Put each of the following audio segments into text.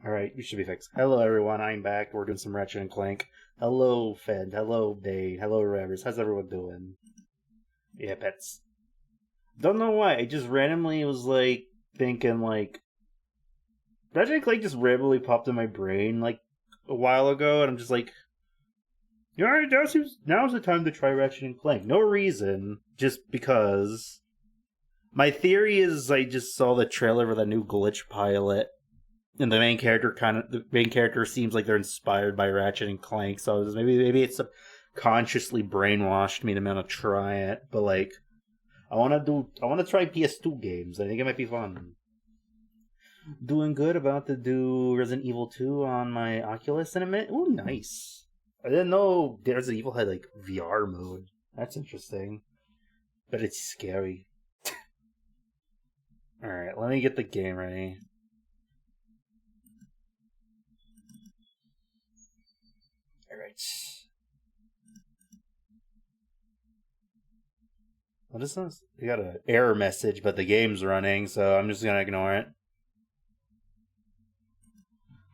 Alright, you should be fixed. Hello everyone, I'm back. We're doing some Ratchet and Clank. Hello Fed, hello Dane, hello Revers. How's everyone doing? Yeah, pets. Don't know why, I just randomly was thinking Ratchet and Clank just randomly popped in my brain a while ago, and I'm just now's the time to try Ratchet and Clank. No reason, just because. My theory is I just saw the trailer for the new glitch pilot. And the main character seems like they're inspired by Ratchet and Clank, so maybe it's subconsciously brainwashed me to want to try it. But I want to try PS2 games. I think it might be fun. Doing good. About to do Resident Evil 2 on my Oculus in a minute. Ooh, nice. I didn't know Resident Evil had VR mode. That's interesting, but it's scary. All right, let me get the game ready. What is this? We got an error message, but the game's running, so I'm just gonna ignore it.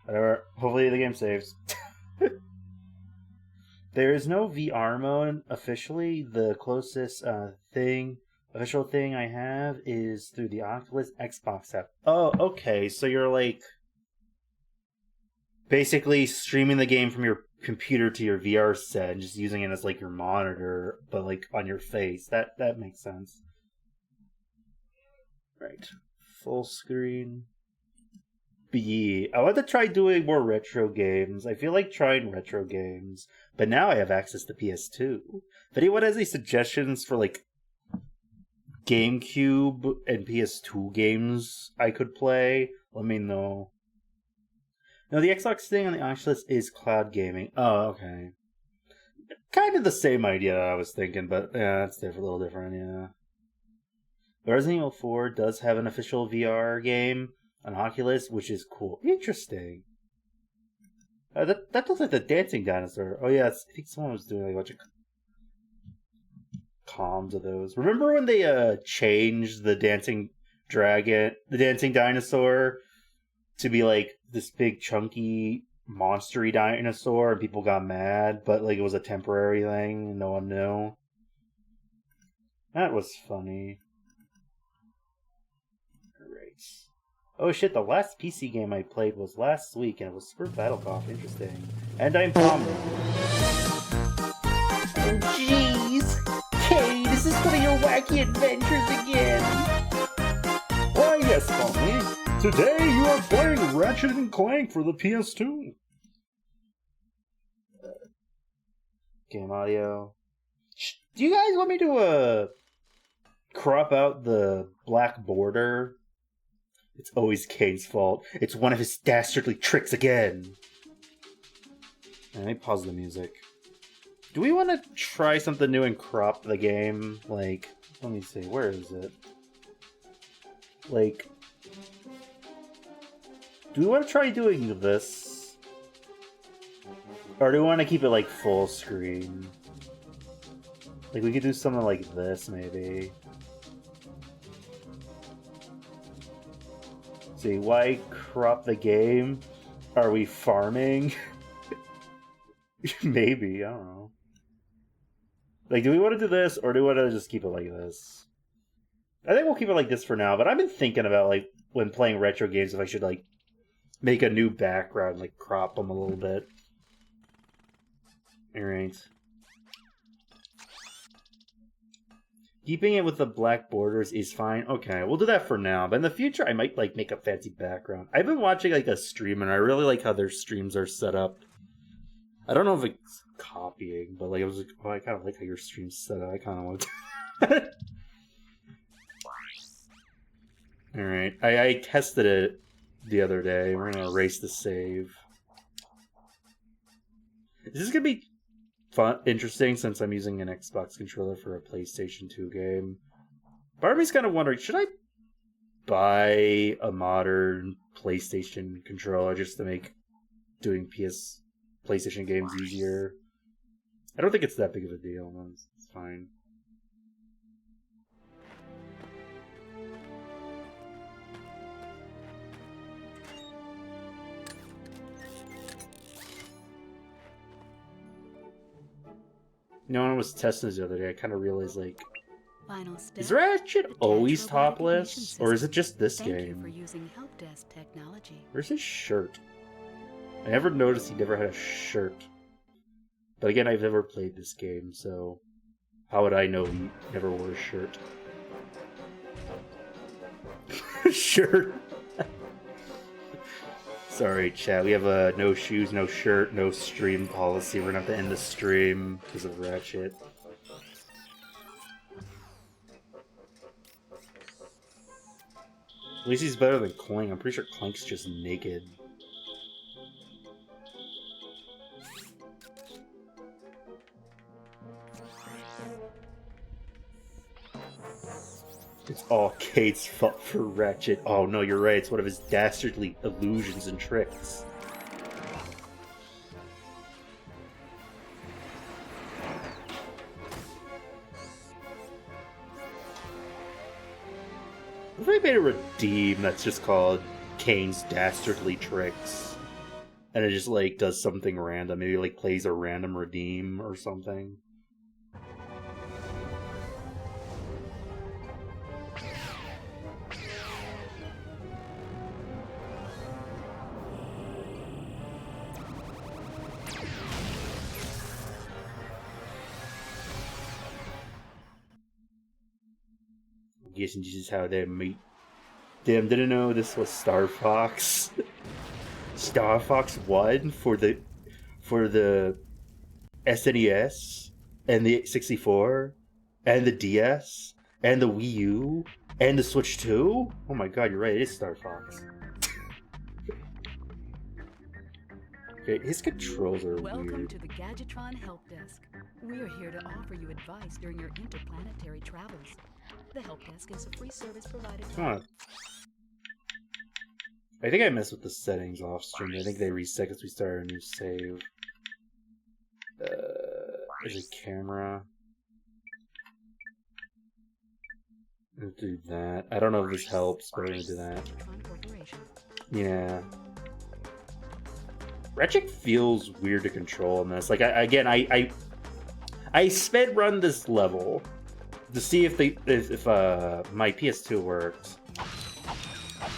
Whatever. Hopefully the game saves. There is no VR mode officially. The closest official thing I have is through the Oculus Xbox app. Oh, okay. So you're basically streaming the game from your computer to your VR set and just using it as your monitor, but on your face. That makes sense. Right. Full screen. B. I want to try doing more retro games. I feel like trying retro games, but now I have access to PS2. If anyone has any suggestions for GameCube and PS2 games I could play, let me know. No, the Xbox thing on the Oculus is cloud gaming. Oh, okay. Kind of the same idea I was thinking, but yeah, it's a little different, yeah. Resident Evil 4 does have an official VR game on Oculus, which is cool. Interesting. That looks like the dancing dinosaur. Oh yeah, I think someone was doing a bunch of comms of those. Remember when they changed the dancing dinosaur to be this big chunky monstery dinosaur, and people got mad, but it was a temporary thing and no one knew? That was funny. Great. Oh shit, the last PC game I played was last week, and it was Super Battlecroft. Interesting. And I'm Palmer. Oh jeez! Hey, this is one of your wacky adventures again! Why yes, Palmy. Today you are playing Ratchet and Clank for the PS2. Game audio. Do you guys want me to crop out the black border? It's always Kay's fault. It's one of his dastardly tricks again. Let me pause the music. Do we want to try something new and crop the game? Let me see. Where is it? Do we want to try doing this? Or do we want to keep it full screen? We could do something like this, maybe. See, why crop the game? Are we farming? Maybe, I don't know. Do we want to do this, or do we want to just keep it like this? I think we'll keep it like this for now, but I've been thinking about, when playing retro games, if I should, make a new background, crop them a little bit. Alright. Keeping it with the black borders is fine. Okay, we'll do that for now. But in the future, I might make a fancy background. I've been watching a stream, and I really like how their streams are set up. I don't know if it's copying, but I was oh, I kind of like how your stream's set up. I kind of want to. All right, I tested it the other day. We're gonna erase the save. Is this gonna be fun, interesting, since I'm using an Xbox controller for a PlayStation 2 game? Part of me's kind of wondering, should I buy a modern PlayStation controller just to make doing PlayStation games easier? I don't think it's that big of a deal. It's fine. You know, when I was testing this the other day, I kind of realized, like, Final step, is Ratchet always attach robotic ignition topless? Or is it just this Thank game? you for using help desk technology. Where's his shirt? I never noticed he never had a shirt. But again, I've never played this game, so how would I know he never wore a shirt? Shirt. Sorry, chat. We have a no shoes, no shirt, no stream policy. We're gonna have to end the stream because of Ratchet. At least he's better than Clank. I'm pretty sure Clank's just naked. It's all Kate's fault for Ratchet. Oh no, you're right. It's one of his dastardly illusions and tricks. What if I made a redeem that's just called Kane's Dastardly Tricks? And it just, like, does something random. Maybe, like, plays a random redeem or something. I'm guessing this is how they meet. Damn, didn't know this was Star Fox. Star Fox 1 for the SNES and the 64 and the DS and the Wii U and the Switch 2. Oh my god, you're right, it is Star Fox. Okay, his controls are Welcome weird. to the Gadgetron Help Desk. We're here to offer you advice during your interplanetary travels. The Help Desk is a free service provided by... I think I messed with the settings off stream. I think they reset because we started a new save. There's a camera. I'll do that. I don't know if this helps, but I'm gonna do that. Yeah. Ratchet feels weird to control in this. Like, I sped run this level to see if my PS2 worked.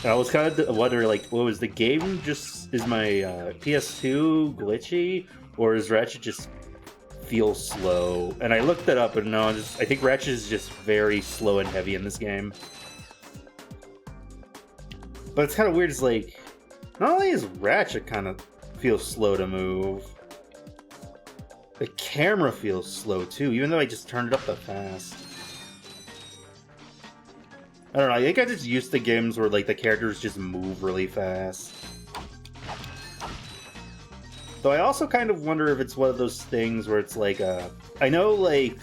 And I was kind of wondering, like, well, is the game just, is my PS2 glitchy, or is Ratchet just feel slow? And I looked it up, and no, I think Ratchet is just very slow and heavy in this game. But it's kind of weird, it's like, not only is Ratchet kind of feels slow to move, the camera feels slow too, even though I just turned it up that fast. I don't know, I think I'm just used to games where, like, the characters just move really fast. Though I also kind of wonder if it's one of those things where it's like I know, like,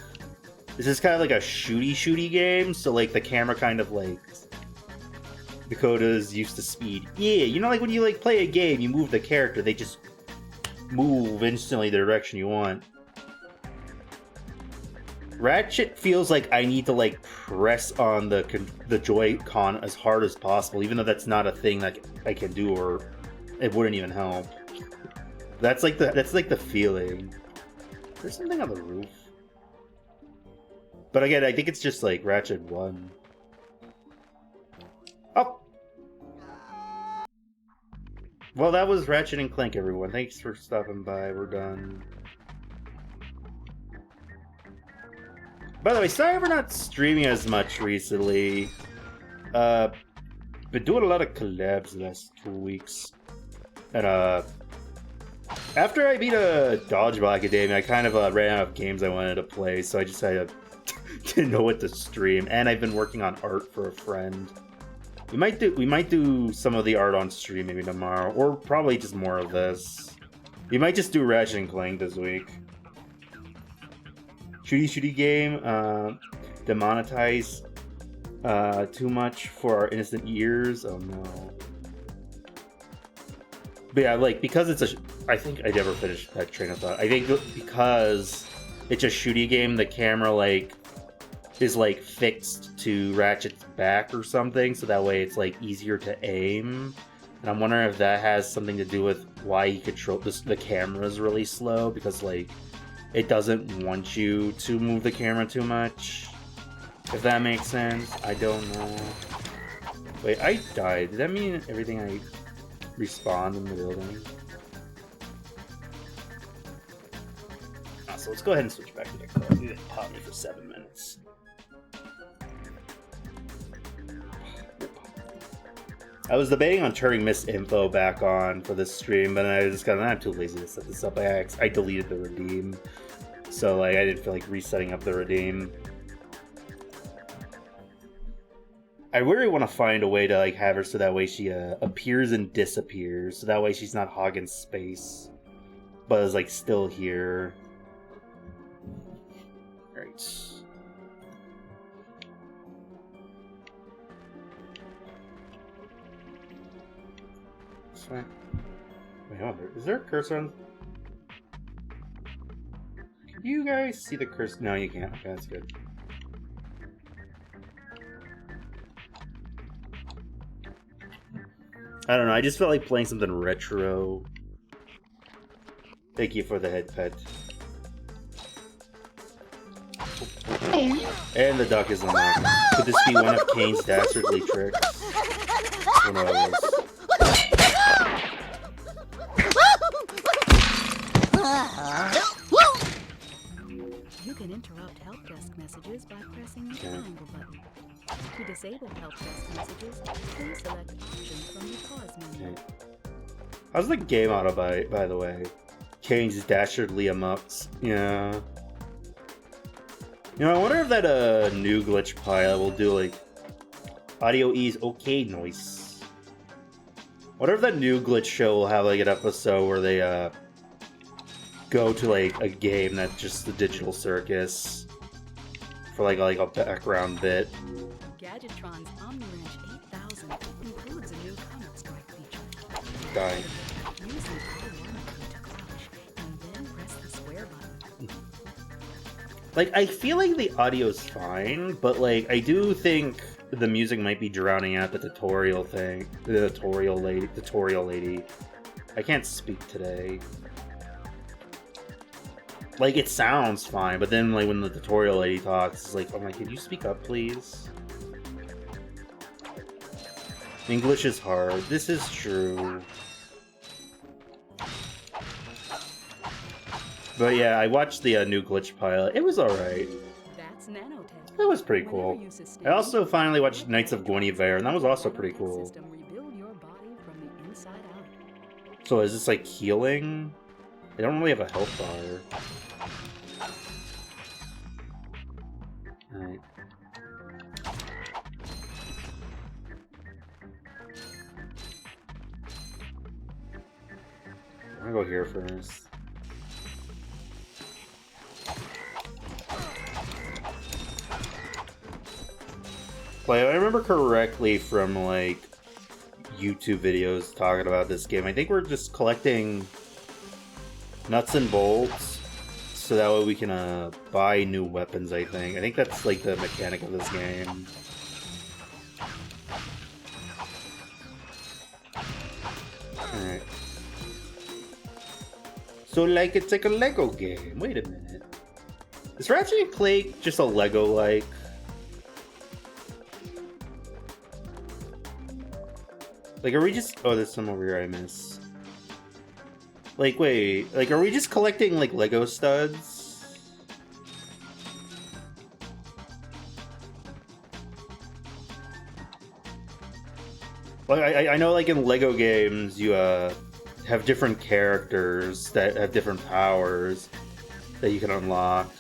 this is kind of like a shooty game, so, like, the camera kind of, like, Dakota's used to speed. Yeah, you know, like, when you, like, play a game, you move the character, they just move instantly the direction you want. Ratchet feels like I need to, like, press on the Joy-Con as hard as possible, even though that's not a thing that I can do, or it wouldn't even help. That's like the feeling. There's something on the roof. But again, I think it's just like Ratchet 1. Oh! Well, that was Ratchet and Clank, everyone. Thanks for stopping by. We're done. By the way, sorry for not streaming as much recently. Been doing a lot of collabs the last 2 weeks. And, after I beat a Dodgeball Academia, I kind of ran out of games I wanted to play, so I decided didn't know what to stream. And I've been working on art for a friend. We might do some of the art on stream maybe tomorrow, or probably just more of this. We might just do Ratchet and Clank this week. Shooty game, demonetize too much for our innocent ears. Oh no. But yeah, like, because it's I think I never finished that train of thought. I think because it's a shooty game, the camera, like, is, like, fixed to Ratchet's back or something, so that way it's, like, easier to aim. And I'm wondering if that has something to do with why he controls the camera is really slow, because, like, it doesn't want you to move the camera too much. If that makes sense. I don't know. Wait, I died. Did that mean everything I respawned in the building? So let's go ahead and switch back to Dakota. It popped me for 7 minutes. I was debating on turning Miss Info back on for this stream, but I just got, I'm too lazy to set this up. I deleted the redeem, so like I didn't feel like resetting up the redeem. I really want to find a way to like have her so that way she appears and disappears, so that way she's not hogging space, but is like still here. Right. Wait, hold on. Is there a cursor on? Can you guys see the cursor? No, you can't. Okay, that's good. I don't know. I just felt like playing something retro. Thank you for the head pet. And the duck is unlocked. Could this be one of Kane's dastardly tricks? Who knows? You can interrupt help desk messages by pressing the triangle button. To disable help desk messages, please select options from the pause menu. Okay. How's the game auto by the way? Kane's dastardly amucks. Yeah. You know, I wonder if that new glitch pilot will do like audio is okay noise. Wonder if that new glitch show will have like an episode where they go to like a game that's just the digital circus for like a background bit. Gadgetron's OmniWrench 8000 includes a new comic strike feature. Dying. Use the R1 key to crouch and then press the square button. Like, I feel like the audio's fine, but like I do think the music might be drowning out the tutorial thing. The tutorial lady. I can't speak today. Like, it sounds fine, but then like when the tutorial lady talks, it's like, oh my, can you speak up, please? English is hard. This is true. But yeah, I watched the new glitch pilot. It was alright. That's nanotech. It was pretty cool. I also finally watched Knights of Guinevere, and that was also pretty cool. Rebuild your body from the inside out. So is this like healing? I don't really have a health bar. Alright. I'm gonna go here first. Like, if I remember correctly from like YouTube videos talking about this game, I think we're just collecting nuts and bolts so that way we can buy new weapons. I think that's like the mechanic of this game. Alright. So like it's like a Lego game. Wait a minute. Is Ratchet Clank just a Lego-like? Like, are we just... Oh, there's some over here I miss. Like, wait. Like, are we just collecting, like, Lego studs? Like, I know, like, in Lego games, you, have different characters that have different powers that you can unlock.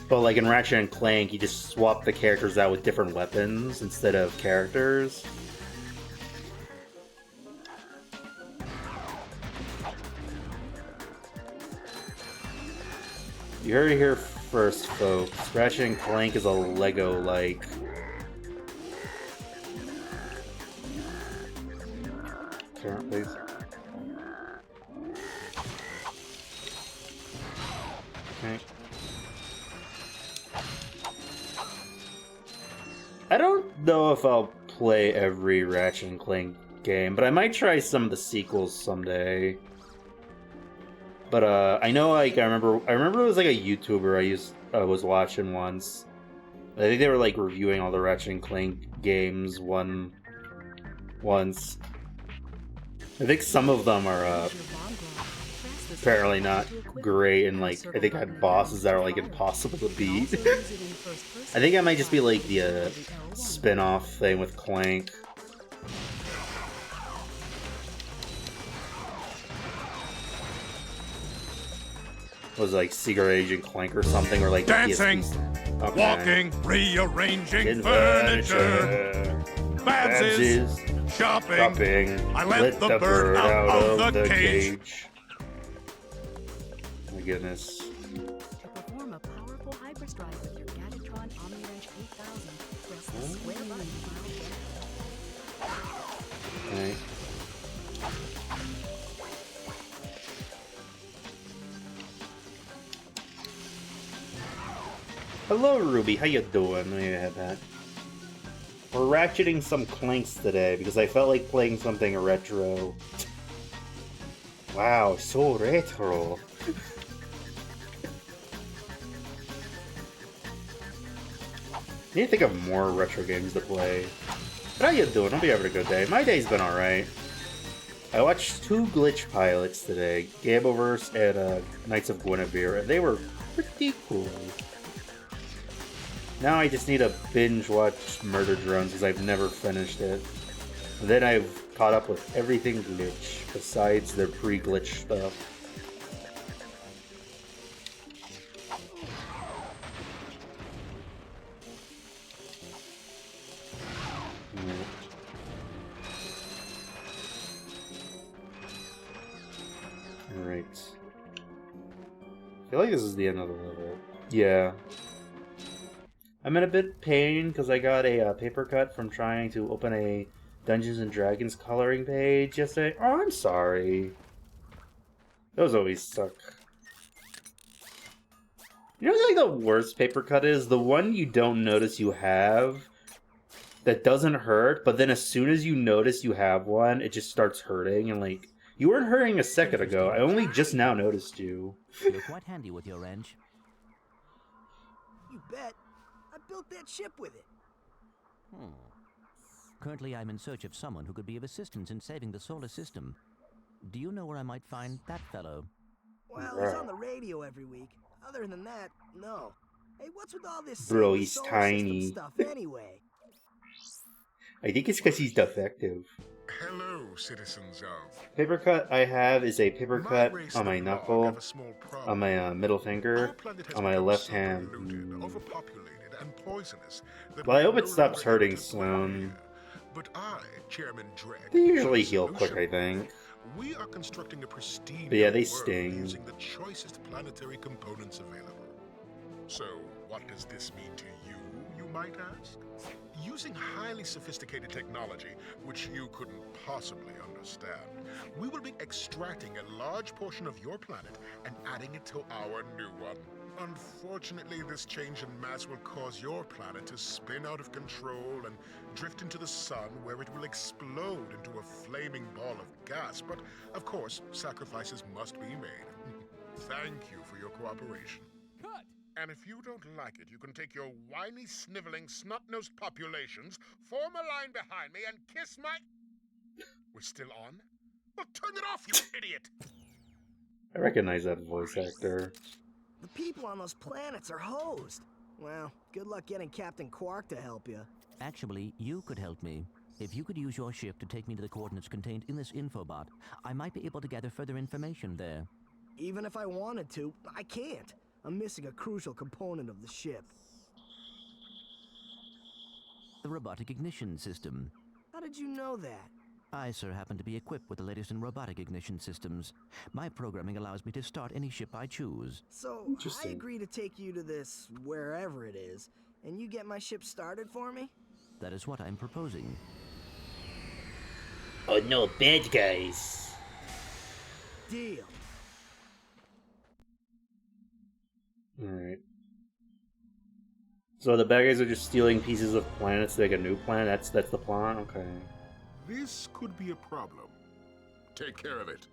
But, like, in Ratchet and Clank, you just swap the characters out with different weapons instead of characters. You heard it here first, folks. Ratchet and Clank is a Lego-like. Turn, please. Okay. I don't know if I'll play every Ratchet and Clank game, but I might try some of the sequels someday. But I know, like, I remember it was like a YouTuber I was watching once. I think they were like reviewing all the Ratchet and Clank games once. I think some of them are apparently not great, and like I think had bosses that are like impossible to beat. I think it might just be like the spin-off thing with Clank. Was like Secret Agent Clank or something, or like dancing, okay. walking, rearranging furniture, Babs shopping. I let the bird out of the cage. My goodness. To perform a powerful hyperdrive with your Gadgetron OmniWrench 8000, press the square button while Okay. Hello, Ruby. How you doing? Let me have that. We're ratcheting some Clanks today because I felt like playing something retro. Wow, so retro. I need to think of more retro games to play. But how you doing? Hope you're having a good day. My day's been alright. I watched 2 glitch pilots today, Gambleverse and Knights of Guinevere, and they were pretty cool. Now I just need to binge watch Murder Drones because I've never finished it. And then I've caught up with everything glitch besides their pre-glitch stuff. Alright. I feel like this is the end of the level. Yeah. I'm in a bit of pain because I got a paper cut from trying to open a Dungeons and Dragons coloring page yesterday. Oh, I'm sorry. Those always suck. You know what, like, the worst paper cut is? The one you don't notice you have that doesn't hurt, but then as soon as you notice you have one, it just starts hurting, and like, you weren't hurting a second ago. I only just now noticed you. You're quite handy with your wrench. You bet. I built that ship with it. Currently, I'm in search of someone who could be of assistance in saving the solar system. Do you know where I might find that fellow? Well, he's on the radio every week. Other than that, no. Hey, what's with all this Bro, saving he's solar tiny. system stuff anyway? I think it's because he's defective. Hello, citizens of. Paper cut I have is a paper cut race on my and blog knuckle, have a small problem. on my middle Our finger, planet has on my become left so hand. polluted, overpopulated, and poisonous that Well, I we hope no it stops longer hurting able to soon. dwell here. But I, Chairman Dredd, They usually have a heal quick, I solution. think. We are constructing a pristine But yeah, they world sting. using the choicest planetary components available. So, what does this mean to you, you might ask? Using highly sophisticated technology, which you couldn't possibly understand, we will be extracting a large portion of your planet and adding it to our new one. Unfortunately, this change in mass will cause your planet to spin out of control and drift into the sun, where it will explode into a flaming ball of gas. But, of course, sacrifices must be made. Thank you for your cooperation. Cut! And if you don't like it, you can take your whiny, sniveling, snot-nosed populations, form a line behind me, and kiss my... We're still on? Well, turn it off, you idiot! I recognize that voice actor. The people on those planets are hosed. Well, good luck getting Captain Quark to help you. Actually, you could help me. If you could use your ship to take me to the coordinates contained in this infobot, I might be able to gather further information there. Even if I wanted to, I can't. I'm missing a crucial component of the ship. The robotic ignition system. How did you know that? I, sir, happen to be equipped with the latest in robotic ignition systems. My programming allows me to start any ship I choose. So, I Interesting. agree to take you to this wherever it is, and you get my ship started for me? That is what I'm proposing. Oh no, bad guys. Deal. Alright. So the bad guys are just stealing pieces of planets to make a new planet? That's the plan? Okay. This could be a problem. Take care of it.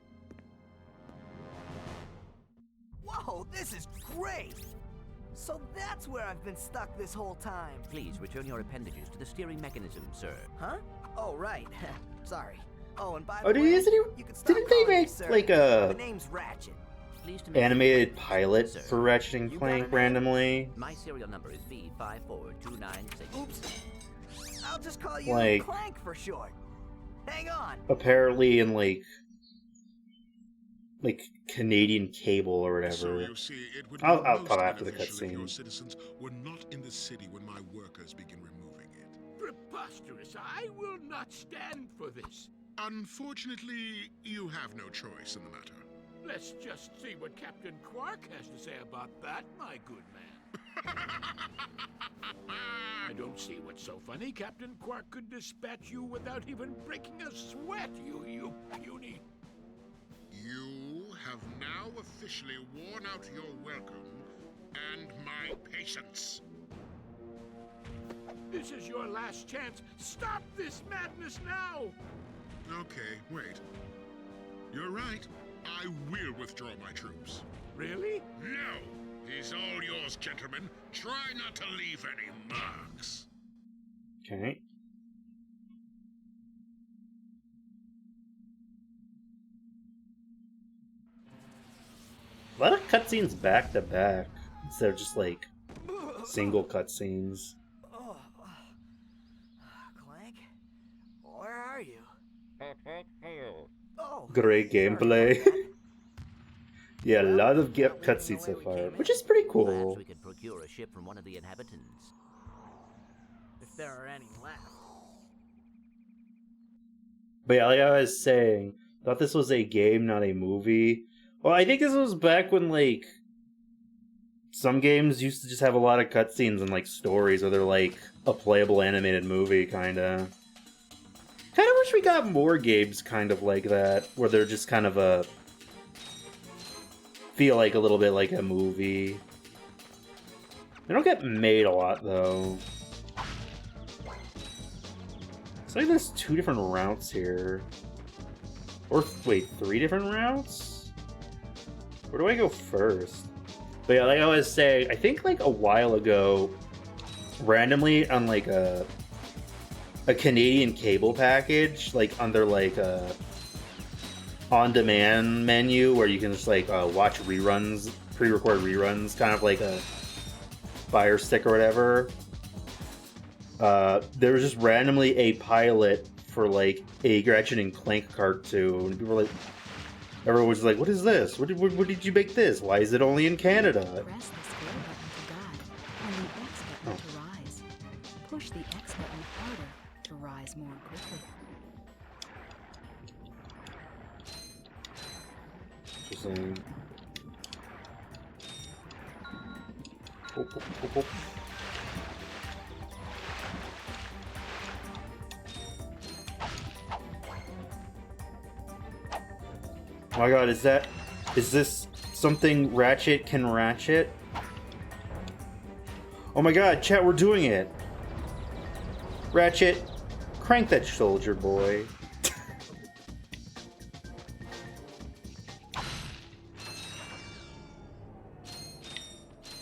Oh, this is great! So that's where I've been stuck this whole time. Please return your appendages to the steering mechanism, sir. Huh? Oh, right. Sorry. Oh, and by Oh, the way, didn't you can stop they calling me make sir. like The a name's Ratchet. Pleased to meet you. animated pilot Sir. for Ratchet and You got a Clank name? randomly? My serial number is B54296. Oops. I'll just call you Like- Clank for short. Hang on. Apparently in like Canadian cable or So whatever. you see, it would I'll be most come after the beneficial if your cutscenes. citizens were not in the city when my workers begin removing it. Preposterous! I will not stand for this. Unfortunately, you have no choice in the matter. Let's just see what Captain Quark has to say about that, my good man. I don't see what's so funny. Captain Quark could dispatch you without even breaking a sweat, you puny. You have now officially worn out your welcome and my patience. This is your last chance. Stop this madness now! Okay, wait. You're right. I will withdraw my troops. Really? No! He's all yours, gentlemen. Try not to leave any marks. Okay. A lot of cutscenes back to back instead of just like single cutscenes. Oh. Clank? Where are you? Oh. Great sorry gameplay. about that. Yeah, a lot of cutscenes so far, which is pretty Perhaps cool. we could procure a ship from one of the inhabitants. If there are any left. But yeah, like I was saying, thought this was a game, not a movie. Well, I think this was back when like some games used to just have a lot of cutscenes and like stories, or they're like a playable animated movie, kinda. Kinda wish we got more games kind of like that, where they're just kind of a feel like a little bit like a movie. They don't get made a lot though. It's like there's 2 different routes here. Or wait, 3 different routes? Where do I go first? But yeah, like I was saying, I think like a while ago, randomly on like a Canadian cable package, like under like a on-demand menu where you can just like watch reruns, pre-record reruns, kind of like a Fire Stick or whatever. There was just randomly a pilot for like a Ratchet and Clank cartoon. And people were like, everyone was like, "What is this? What did you make this? Why is it only in Canada?" Press the square button to dive and the X button to rise. Push the X button harder to rise more quickly. Interesting. Oh, oh, oh, oh. Oh my god, is this something Ratchet can ratchet? Oh my god, chat, we're doing it! Ratchet, crank that soldier boy.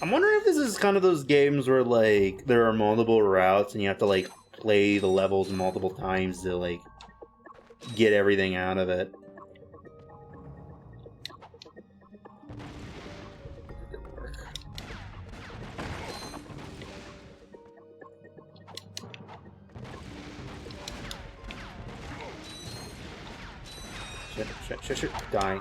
I'm wondering if this is kind of those games where, like, there are multiple routes and you have to, like, play the levels multiple times to, like, get everything out of it. Shit, die.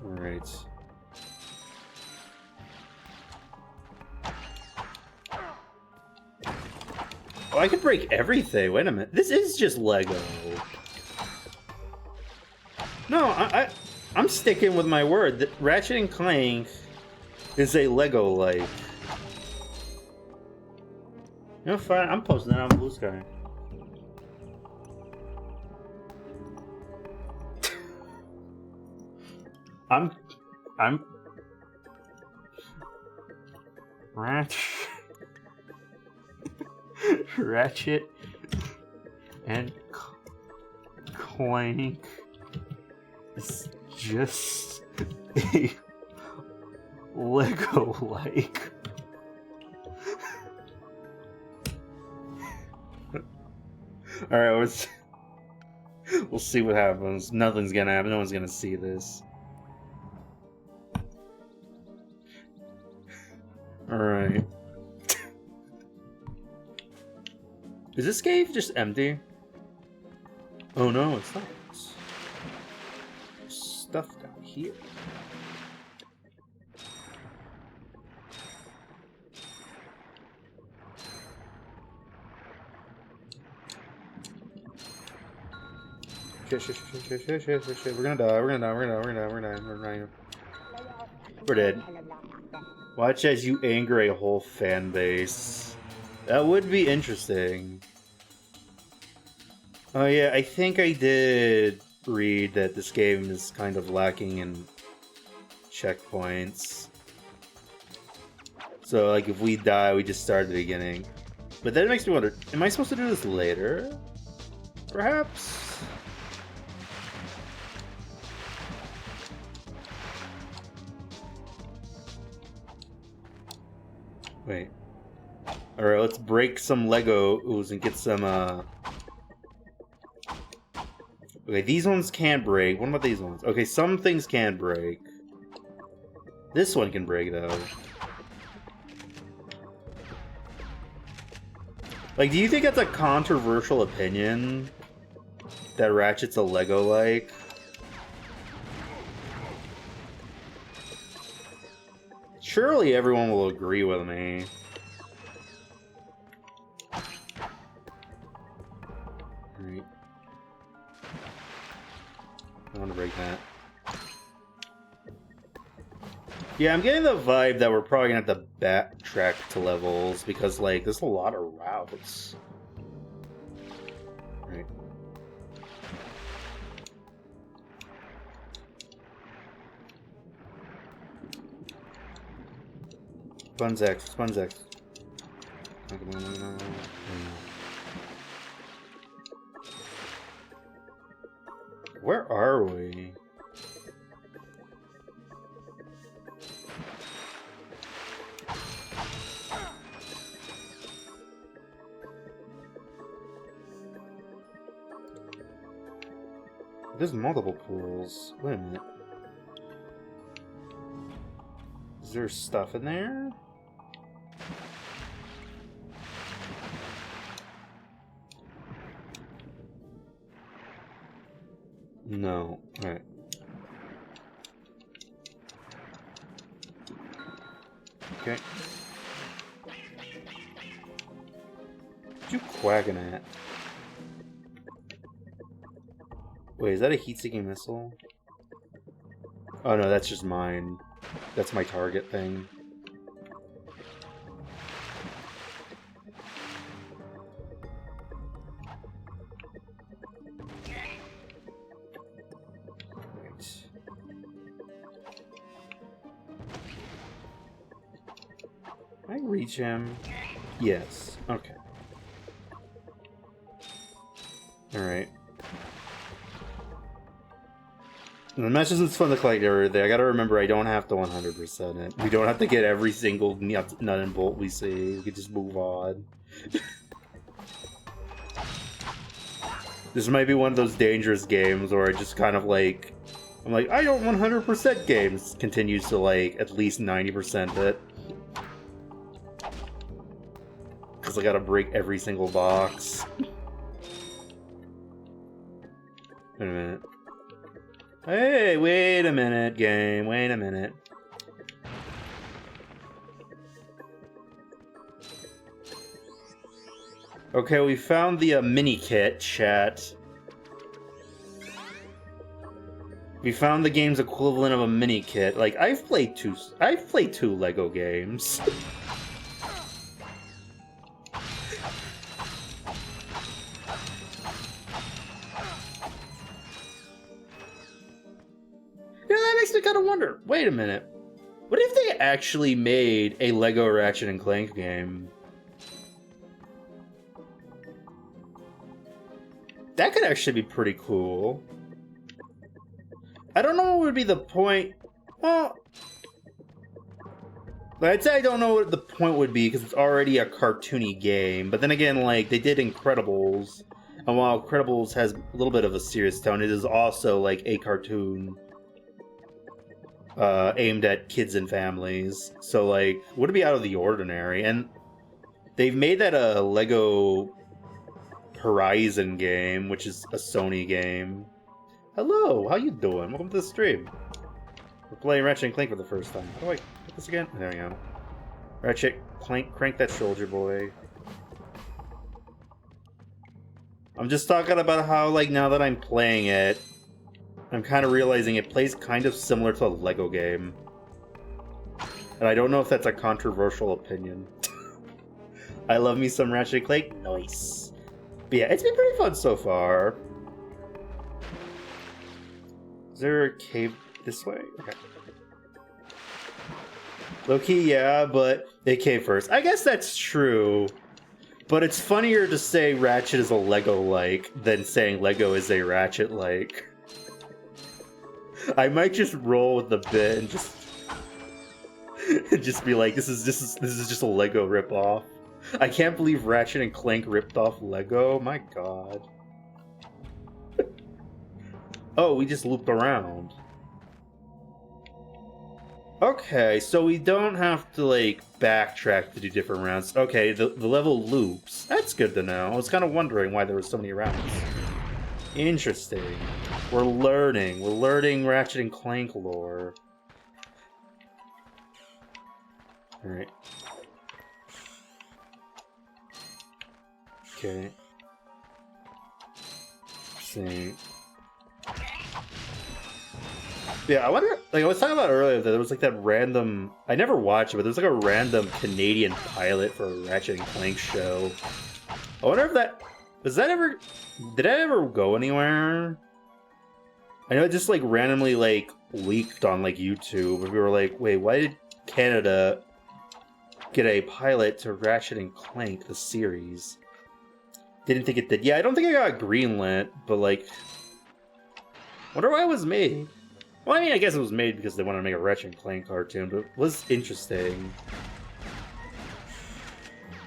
Alright. Oh, I could break everything. Wait a minute. This is just Lego. No, I'm sticking with my word. That Ratchet and Clank is a Lego-like. You know, fine. I'm posting that on Blue Sky. I'm Ratchet and Clank is just a Lego-like. Alright, we'll see what happens. Nothing's gonna happen. No one's gonna see this. Alright. Is this cave just empty? Oh no, it's not. There's stuff down here. Shit. We're gonna die. We're dead. Watch as you anger a whole fan base. That would be interesting. Oh yeah, I think I did read that this game is kind of lacking in checkpoints. So like if we die, we just start at the beginning. But that makes me wonder, am I supposed to do this later? Perhaps? Wait. Alright, let's break some Legos and get some, Okay, these ones can't break. What about these ones? Okay, some things can break. This one can break, though. Like, do you think that's a controversial opinion? That Ratchet's a Lego-like? Surely everyone will agree with me. Alright. I want to break that. Yeah, I'm getting the vibe that we're probably gonna have to backtrack to levels because, like, there's a lot of routes. Right. Spunzex. Where are we? There's multiple pools. Wait a minute. Is there stuff in there? No. Alright. Okay. What you quacking at? Wait, is that a heat-seeking missile? Oh no, that's just mine. That's my target thing. Can I reach him? Yes. Okay. Alright. As much as it's fun to collect everything, I gotta remember I don't have to 100% it. We don't have to get every single nut and bolt we see. We can just move on. This might be one of those dangerous games where I just kind of like... I'm like, I don't 100% games. Continues to like, at least 90% it. Because I gotta break every single box. Wait a minute. Hey, wait a minute, game. Wait a minute. Okay, we found the mini kit, chat. We found the game's equivalent of a mini kit. Like, I've played two Lego games. Makes me kind of wonder, wait a minute, what if they actually made a Lego Ratchet and Clank game? That could actually be pretty cool. I don't know what would be the point. Well, I'd say I don't know what the point would be because it's already a cartoony game. But then again, like, they did Incredibles. And while Incredibles has a little bit of a serious tone, it is also, like, a cartoon aimed at kids and families. So, like, would it be out of the ordinary? And they've made that a Lego Horizon game, which is a Sony game. Hello, how you doing? Welcome to the stream. We're playing Ratchet & Clank for the first time. How do I get this again? There we go. Ratchet Clank, crank that shoulder, boy. I'm just talking about how, like, now that I'm playing it, I'm kind of realizing it plays kind of similar to a Lego game. And I don't know if that's a controversial opinion. I love me some Ratchet Clank. Nice. But yeah, it's been pretty fun so far. Is there a cave this way? Okay. Low-key, yeah, but it came first. I guess that's true. But it's funnier to say Ratchet is a Lego-like than saying Lego is a Ratchet-like. I might just roll with the bit and just be like, this is just a Lego ripoff. I can't believe Ratchet and Clank ripped off Lego. My god. Oh, we just looped around. Okay, so we don't have to, like, backtrack to do different rounds. Okay, the level loops. That's good to know. I was kind of wondering why there were so many rounds. Interesting. We're learning. We're learning Ratchet and Clank lore. Alright. Okay. See. Yeah, I wonder, like, I was talking about earlier that there was, like, that random, I never watched it, but there was, like, a random Canadian pilot for a Ratchet and Clank show. I wonder if that, did that ever go anywhere? I know it just, like, randomly, like, leaked on, like, YouTube, and we were like, wait, why did Canada get a pilot to Ratchet and Clank, the series? Didn't think it did. Yeah, I don't think it got greenlit, but, like, wonder why it was made. Well, I mean, I guess it was made because they wanted to make a Ratchet and Clank cartoon, but it was interesting.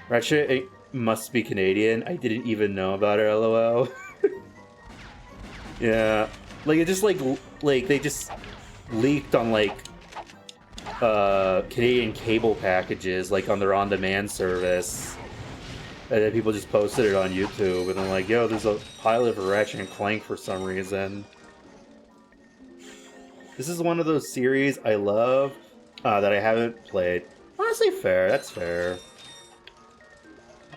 Ratchet must be Canadian. I didn't even know about it, lol. Yeah. Like, it just, like, they just leaked on, like, Canadian cable packages, like, on their on-demand service. And then people just posted it on YouTube, and they're like, yo, there's a pilot for Ratchet and Clank for some reason. This is one of those series I love that I haven't played. Honestly, fair. That's fair.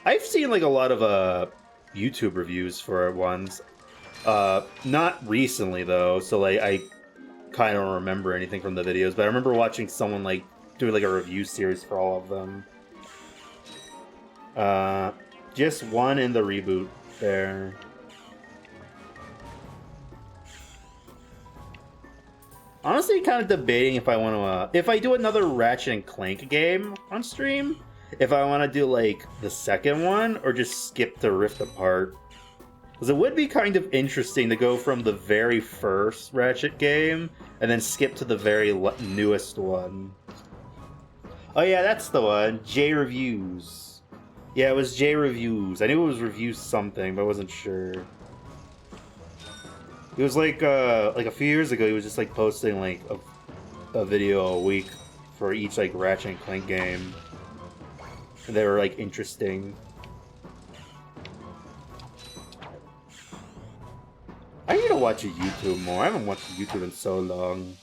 I've seen, like, a lot of YouTube reviews for it once. Not recently, though, so, like, I kind of don't remember anything from the videos, but I remember watching someone, like, do, like, a review series for all of them. Just one in the reboot there. Honestly, kind of debating if I want to, if I do another Ratchet and Clank game on stream, if I want to do, like, the second one, or just skip to Rift Apart. Because it would be kind of interesting to go from the very first Ratchet game, and then skip to the very newest one. Oh yeah, that's the one. J Reviews. Yeah, it was J Reviews. I knew it was Review something, but I wasn't sure. It was like a few years ago, he was just, like, posting, like, a video a week for each, like, Ratchet and Clank game. And they were, like, interesting. I need to watch YouTube more. I haven't watched YouTube in so long.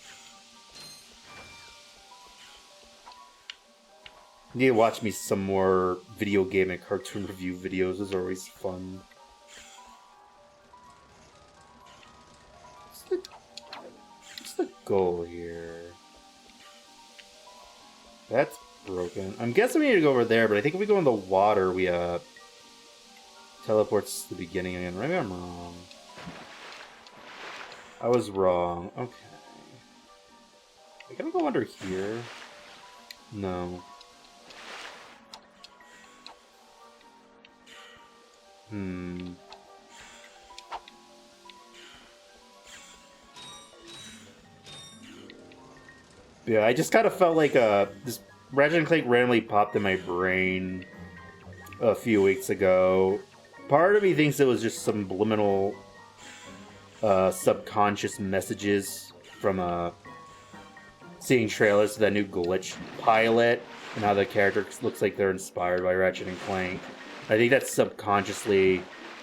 I need to watch me some more video game and cartoon review videos. Those are always fun. What's the goal here? That's broken. I'm guessing we need to go over there, but I think if we go in the water, we teleports to the beginning again. Maybe I'm wrong. I was wrong. Okay. Are we gonna go under here? No. Yeah, I just kind of felt like this Ratchet & Clank randomly popped in my brain a few weeks ago. Part of me thinks it was just subliminal, subconscious messages from seeing trailers to that new glitch pilot and how the character looks like they're inspired by Ratchet & Clank. I think that subconsciously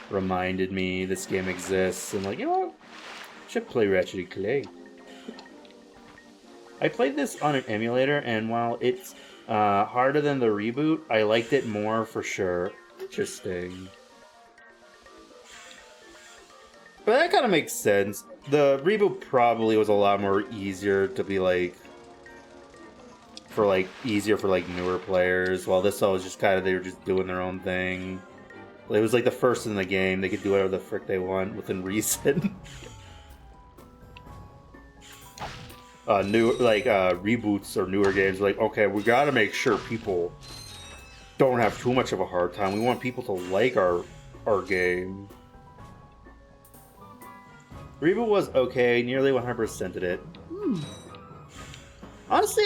reminded me this game exists, and like, you know what? I should play Ratchet & Clank. I played this on an emulator, and while it's harder than the reboot, I liked it more for sure. Interesting. But that kind of makes sense. The reboot probably was a lot more easier to be like, easier for like newer players, while this all was just kind of, they were just doing their own thing. It was like the first in the game, they could do whatever the frick they want within reason. Reboots or newer games, like, okay, we gotta make sure people don't have too much of a hard time. We want people to like our game. Reboot was okay, nearly 100%ed it. Honestly,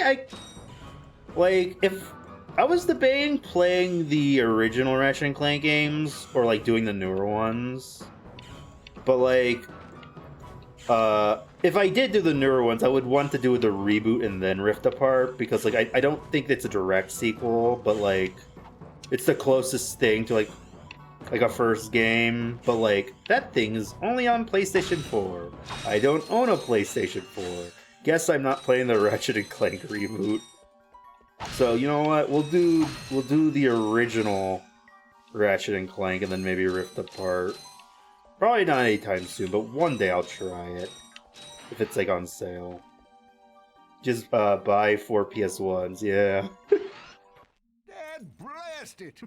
if I was debating playing the original Ratchet & Clank games, or like doing the newer ones, but like, if I did do the newer ones, I would want to do the reboot and then Rift Apart, because like I don't think it's a direct sequel, but like it's the closest thing to like a first game, but like that thing is only on PlayStation 4. I don't own a PlayStation 4. Guess I'm not playing the Ratchet & Clank reboot. So you know what? We'll do the original Ratchet & Clank and then maybe Rift Apart. Probably not anytime soon, but one day I'll try it. If it's like on sale. Just buy 4 PS1s, yeah. Dad blast it!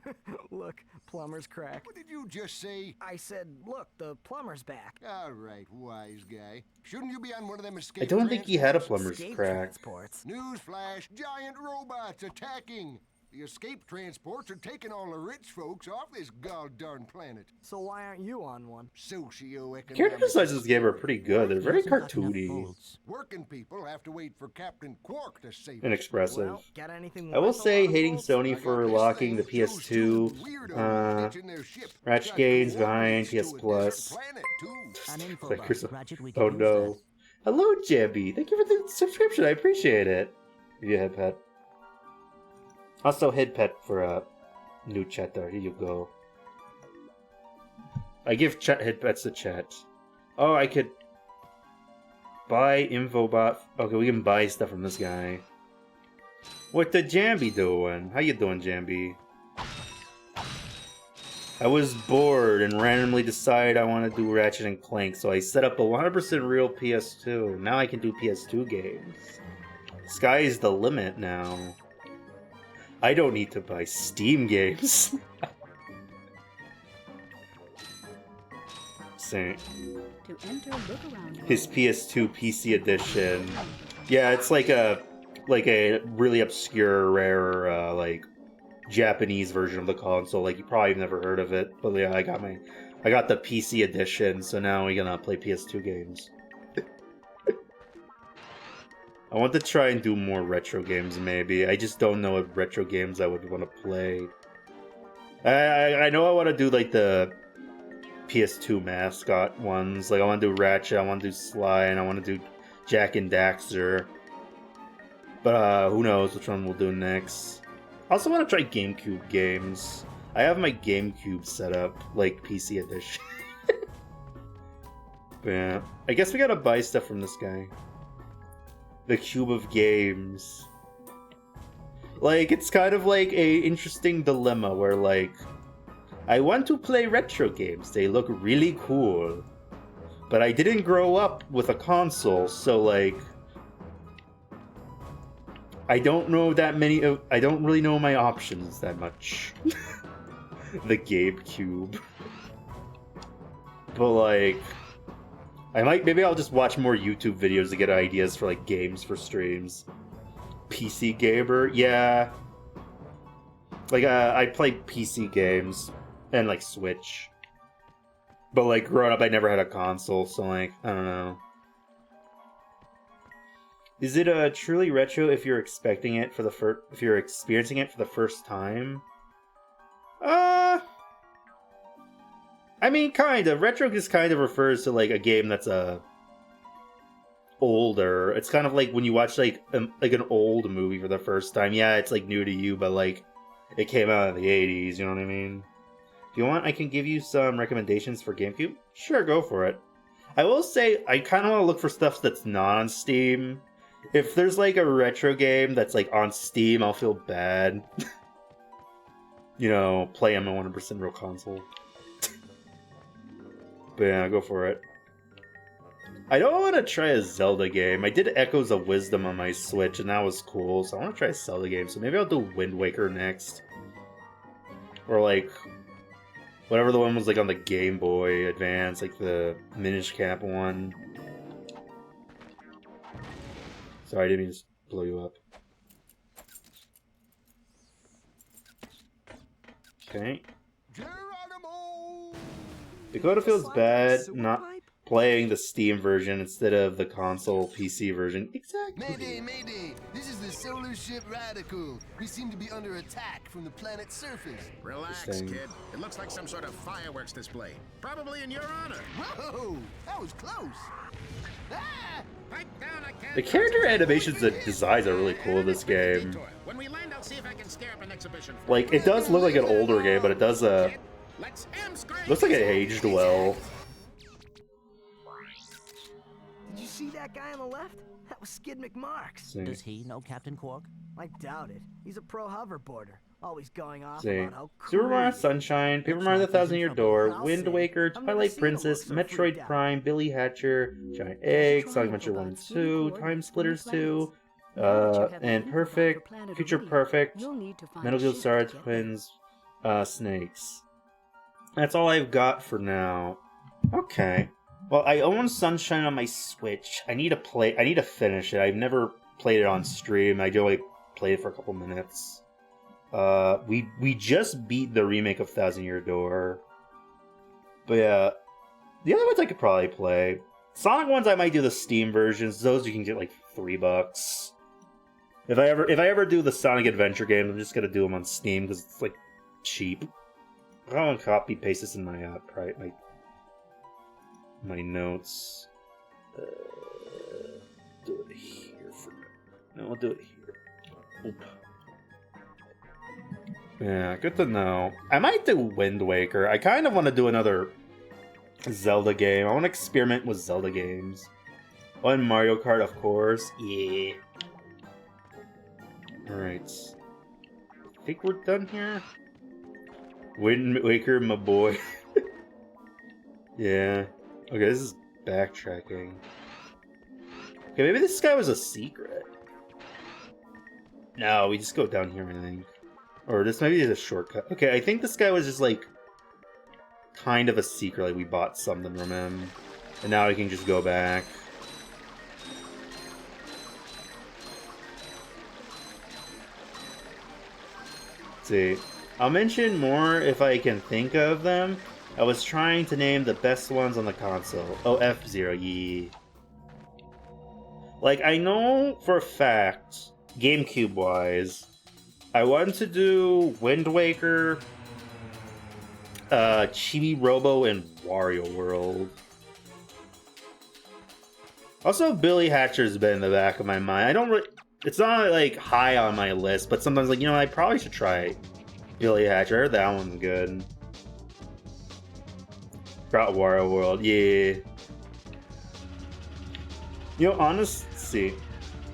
Look, plumber's crack. What did you just say? I said, look, the plumber's back. All right, wise guy. Shouldn't you be on one of them escape I don't think he had a transports? plumber's Escape crack. transports. Newsflash, giant robots attacking! The escape transports are taking all the rich folks off this god-darn planet. So why aren't you on one? Socioeconomic... Character designs in this game are pretty good. They're very Hasn't got enough cartoony bolts. Working people have to wait for Captain Quark to save and us. expressive. Well, got anything I will worth a say lot of hating bolts? Sony I got for this locking the thing, those two weirdos PS2 ditching their ship. Ratchet Tried to games go behind orbit to a PS desert Plus. planet, too. An info Like, bot. here's a- Ratchet, we Oh can use no. that. Hello, Jebby. Thank you for the subscription. I appreciate it. Give you a head pet. Also, head pet for a new chatter. Here you go. I give chat head pets to chat. Oh, I could buy infobot. Okay, we can buy stuff from this guy. What the Jambi doing? How you doing, Jambi? I was bored and randomly decided I want to do Ratchet & Clank, so I set up a 100% real PS2. Now I can do PS2 games. Sky is the limit now. I don't need to buy Steam games. Same. To enter, look around you. His PS2 PC edition. Yeah, it's like a really obscure, rare, like Japanese version of the console. Like you probably have never heard of it, but yeah, I got the PC edition, so now we're gonna play PS2 games. I want to try and do more retro games, maybe. I just don't know what retro games I would want to play. I know I want to do like the PS2 mascot ones. Like I want to do Ratchet, I want to do Sly, and I want to do Jak and Daxter. But who knows which one we'll do next. I also want to try GameCube games. I have my GameCube set up, like PC edition. But yeah, I guess we gotta buy stuff from this guy. The Cube of Games. Like, it's kind of like a interesting dilemma where, like, I want to play retro games. They look really cool. But I didn't grow up with a console, so, like, I don't know that many of... I don't really know my options that much. The GameCube. But, like... maybe I'll just watch more YouTube videos to get ideas for, like, games for streams. PC gamer? Yeah. Like, I play PC games. And, like, Switch. But, like, growing up, I never had a console, so, like, I don't know. Is it truly retro if you're expecting it for the if you're experiencing it for the first time? I mean, kind of. Retro just kind of refers to like a game that's older. It's kind of like when you watch like an old movie for the first time. Yeah, it's like new to you, but like it came out in the 80s. You know what I mean? If you want, I can give you some recommendations for GameCube. Sure, go for it. I will say I kind of want to look for stuff that's not on Steam. If there's like a retro game that's like on Steam, I'll feel bad. You know, play on my 100% real console. But yeah, go for it. I don't want to try a Zelda game. I did Echoes of Wisdom on my Switch, and that was cool. So I want to try a Zelda game. So maybe I'll do Wind Waker next. Or like, whatever the one was like on the Game Boy Advance, like the Minish Cap one. Sorry, I didn't mean to blow you up. Okay. Dakota feels bad not playing the Steam version instead of the console PC version. Exactly. Mayday, mayday! This is the solar ship Radical. We seem to be under attack from the planet's surface. Relax, Interesting. kid. It looks like some sort of fireworks display. Probably in your honor. Whoa! That was close! Ah! Pipe down, I can't. The character animations and designs are really cool in this game. When we land, I'll see if I can scare up an exhibition for Like, it does look like an older game, but it does, Let's scream. looks like it aged well. Did you see that guy on the left? That was Skid McMarks. See. Does he know Captain Quark? I doubt it. He's a pro hoverboarder. Always going off See. about how cool Super Mario he is. Sunshine, Paper Mario the Thousand Year Door, I'll Wind see. Waker, I've never Twilight seen Princess, one, so Metroid freaked out. Prime, Billy Hatcher, Giant Egg, Sonic Adventure 1 and 2, Time Splitters 2, and Perfect, Future Perfect, Metal Gear Solid Twins, Snakes. That's all I've got for now. Okay. Well, I own Sunshine on my Switch. I need to finish it. I've never played it on stream. I only played it for a couple minutes. We just beat the remake of Thousand Year Door. But yeah, the other ones I could probably play. Sonic ones I might do the Steam versions. Those you can get like $3. If I ever do the Sonic Adventure games, I'm just gonna do them on Steam because it's like cheap. I want to copy paste this in my my notes. Do it here for now. No, I'll do it here. Oop. Yeah, good to know. I might do Wind Waker. I kind of want to do another Zelda game. I want to experiment with Zelda games. Oh, and Mario Kart, of course. Yeah. Alright. I think we're done here. Wind Waker, my boy. Yeah. Okay, this is backtracking. Okay, maybe this guy was a secret. No, we just go down here, I think. Or this maybe is a shortcut. Okay, I think this guy was just like kind of a secret. Like we bought something from him, and now we can just go back. Let's see, I'll mention more if I can think of them. I was trying to name the best ones on the console. Oh, F-Zero, yeah. Like I know for a fact, GameCube-wise, I wanted to do Wind Waker, Chibi Robo, and Wario World. Also, Billy Hatcher's been in the back of my mind. I don't really... It's not, like, high on my list, but sometimes, like, you know, I probably should try Billy Hatcher. I heard that one's good. Got Wario World, yeah. You know, honestly...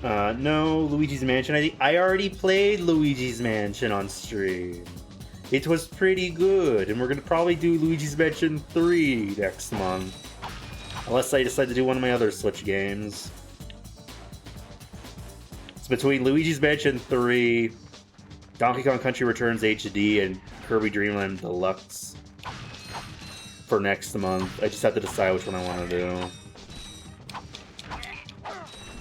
no, Luigi's Mansion. I already played Luigi's Mansion on stream. It was pretty good, and we're gonna probably do Luigi's Mansion 3 next month. Unless I decide to do one of my other Switch games. It's between Luigi's Mansion 3, Donkey Kong Country Returns HD, and Kirby Dream Land Deluxe for next month. I just have to decide which one I want to do.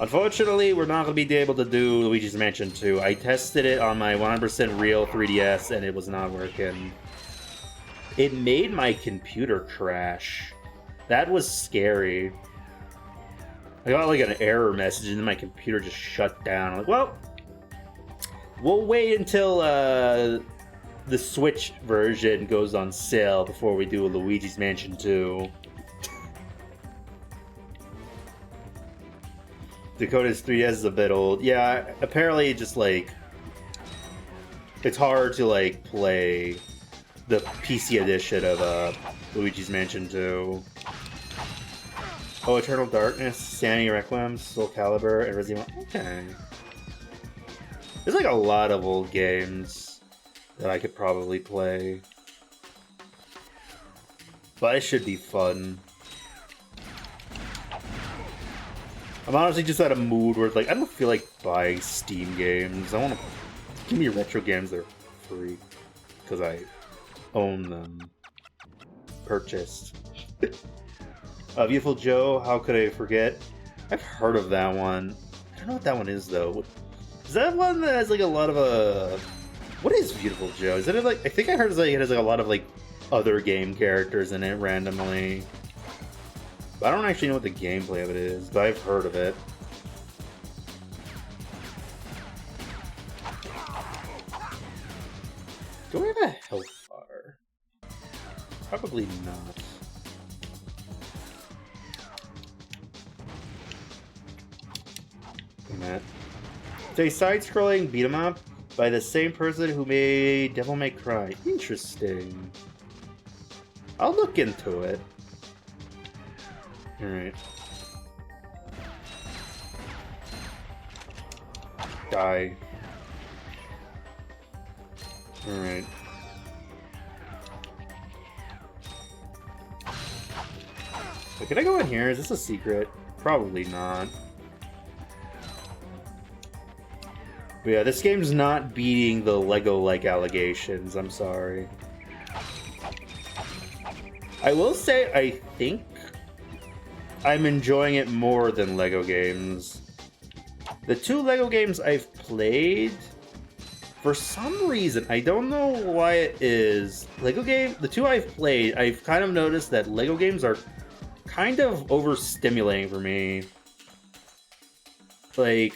Unfortunately, we're not going to be able to do Luigi's Mansion 2. I tested it on my 100% real 3DS and it was not working. It made my computer crash. That was scary. I got like an error message and then my computer just shut down. I'm like, well, we'll wait until the Switch version goes on sale before we do a Luigi's Mansion 2. Dakota's 3DS is a bit old. Yeah, apparently just like it's hard to like play the PC edition of Luigi's Mansion 2. Oh, Eternal Darkness, Sanity Requiem, Soul Calibur, and Resident Evil. Okay. There's like a lot of old games that I could probably play. But it should be fun. I'm honestly just at a mood where it's like, I don't feel like buying Steam games. I want to give me retro games that are free. Because I own them. Purchased. Beautiful Joe, how could I forget? I've heard of that one. I don't know what that one is though. Is that one that has like a lot of what is Beautiful Joe? Is it like, I think I heard it has like a lot of like other game characters in it randomly. But I don't actually know what the gameplay of it is, but I've heard of it. Do I have a health bar? Probably not. It's a side-scrolling beat-em-up by the same person who made Devil May Cry. Interesting. I'll look into it. Alright. Die. Alright. So can I go in here? Is this a secret? Probably not. But yeah, this game's not beating the Lego-like allegations. I'm sorry. I will say, I think I'm enjoying it more than Lego games. The two Lego games I've played, for some reason, I don't know why it is. The two I've played, I've kind of noticed that Lego games are kind of overstimulating for me. Like,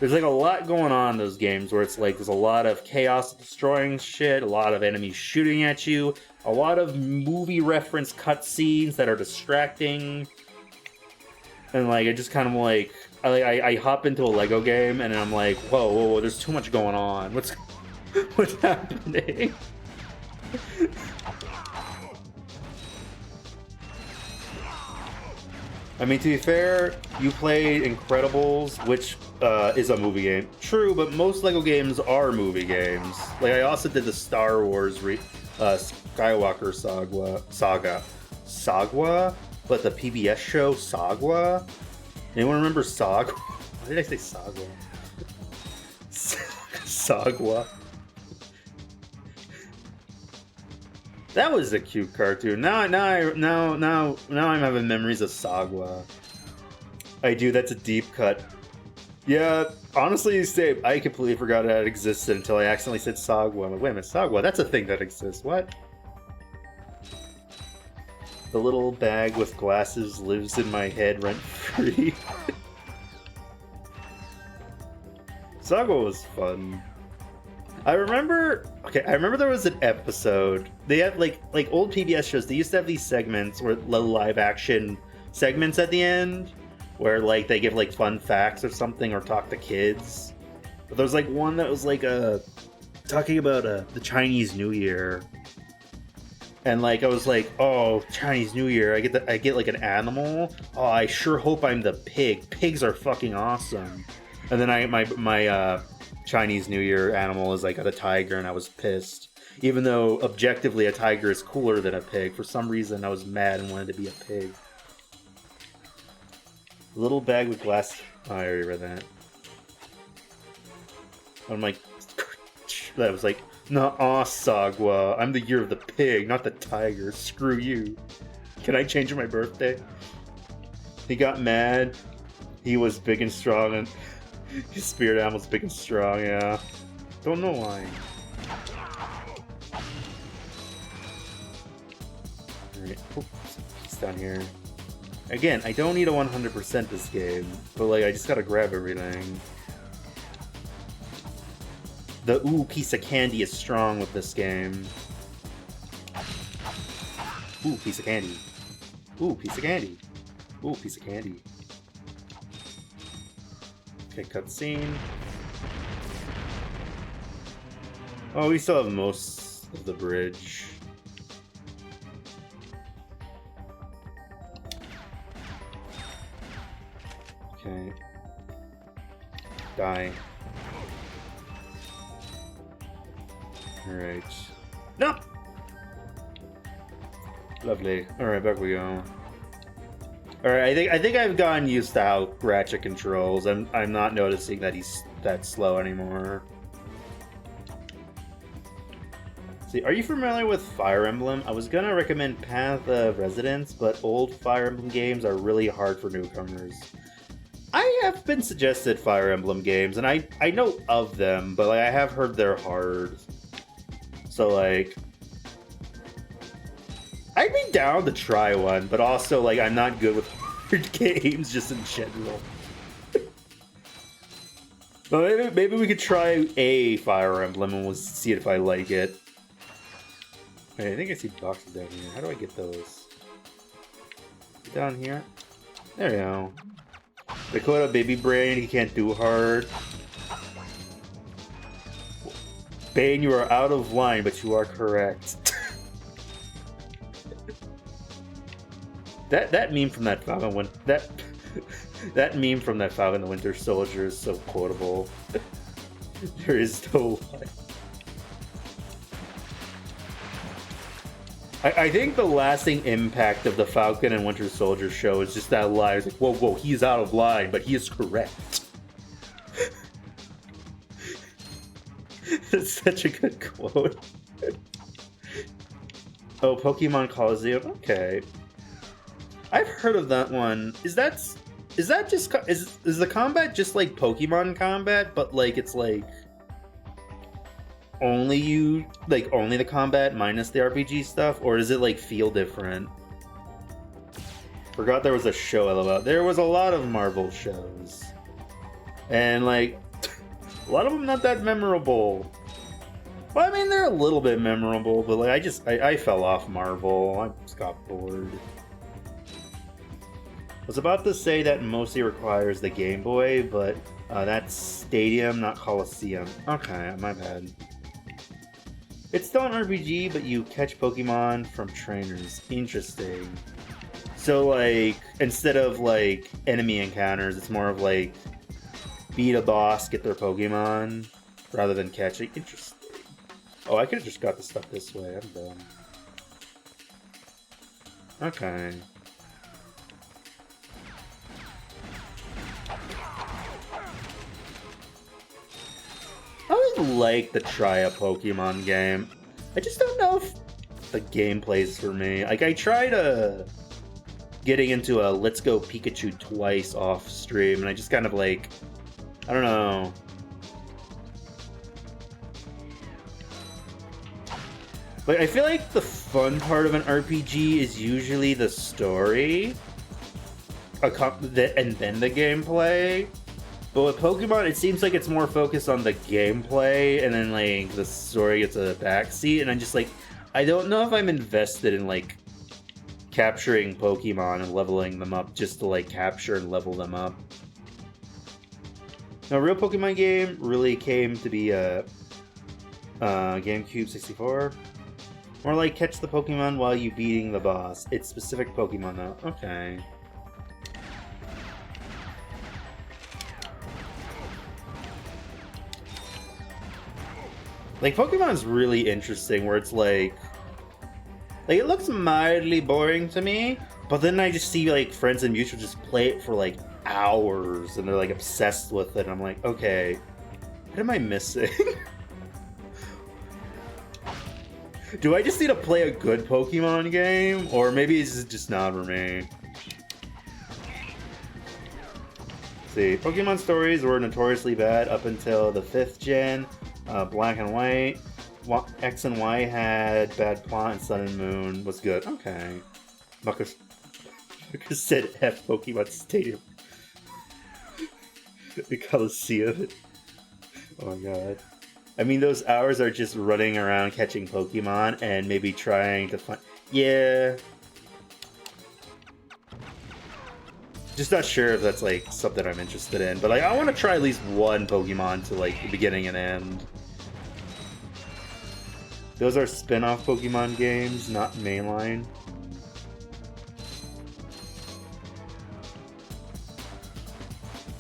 there's like a lot going on in those games where it's like there's a lot of chaos destroying shit, a lot of enemies shooting at you, a lot of movie reference cutscenes that are distracting. And like, I just kind of like, I hop into a Lego game and I'm like, whoa, there's too much going on. What's happening? I mean, to be fair, you played Incredibles, which is a movie game. True, but most Lego games are movie games. Like, I also did the Star Wars Skywalker Saga, but the PBS show Saga? Anyone remember Saga? Why did I say Saga? Saga. That was a cute cartoon. Now I'm having memories of Sagwa. I do. That's a deep cut. Yeah, honestly, I completely forgot that it existed until I accidentally said Sagwa. I'm like, wait a minute, Sagwa? That's a thing that exists. What? The little bag with glasses lives in my head rent-free. Sagwa was fun. I remember there was an episode. They had like old PBS shows. They used to have these segments where live action segments at the end, where like they give like fun facts or something or talk to kids. But there was like one that was like talking about the Chinese New Year, and like I was like, oh, Chinese New Year, I get like an animal. Oh, I sure hope I'm the pig. Pigs are fucking awesome. And then my Chinese New Year animal is I got a tiger, and I was pissed. Even though objectively a tiger is cooler than a pig, for some reason I was mad and wanted to be a pig. Little bag with glass. Oh, I already read that. I'm like, that was like, nah, Sagwa. I'm the year of the pig, not the tiger. Screw you. Can I change my birthday? He got mad. He was big and strong, and his spirit animal's big and strong, yeah. Don't know why. Alright, it's down here. Again, I don't need to 100% this game, but like I just gotta grab everything. The ooh piece of candy is strong with this game. Ooh, piece of candy. Ooh, piece of candy. Ooh, piece of candy. Okay, cutscene. Oh, we still have most of the bridge. Okay. Die. Alright. No! Lovely. Alright, back we go. Alright, I think I've gotten used to how Ratchet controls. I'm not noticing that he's that slow anymore. See, are you familiar with Fire Emblem? I was gonna recommend Path of Resonance, but old Fire Emblem games are really hard for newcomers. I have been suggested Fire Emblem games, and I know of them, but like I have heard they're hard. So like, I'd be down to try one, but also like I'm not good with hard games just in general. But maybe we could try a Fire Emblem and we'll see if I like it. Wait, I think I see boxes down here. How do I get those? Down here? There we go. Dakota Baby Brain, he can't do hard. Bane, you are out of line, but you are correct. that meme from that Falcon that meme from that Falcon the Winter Soldier is so quotable. There is no line. I think the lasting impact of the Falcon and Winter Soldier show is just that line. It's like, whoa, whoa, he's out of line, but he is correct. That's such a good quote. Oh, Pokemon Coliseum. Okay, I've heard of that one. Is the combat just like Pokemon combat, but like it's like only the combat minus the RPG stuff, or does it like feel different? Forgot there was a show I love about. There was a lot of Marvel shows, and like a lot of them not that memorable. Well, I mean they're a little bit memorable, but like I fell off Marvel. I just got bored. I was about to say that mostly requires the Game Boy, but that's Stadium, not Coliseum. Okay, my bad. It's still an RPG, but you catch Pokemon from trainers. Interesting. So, like, instead of, like, enemy encounters, it's more of, like, beat a boss, get their Pokemon, rather than catching. Interesting. Oh, I could've just got the stuff this way. I'm dumb. Okay. I always like to try a Pokemon game. I just don't know if the gameplay's for me. Like, I tried getting into a Let's Go Pikachu twice off stream, and I just kind of like, I don't know. Like, I feel like the fun part of an RPG is usually the story, and then the gameplay. But with Pokemon, it seems like it's more focused on the gameplay, and then, like, the story gets a backseat, and I'm just, like, I don't know if I'm invested in, like, capturing Pokemon and leveling them up just to, like, capture and level them up. Now, a real Pokemon game really came to be a GameCube 64. More like catch the Pokemon while you beating the boss. It's specific Pokemon, though. Okay. Like, Pokemon is really interesting, where it's like, it looks mildly boring to me, but then I just see, like, friends and mutual just play it for, like, hours, and they're, like, obsessed with it, and I'm like, okay, what am I missing? Do I just need to play a good Pokemon game, or maybe it's just not for me? See, Pokemon stories were notoriously bad up until the 5th gen. Black and White. X and Y had bad plot, and Sun and Moon was good. Okay. Just said F Pokemon Stadium. The Coliseum. Oh my god. I mean, those hours are just running around catching Pokemon and maybe trying to find... Yeah. Just not sure if that's, like, something I'm interested in. But, like, I want to try at least one Pokemon to, like, the beginning and end. Those are spin-off Pokemon games, not mainline.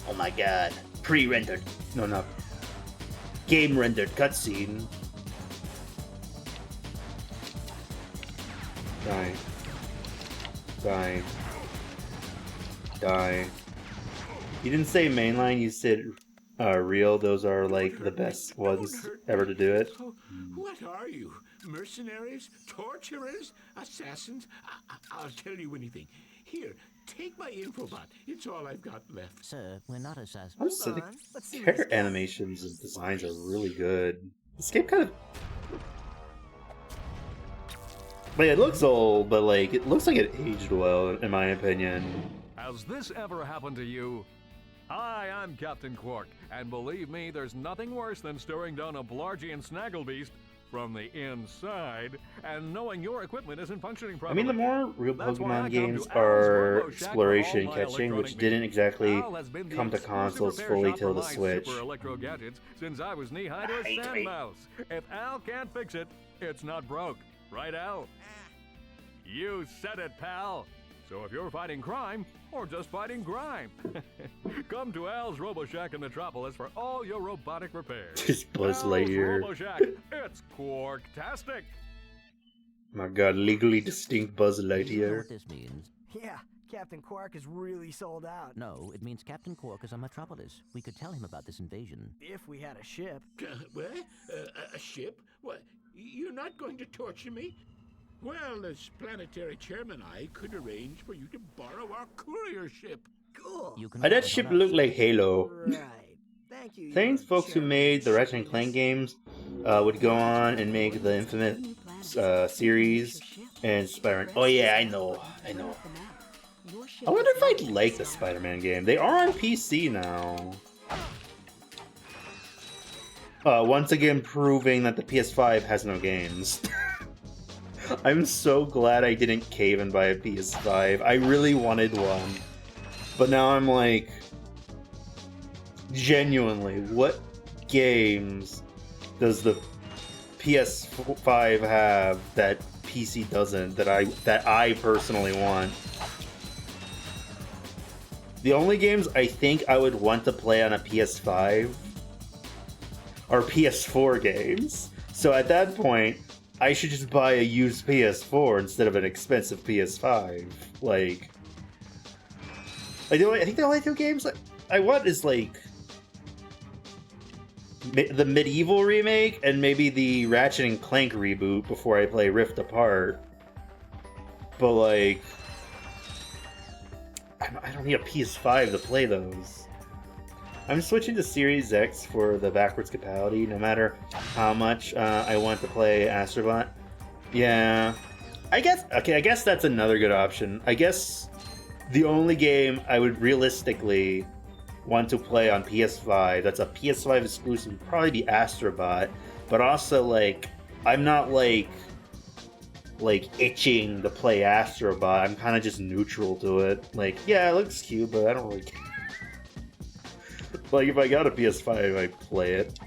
Oh my god. Pre-rendered. No, no. Game-rendered cutscene. Die. Die. Die. You didn't say mainline, you said real. Those are like the best ones ever to do it. Oh, what are you? Mercenaries? Torturers? Assassins? I'll tell you anything. Here, take my infobot. It's all I've got left. Sir, we're not assassins. Also, the Let's see what character he's got. animations and designs are really good. This game kind of... Like, it looks old, but like, it looks like it aged well, in my opinion. Has this ever happened to you? Hi, I'm Captain Quark, and believe me, there's nothing worse than staring down a Blargian snagglebeast from the inside and knowing your equipment isn't functioning I properly. mean, the more real That's why I Pokemon come games to Al's are Robo Shack for exploration all and my catching, which electronic didn't needs. exactly Al has been the come to exclusive consoles repair fully shop till for the my Switch. super electro gadgets since I was knee-high to a Hate me. sand mouse. If Al can't fix it, it's not broke. Right, Al? You said it, pal. So if you're fighting crime, or just fighting grime, come to Al's Robo Shack in Metropolis for all your robotic repairs. Just Buzz Al's Lightyear. Robo Shack, it's Quarktastic. My god, legally distinct Buzz Do you know Lightyear. what this means? Yeah, Captain Quark is really sold out. No, it means Captain Quark is on Metropolis. We could tell him about this invasion. If we had a ship. What? A ship? What? You're not going to torture me? Well, as planetary chairman, I could arrange for you to borrow our courier ship. Cool. You can That count ship on us. looked like Halo. Right. Thank you. Thanks, Your folks who chairman. made the Ratchet and Clank games would go on and make the infamous series and Spider-Man. Oh yeah, I know. I wonder if I'd like the Spider-Man game. They are on PC now. Once again proving that the PS5 has no games. I'm so glad I didn't cave and buy a PS5. I really wanted one. But now I'm like... Genuinely, what games does the PS5 have that PC doesn't, that I personally want? The only games I think I would want to play on a PS5 are PS4 games. So at that point, I should just buy a used PS4 instead of an expensive PS5. Like I think the only two games I want is like the Medieval remake and maybe the Ratchet and Clank reboot before I play Rift Apart. But like, I don't need a PS5 to play those. I'm switching to Series X for the backwards compatibility, no matter how much I want to play Astrobot. Yeah, I guess that's another good option. I guess the only game I would realistically want to play on PS5 that's a PS5 exclusive would probably be Astrobot, but also like I'm not like itching to play Astrobot. I'm kind of just neutral to it. Like, yeah, it looks cute, but I don't really care. Like, if I got a PS5, I'd play it.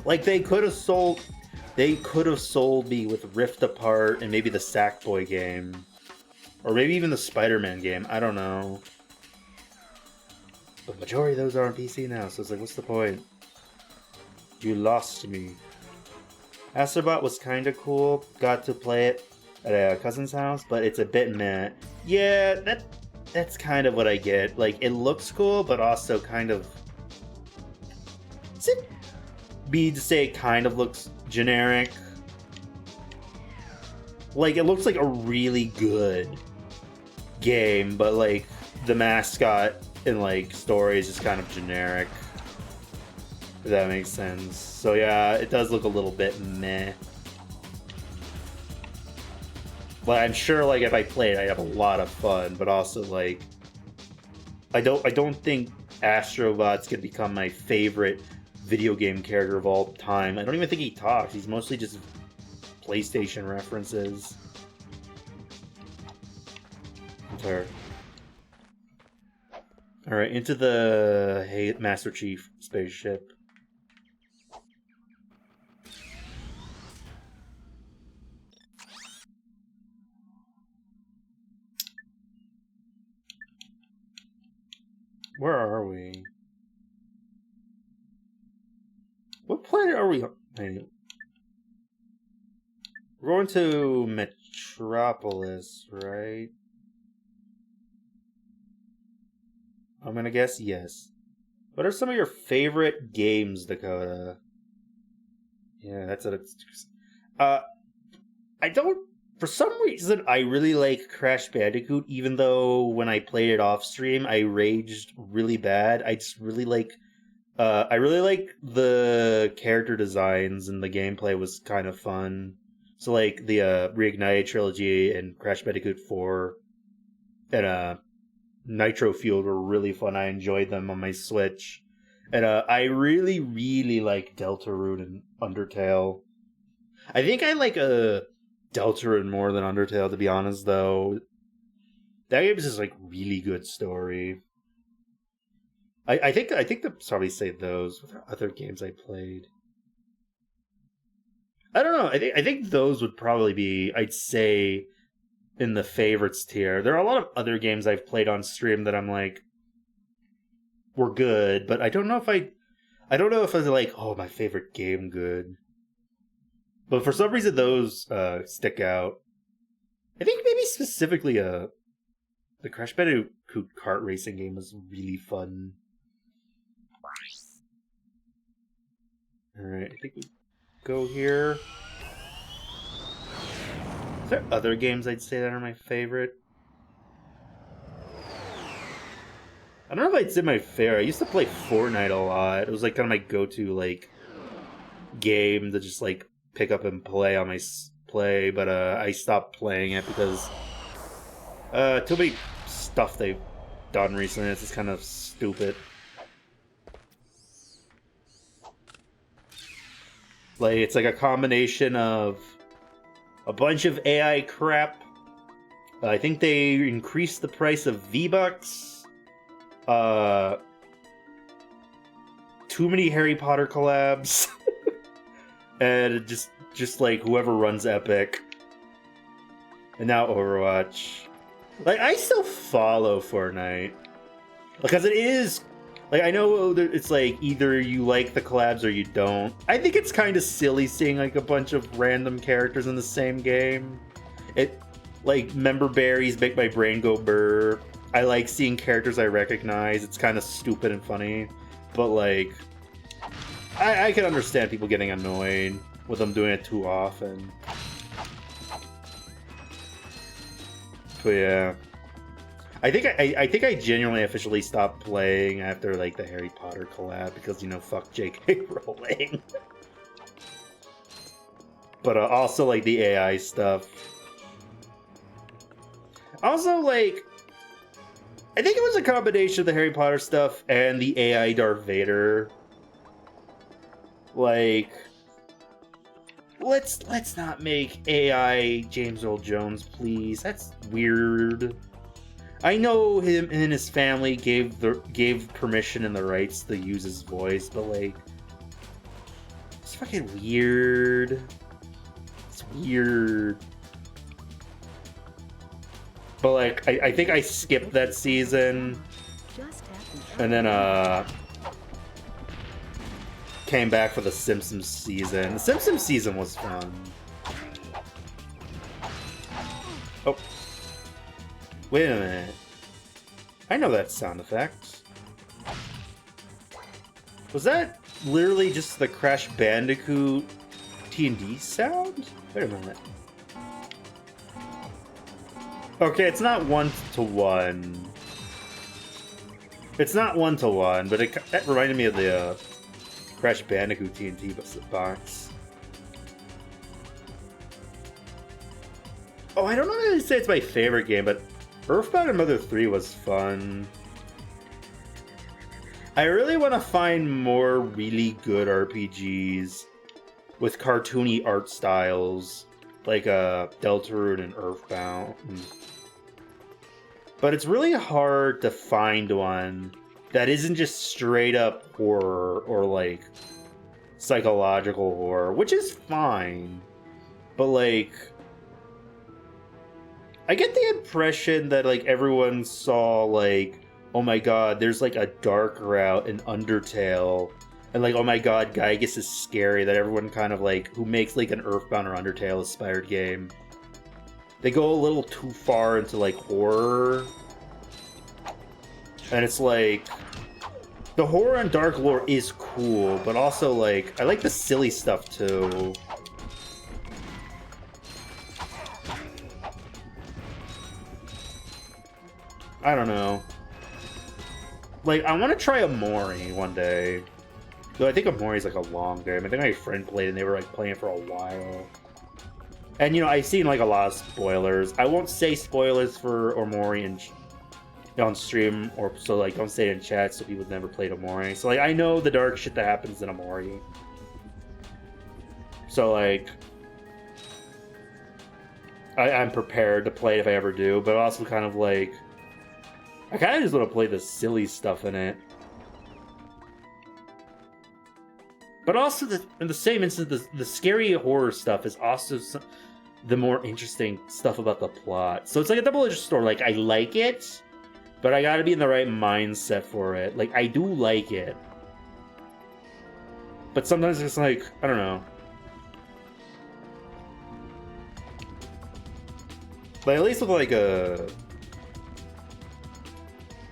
Like, they could have sold me with Rift Apart and maybe the Sackboy game. Or maybe even the Spider-Man game. I don't know. But the majority of those are on PC now, so it's like, what's the point? You lost me. Astrobot was kind of cool. Got to play it at a cousin's house, but it's a bit meh. Yeah, that's kind of what I get. Like, it looks cool, but also kind of... Does it be to say it kind of looks generic? Like, it looks like a really good game, but, like, the mascot and, like, story is just kind of generic. If that makes sense. So, yeah, it does look a little bit meh. Like, I'm sure, like, if I played, I'd have a lot of fun, but also, like, I don't think Astrobot's gonna become my favorite video game character of all time. I don't even think he talks. He's mostly just PlayStation references. Okay. Alright, into the Master Chief spaceship. Where are we? What planet are we on? We're going to Metropolis, right? I'm gonna guess yes. What are some of your favorite games, Dakota? Yeah, that's it. I don't... For some reason, I really like Crash Bandicoot, even though when I played it off stream, I raged really bad. I just really like... I really like the character designs, and the gameplay was kind of fun. So, like, the Reignited trilogy and Crash Bandicoot 4 and Nitro Fueled were really fun. I enjoyed them on my Switch. And I really, really like Deltarune and Undertale. I think I like Deltarune more than Undertale, to be honest, though. That game is just, like, really good story. I think to probably say those. What are other games I played? I don't know. I think those would probably be, I'd say, in the favorites tier. There are a lot of other games I've played on stream that I'm like, were good, but I don't know if I was like, oh, my favorite game good. But for some reason, those stick out. I think maybe specifically the Crash Bandicoot kart racing game was really fun. Alright, I think we go here. Is there other games I'd say that are my favorite? I don't know if I'd say my favorite. I used to play Fortnite a lot. It was like kind of my go-to like game to just like pick up and play on my play, but I stopped playing it because too many stuff they've done recently. It's just kind of stupid. Like, it's like a combination of a bunch of AI crap. I think they increased the price of V-Bucks. Too many Harry Potter collabs. And just like whoever runs Epic. And now Overwatch. Like, I still follow Fortnite. Because it is... Like, I know it's like either you like the collabs or you don't. I think it's kind of silly seeing like a bunch of random characters in the same game. It, like, member berries make my brain go burr. I like seeing characters I recognize. It's kind of stupid and funny. But, like, I can understand people getting annoyed with them doing it too often. But yeah. I think I genuinely officially stopped playing after like the Harry Potter collab because, you know, fuck J.K. Rowling. But also like the AI stuff. Also, like, I think it was a combination of the Harry Potter stuff and the AI Darth Vader. Like, let's not make AI James Earl Jones, please. That's weird. I know him and his family gave permission and the rights to use his voice, but like, it's fucking weird. It's weird. But like, I think I skipped that season, and then came back for the Simpsons season. The Simpsons season was fun. Oh. Wait a minute. I know that sound effect. Was that literally just the Crash Bandicoot T&D sound? Wait a minute. Okay, it's not 1-to-1. It's not 1-to-1, but that reminded me of the Crash Bandicoot TNT box. Oh, I don't know if I'd say it's my favorite game, but Earthbound and Mother 3 was fun. I really want to find more really good RPGs with cartoony art styles, like Deltarune and Earthbound. But it's really hard to find one that isn't just straight up horror or like psychological horror, which is fine. But like, I get the impression that like everyone saw like, oh my god, there's like a dark route in Undertale, and like, oh my god, Gygus is scary, that everyone kind of like, who makes like an Earthbound or Undertale inspired game, they go a little too far into like horror. And it's like, the horror and dark lore is cool, but also like, I like the silly stuff too. I don't know. Like, I want to try Amori one day. Though I think Amori's like a long game. I think my friend played and they were like playing for a while. And you know, I've seen like a lot of spoilers. I won't say spoilers for Amori on stream, or so like don't say it in chat so people never played Amori. So like I know the dark shit that happens in Amori. So like I'm prepared to play it if I ever do, but also kind of like I kind of just want to play the silly stuff in it. But also, in the same instance, the scary horror stuff is also the more interesting stuff about the plot. So it's like a double-edged sword. Like, I like it, but I gotta be in the right mindset for it. Like, I do like it. But sometimes it's like, I don't know. Like, at least with like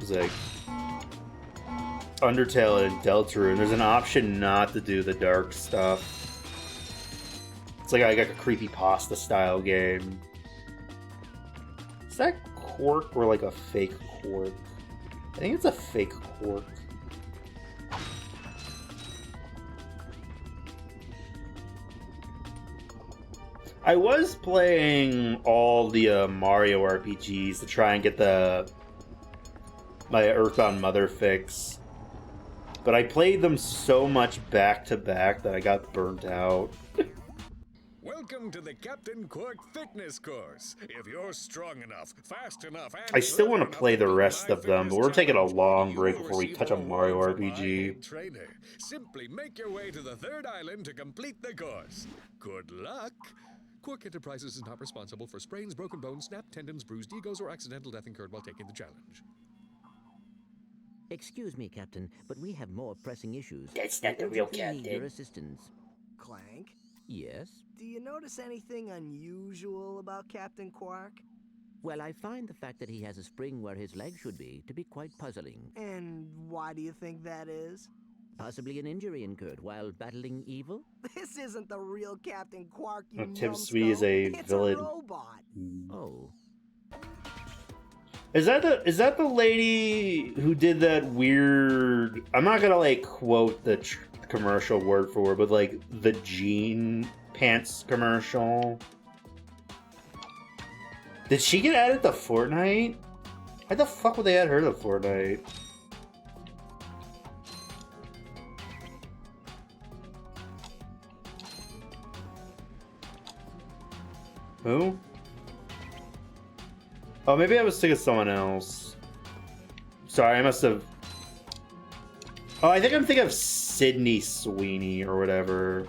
like Undertale and Deltarune, there's an option not to do the dark stuff. It's like a creepypasta style game. Is that Quark or like a fake Quark? I think it's a fake Quark. I was playing all the Mario RPGs to try and get my Earthbound Mother fix, but I played them so much back to back that I got burnt out. Welcome to the Captain Quark fitness course. If you're strong enough, fast enough, and I still want to play the rest of them, but we're taking a long break before we touch a Mario RPG. Trainer. Simply make your way to the third island to complete the course. Good luck. Quark Enterprises is not responsible for sprains, broken bones, snapped tendons, bruised egos, or accidental death incurred while taking the challenge. Excuse me, Captain, but we have more pressing issues. That's not the real We need Captain. your assistance. Clank, Yes? do you notice anything unusual about Captain Quark? Well, I find the fact that he has a spring where his leg should be to be quite puzzling. And why do you think that is? Possibly an injury incurred while battling evil? This isn't the real Captain Quark, you Tim Swee is a numbskull. It's villain. a robot. Oh. Is that the lady who did that weird? I'm not gonna like quote the commercial word for word, but like the jean pants commercial. Did she get added to Fortnite? Why the fuck would they add her to Fortnite? Who? Oh, maybe I was thinking of someone else. Sorry, I must have... Oh, I think I'm thinking of Sydney Sweeney or whatever.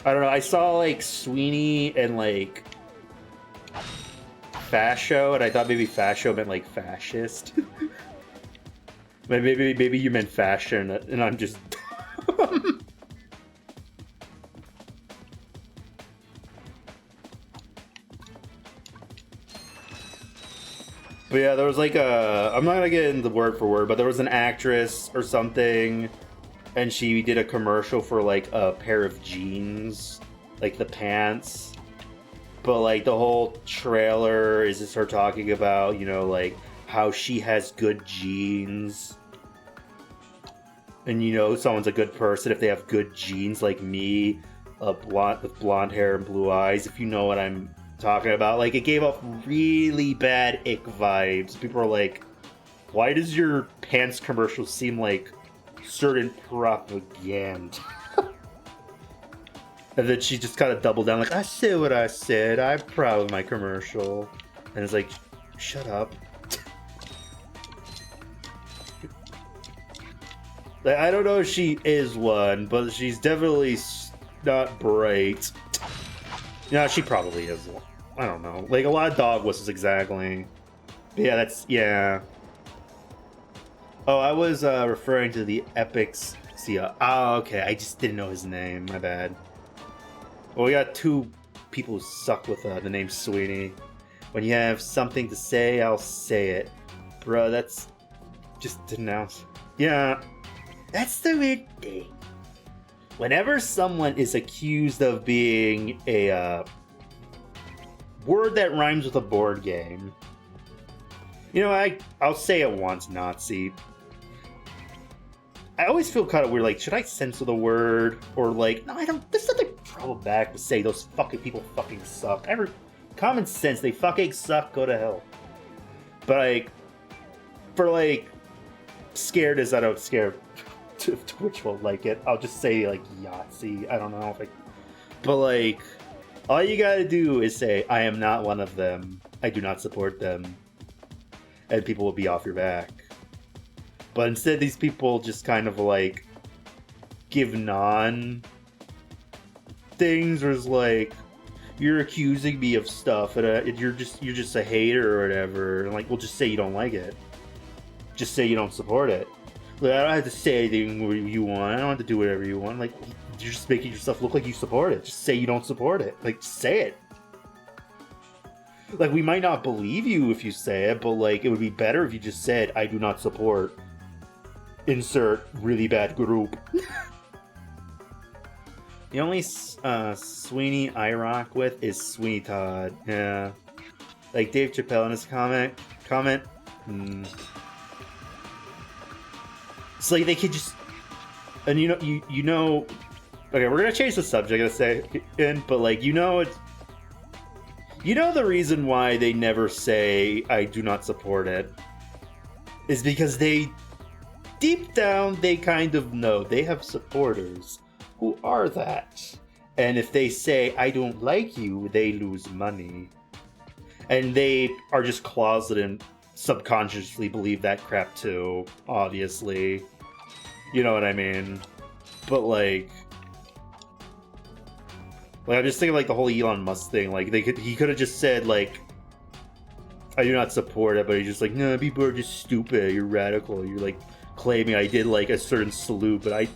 I don't know, I saw like Sweeney and like Fascio, and I thought maybe Fascio meant like fascist. Maybe you meant fashion, and I'm just dumb. But yeah, there was like I'm not gonna get into word for word, but there was an actress or something, and she did a commercial for like a pair of jeans, like the pants. But like the whole trailer is just her talking about, you know, like how she has good genes and you know someone's a good person if they have good genes like me, with blonde hair and blue eyes, if you know what I'm talking about. Like, it gave off really bad ick vibes. People are like, why does your pants commercial seem like certain propaganda? And then she just kind of doubled down, like, I said what I said, I'm proud of my commercial. And it's like, shut up. Like, I don't know if she is one, but she's definitely not bright. Yeah, she probably is one. I don't know. Like, a lot of dog whistles, exactly. But yeah, that's, yeah. Oh, I was referring to the Epics. See, oh, okay, I just didn't know his name, my bad. Well, we got two people who suck with the name Sweeney. When you have something to say, I'll say it. Bruh, that's just denounce. Yeah, that's the weird thing. Whenever someone is accused of being a word that rhymes with a board game, you know, I'll say it once, Nazi. I always feel kind of weird, like, should I censor the word? Or like, no, I don't, there's nothing problematic to say those fucking people fucking suck. Common sense, they fucking suck, go to hell. But like, for like, scared as I don't scare Twitch won't like it, I'll just say like Yahtzee, I don't know if but like, all you gotta do is say, I am not one of them, I do not support them, and people will be off your back. But instead, these people just kind of like give things, or is like, you're accusing me of stuff, and you're just a hater or whatever. And like, well, just say you don't like it. Just say you don't support it. Like, I don't have to say anything you want. I don't have to do whatever you want. Like, you're just making yourself look like you support it. Just say you don't support it. Like, just say it. Like, we might not believe you if you say it, but like, it would be better if you just said, I do not support insert really bad group. The only Sweeney I rock with is Sweeney Todd. Yeah, like Dave Chappelle in his comment. It's like they could just, and you know. Okay, we're gonna change the subject in a second, but like the reason why they never say I do not support it is because deep down, they kind of know they have supporters who are that. And if they say, I don't like you, they lose money. And they are just closeted and subconsciously believe that crap too, obviously. You know what I mean? But like I'm just thinking like the whole Elon Musk thing. Like he could have just said like, I do not support it, but he's just like, no, people are just stupid, you're radical, you're like claiming I did like a certain salute, but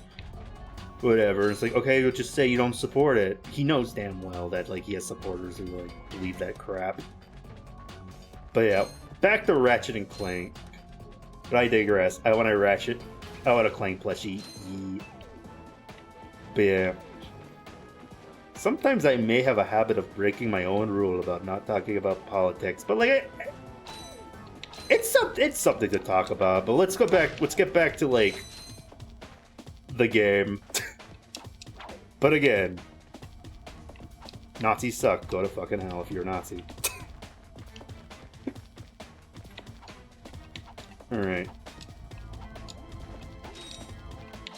whatever. It's like, okay, we'll just say you don't support it. He knows damn well that like he has supporters who like believe that crap. But yeah, back to Ratchet and Clank. But I digress. I want a Clank plushie. But yeah. Sometimes I may have a habit of breaking my own rule about not talking about politics, but like it's something to talk about. But let's get back to like the game. But again, Nazis suck. Go to fucking hell if you're a Nazi. All right.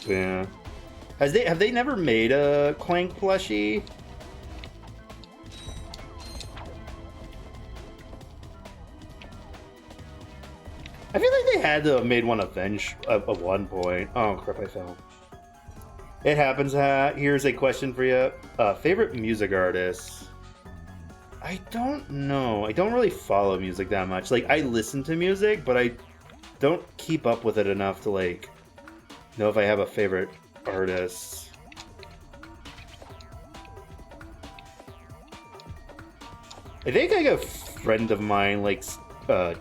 Yeah. Have they never made a Clank plushie? I feel like they had to have made one at one point. Oh crap, I fell. It happens. Here's a question for you. Favorite music artist? I don't know. I don't really follow music that much. Like, I listen to music, but I don't keep up with it enough to like know if I have a favorite artist. I think like a friend of mine likes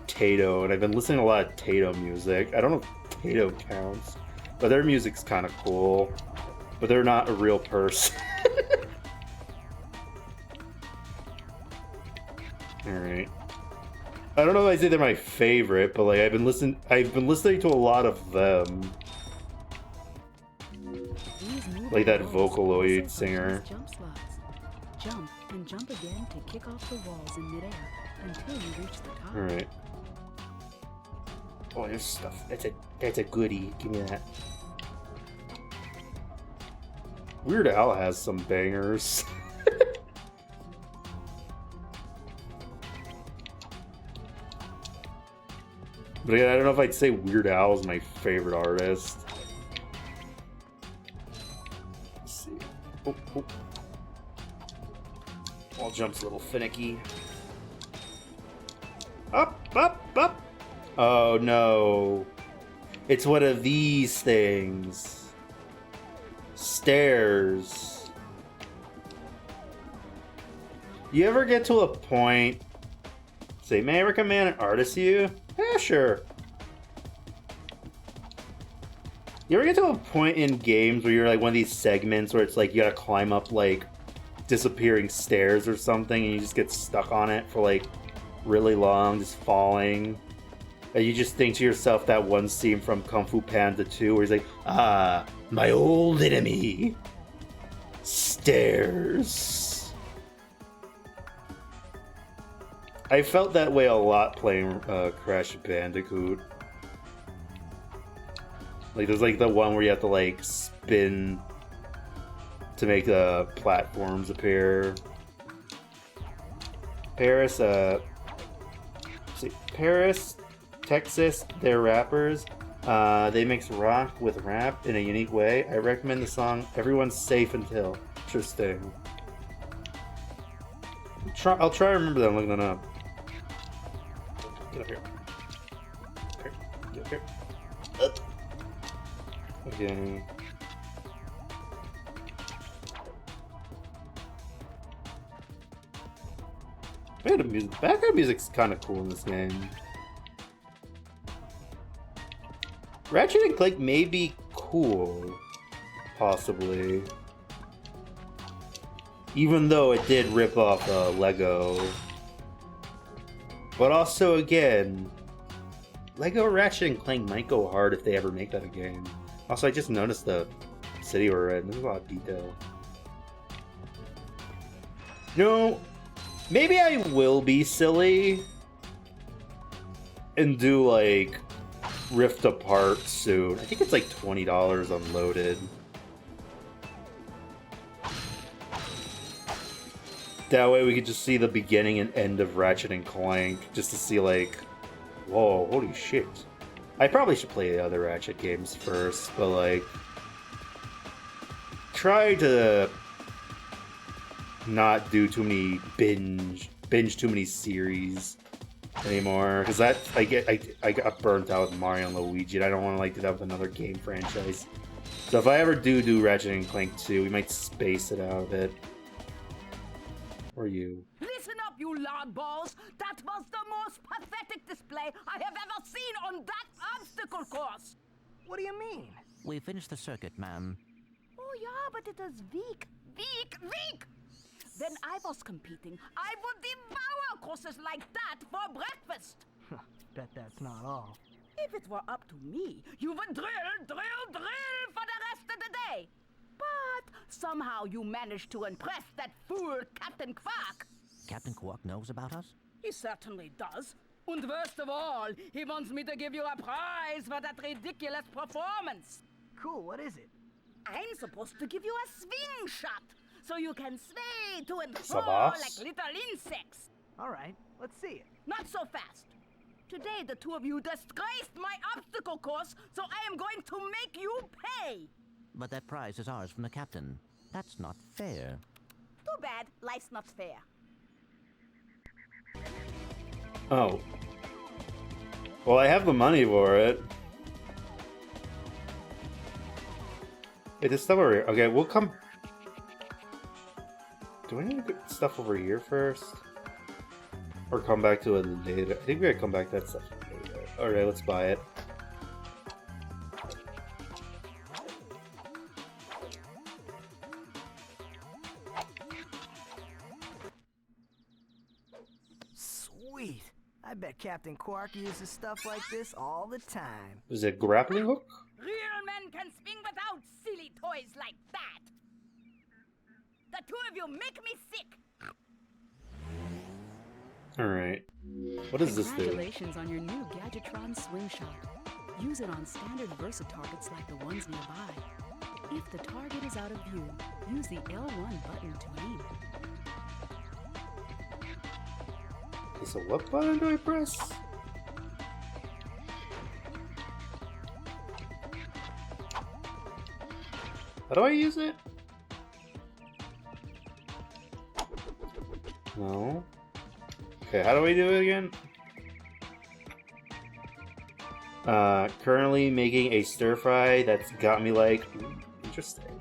Tato, and I've been listening to a lot of Tato music. I don't know if Tato counts, but their music's kind of cool. But they're not a real person. Alright. I don't know if I say they're my favorite, but like I've been listening to a lot of them. These moving Like that walls Vocaloid also singer. function as jump slots. Jump and jump again to kick off the walls in midair until you reach the top. Alright. Oh, there's stuff. That's a goodie. Give me that. Weird Al has some bangers. But again, I don't know if I'd say Weird Al is my favorite artist. Let's see. Oh, oh. Wall jump's a little finicky. Up, up, up! Oh no. It's one of these things. Stairs. You ever get to a point, say, may I recommend an artist to you? Yeah, sure. You ever get to a point in games where you're like one of these segments where it's like you gotta climb up like disappearing stairs or something and you just get stuck on it for like really long, just falling? And you just think to yourself that one scene from Kung Fu Panda 2 where he's like, ah, my old enemy. Stairs. I felt that way a lot playing Crash Bandicoot. Like, there's like the one where you have to like spin to make the platforms appear. Paris, Paris, Texas, they're rappers. They mix rock with rap in a unique way. I recommend the song Everyone's Safe Until. Interesting. I'll try to remember that. I'm looking that up. Get up here. Okay. Get up here. Up. Okay. Man, the music, background music's kind of cool in this game. Ratchet and Clank may be cool, possibly. Even though it did rip off Lego. But also, again, Lego Ratchet and Clank might go hard if they ever make that a game. Also, I just noticed the city we're in. There's a lot of detail. No, maybe I will be silly and do, like, Rift Apart soon. I think it's like $20 unloaded. That way we could just see the beginning and end of Ratchet and Clank, just to see like, whoa, holy shit. I probably should play the other Ratchet games first, but like, try to not do too many binge too many series anymore, because that I got burnt out with Mario and Luigi, and I don't want to like do that with another game franchise. So if I ever do Ratchet and Clank 2, we might space it out a bit. Or you. Listen up, you loudballs! That was the most pathetic display I have ever seen on that obstacle course! What do you mean? We finished the circuit, ma'am. Oh yeah, but it is weak. When I was competing, I would devour courses like that for breakfast. Bet that's not all. If it were up to me, you would drill for the rest of the day. But somehow you managed to impress that fool Captain Quark. Captain Quark knows about us? He certainly does. And worst of all, he wants me to give you a prize for that ridiculous performance. Cool, what is it? I'm supposed to give you a swing shot, so you can sway to and fro Sabas? like little insects. All right, let's see it. Not so fast. Today the two of you disgraced my obstacle course, so I am going to make you pay. But that prize is ours from the captain. That's not fair. Too bad, life's not fair. Oh. Well, I have the money for it. Hey, this stuff over here. Okay, we'll come... Do I need to get stuff over here first? Or come back to it later? I think we gotta come back to that stuff later. Alright, let's buy it. Sweet. I bet Captain Quark uses stuff like this all the time. Is it a grappling hook? Real men can swing without silly toys like that. The two of you make me sick. Alright. What does this do? Congratulations on your new Gadgetron Swing Shot. Use it on standard Versa targets like the ones nearby. If the target is out of view, use the L1 button to aim. Okay, so what button do I press? How do I use it? No. Okay, how do we do it again? Currently making a stir fry that's got me like, interesting.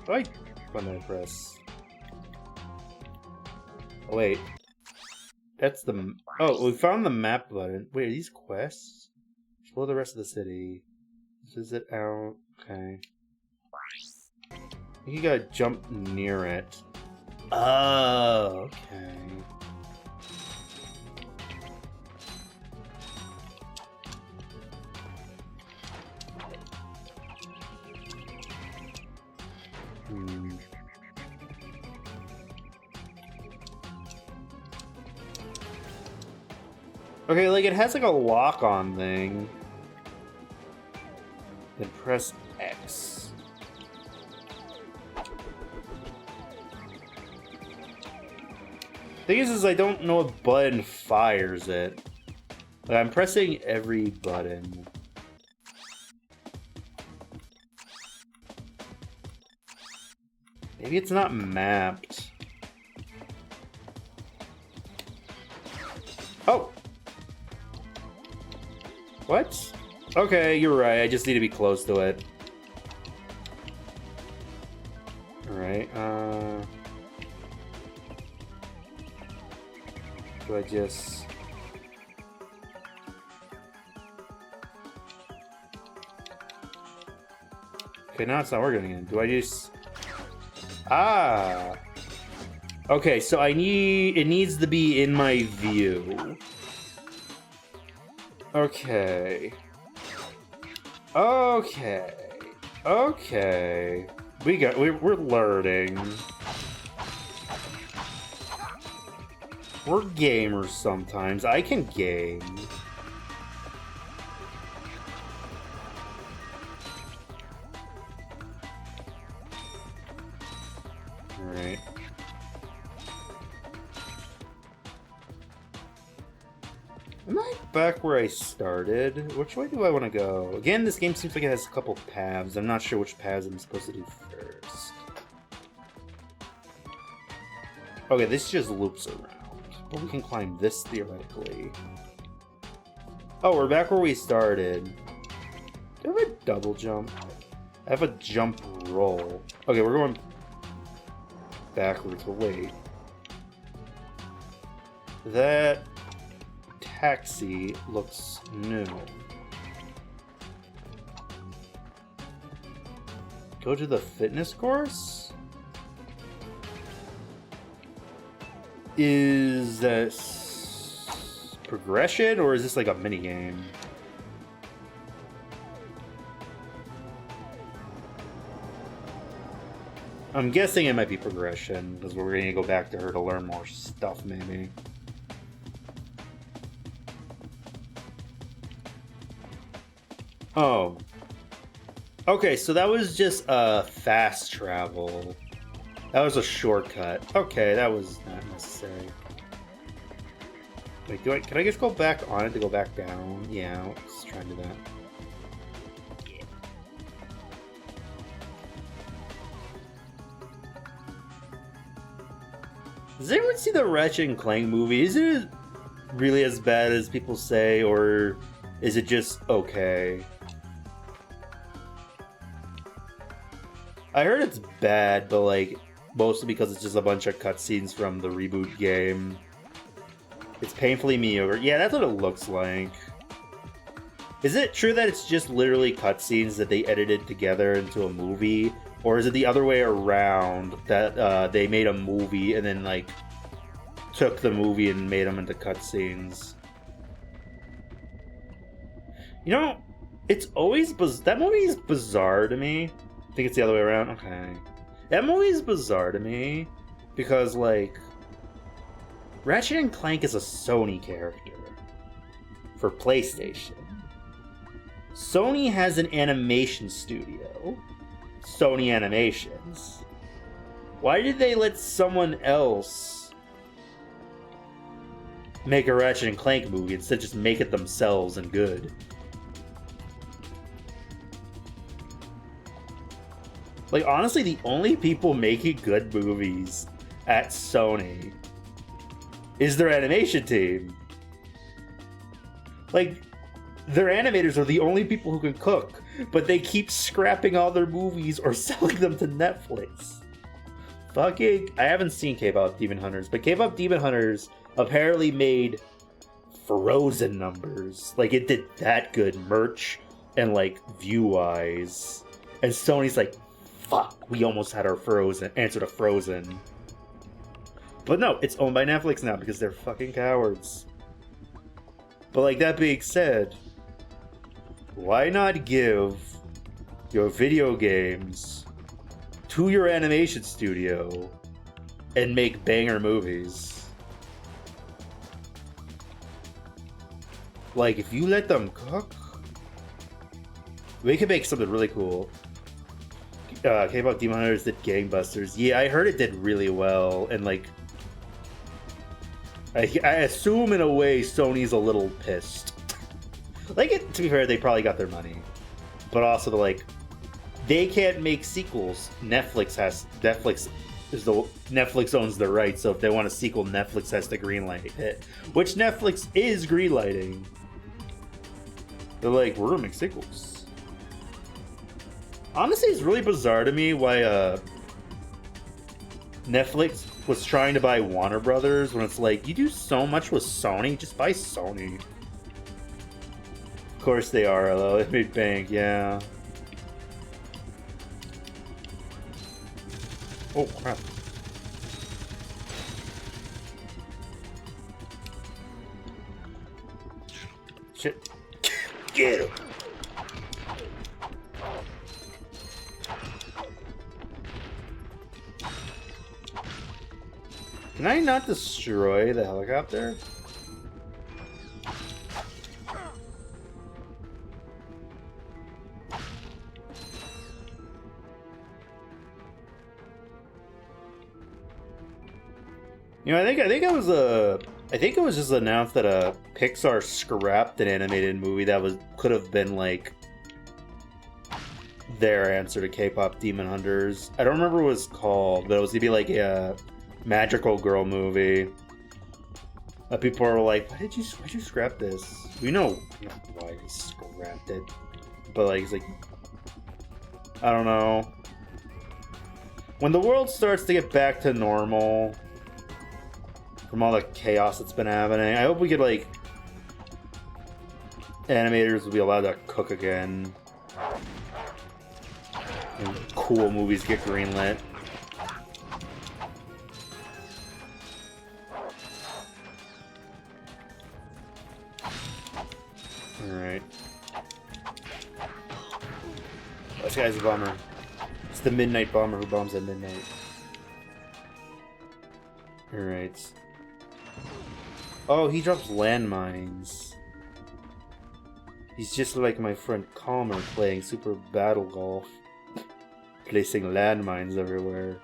What button do I press? Oh, wait. That's the, oh, we found the map button. Wait, are these quests? Explore the rest of the city. Visit out, okay. You gotta jump near it. Oh, okay. Okay, like it has like a lock-on thing. Then press X. Thing is I don't know what button fires it. Like, I'm pressing every button. Maybe it's not mapped. Oh! What? Okay, you're right. I just need to be close to it. Alright, do I just... Okay, now it's not working again. Do I just... Ah! Okay, so I need... It needs to be in my view. Okay. Okay. Okay. We're learning. We're gamers sometimes. I can game. Alright. Am I back where I started? Which way do I want to go? Again, this game seems like it has a couple paths. I'm not sure which paths I'm supposed to do first. Okay, this just loops around. But we can climb this theoretically. Oh, we're back where we started. Do I have a double jump? I have a jump roll. Okay, we're going backwards, but wait. That taxi looks new. Go to the fitness course? Is this progression or is this like a mini game? I'm guessing it might be progression because we're going to go back to her to learn more stuff, maybe. Oh. Okay, so that was just fast travel. That was a shortcut. Okay, that was not necessary. Wait, can I just go back on it to go back down? Yeah, let's try and do that. Does anyone see the Ratchet Clank movie? Is it really as bad as people say, or is it just okay? I heard it's bad, but like, mostly because it's just a bunch of cutscenes from the reboot game. It's painfully mediocre. Yeah, that's what it looks like. Is it true that it's just literally cutscenes that they edited together into a movie? Or is it the other way around, that they made a movie and then like took the movie and made them into cutscenes? You know, it's always that movie is bizarre to me. think it's the other way around? Okay. That movie is bizarre to me, because, like, Ratchet and Clank is a Sony character for PlayStation. Sony has an animation studio, Sony Animations. Why did they let someone else make a Ratchet and Clank movie instead of just make it themselves and good? Like, honestly, the only people making good movies at Sony is their animation team. Like, their animators are the only people who can cook, but they keep scrapping all their movies or selling them to Netflix. Fucking, I haven't seen K-pop Demon Hunters, but K-pop Demon Hunters apparently made Frozen numbers. Like, it did that good merch and, like, view-wise. And Sony's like, fuck, we almost had our answer to Frozen. But no, it's owned by Netflix now because they're fucking cowards. But, like, that being said, why not give your video games to your animation studio and make banger movies? Like, if you let them cook, we could make something really cool. K-pop Demon Hunters did gangbusters. Yeah, I heard it did really well, and, like, I assume in a way Sony's a little pissed. Like, to be fair, they probably got their money, but also like, they can't make sequels. Netflix owns the rights, so if they want a sequel, Netflix has to greenlight it, which Netflix is greenlighting. They're like, we're gonna make sequels. Honestly, it's really bizarre to me why Netflix was trying to buy Warner Brothers when it's like, you do so much with Sony, just buy Sony. Of course they are, though. They made bank, yeah. Oh, crap. Shit. Get him! Can I not destroy the helicopter? You know, I think it was just announced that Pixar scrapped an animated movie that could have been like their answer to K-pop Demon Hunters. I don't remember what it was called, but it was gonna be like a magical girl movie. People were like, why'd you scrap this? We know why they scrapped it, but like, it's like, I don't know. When the world starts to get back to normal from all the chaos that's been happening, I hope we could, like, animators will be allowed to cook again and cool movies get greenlit. Alright. This guy's a bummer. It's the Midnight Bomber who bombs at midnight. Alright. Oh, he drops landmines. He's just like my friend Calmer playing Super Battle Golf. Placing landmines everywhere.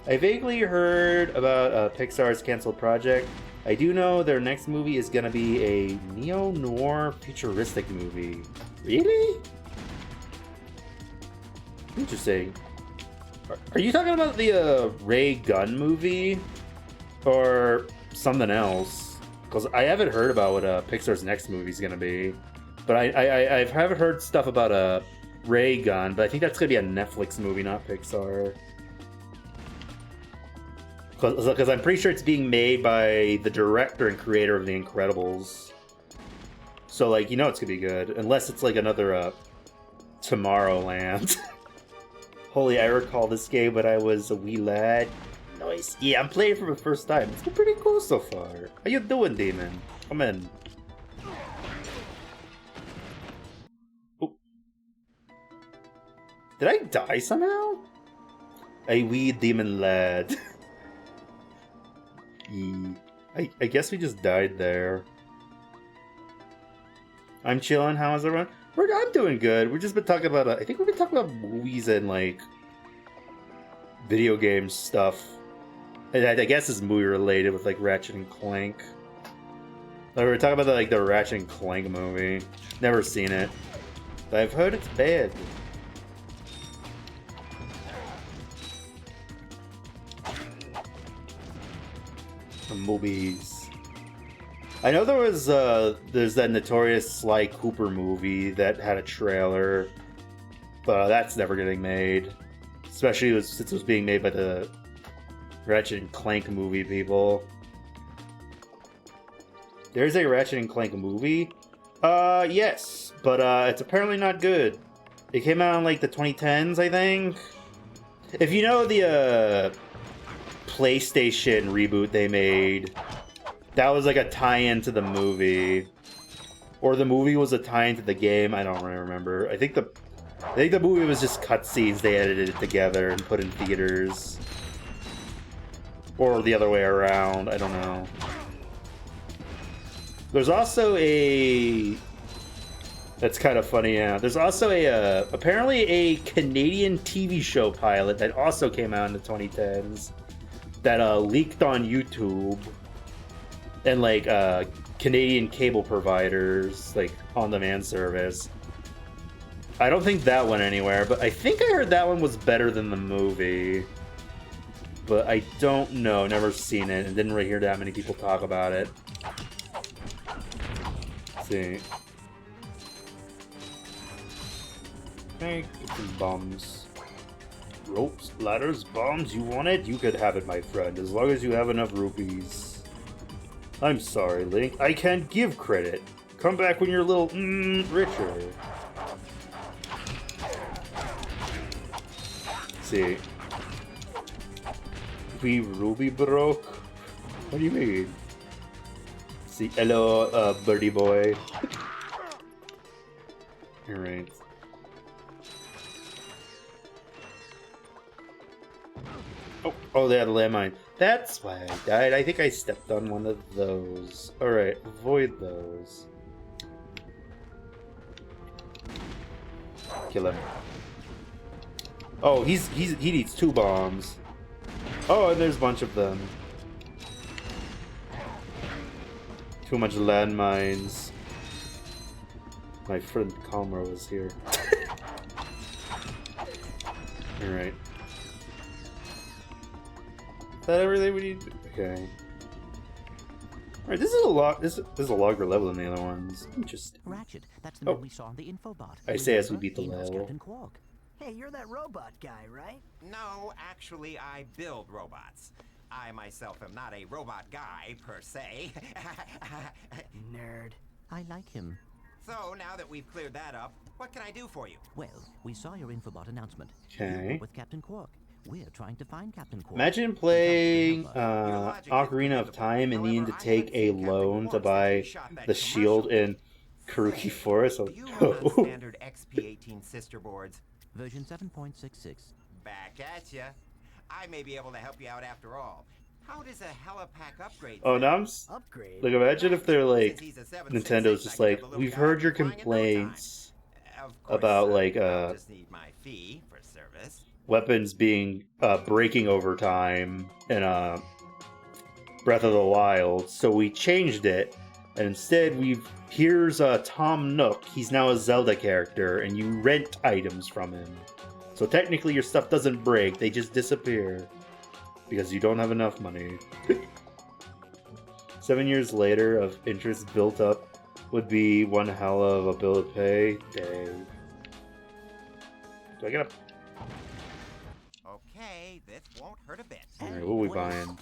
I vaguely heard about Pixar's canceled project. I do know their next movie is gonna be a neo-noir futuristic movie. Really? Interesting. Are you talking about the Ray Gunn movie? Or something else? Because I haven't heard about what Pixar's next movie is gonna be. But I haven't heard stuff about Ray Gunn, but I think that's gonna be a Netflix movie, not Pixar. Because I'm pretty sure it's being made by the director and creator of The Incredibles. So, like, you know it's gonna be good. Unless it's like another Tomorrowland. Holy, I recall this game when I was a wee lad. Nice. Yeah, I'm playing for the first time. It's been pretty cool so far. How you doing, Demon? Come in. Did I die somehow? A wee demon lad. I guess we just died there. I'm chilling. How is everyone? I'm doing good. We've just been talking about. I think we've been talking about movies and like video game stuff. I guess it's movie related with like Ratchet and Clank. Like, we were talking about the Ratchet and Clank movie. Never seen it, but I've heard it's bad. The movies. I know there's that notorious Sly Cooper movie that had a trailer, but that's never getting made. Especially since it was being made by the Ratchet and Clank movie people. There's a Ratchet and Clank movie? Yes, but it's apparently not good. It came out in like the 2010s, I think. If you know the PlayStation reboot they made, that was like a tie-in to the movie. Or the movie was a tie-in to the game, I don't really remember. I think the movie was just cutscenes they edited it together and put in theaters. Or the other way around, I don't know. There's also a... That's kind of funny, yeah. There's also apparently a Canadian TV show pilot that also came out in the 2010s that leaked on YouTube and like Canadian cable providers, like on-demand service. I don't think that went anywhere, but I think I heard that one was better than the movie. But I don't know, never seen it, and didn't really hear that many people talk about it. Let's see. Hey, get some bombs. Ropes, ladders, bombs, you want it? You could have it, my friend, as long as you have enough rupees. I'm sorry, Link, I can't give credit. Come back when you're a little, richer. Let's see. We ruby broke? What do you mean? See, hello, birdie boy. Alright. Oh, they had a landmine. That's why I died. I think I stepped on one of those. Alright, avoid those. Kill him. Oh, he needs 2 bombs. Oh, and there's a bunch of them. Too much landmines. My friend Comro is here. Alright. Is that everything we need? Okay. Alright, this is a lot. This is a longer level than the other ones. Interesting. Ratchet, that's the man we saw on the infobot. I say as we beat the He knows level. Captain Quark. Hey, you're that robot guy, right? No, actually, I build robots. I myself am not a robot guy, per se. Nerd. I like him. So, now that we've cleared that up, what can I do for you? Well, we saw your infobot announcement. Okay. With Captain Quark. We're trying to find Captain Quark. Imagine playing Ocarina of Time and needing to take a loan to buy the shield in Karuki Forest. Do you run standard XP18 sister boards? Version 7.66. Back at ya. I may be able to help you out after all. How does a helipack upgrade? Oh, now I'm Upgrade? like, imagine if they're like, Nintendo's just like, we've heard your complaints about like just need my fee for service. Weapons being breaking over time in Breath of the Wild, so we changed it, and instead here's Tom Nook. He's now a Zelda character, and you rent items from him. So technically your stuff doesn't break, they just disappear. Because you don't have enough money. 7 years later of interest built up would be one hell of a bill to pay. Dang. Do I get a... Okay, this won't hurt a bit. Alright, what are we buying?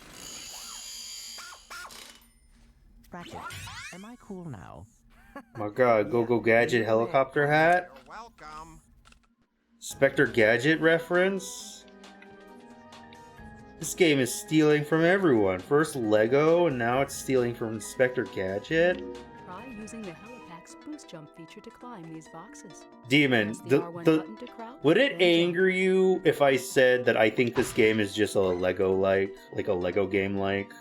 Ratchet, am I cool now? My god, Go Gadget helicopter hat? You're welcome. Spectre Gadget reference? This game is stealing from everyone. First Lego, and now it's stealing from Spectre Gadget? Try using the helipad Max boost jump feature to climb these boxes. Demon, Press the R1 button to crouch, would it then jump. anger you if I said that I think this game is just a Lego-like, like a Lego game-like?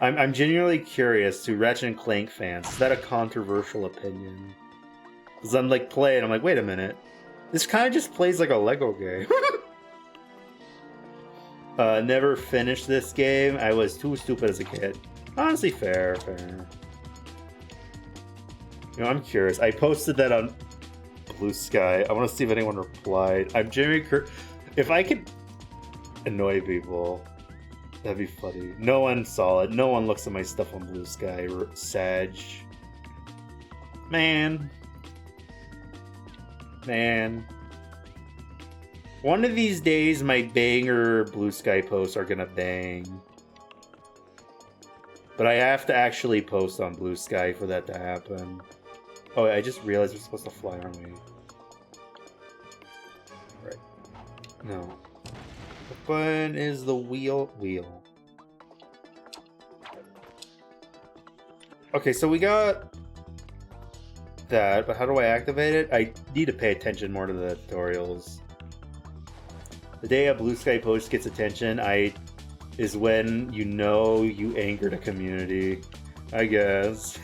I'm genuinely curious to Ratchet and Clank fans. Is that a controversial opinion? Because I'm like playing, I'm like, wait a minute. This kind of just plays like a Lego game. Never finished this game. I was too stupid as a kid. Honestly, fair. You know, I'm curious. I posted that on Blue Sky. I want to see if anyone replied. I'm genuinely if I could annoy people, that'd be funny. No one saw it. No one looks at my stuff on Blue Sky. Sag. Man. One of these days, my banger Blue Sky posts are gonna bang. But I have to actually post on Blue Sky for that to happen. Oh, I just realized we're supposed to fly, aren't we? Right. No. What button is the wheel? Okay, so we got that, but how do I activate it? I need to pay attention more to the tutorials. The day a Blue Sky post gets attention, is when you know you angered a community, I guess.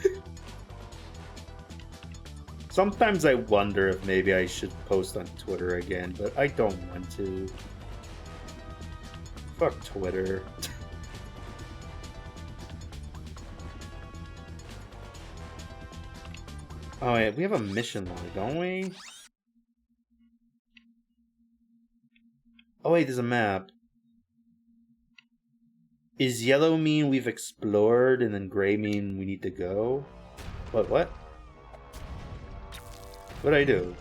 Sometimes I wonder if maybe I should post on Twitter again, but I don't want to. Fuck Twitter. Oh yeah, we have a mission log, don't we? Oh wait, there's a map. Is yellow mean we've explored and then gray mean we need to go? What? What'd I do?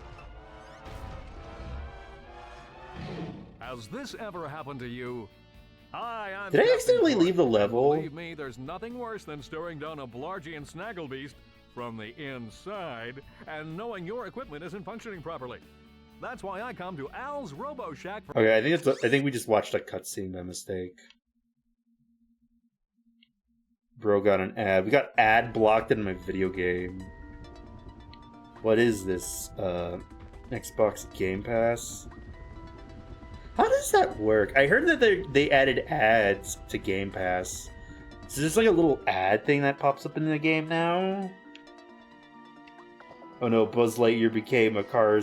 Has this ever happened to you? Hi, I'm Did I Captain accidentally Quark. leave the level? Believe me, there's nothing worse than staring down a Blargian Snagglebeast from the inside and knowing your equipment isn't functioning properly. That's why I come to Al's Robo Shack. Okay, I think we just watched a cutscene by mistake. Bro got an ad. We got ad blocked in my video game. What is this? Xbox Game Pass? How does that work? I heard that they added ads to Game Pass. Is this like a little ad thing that pops up in the game now? Oh no, Buzz Lightyear became a car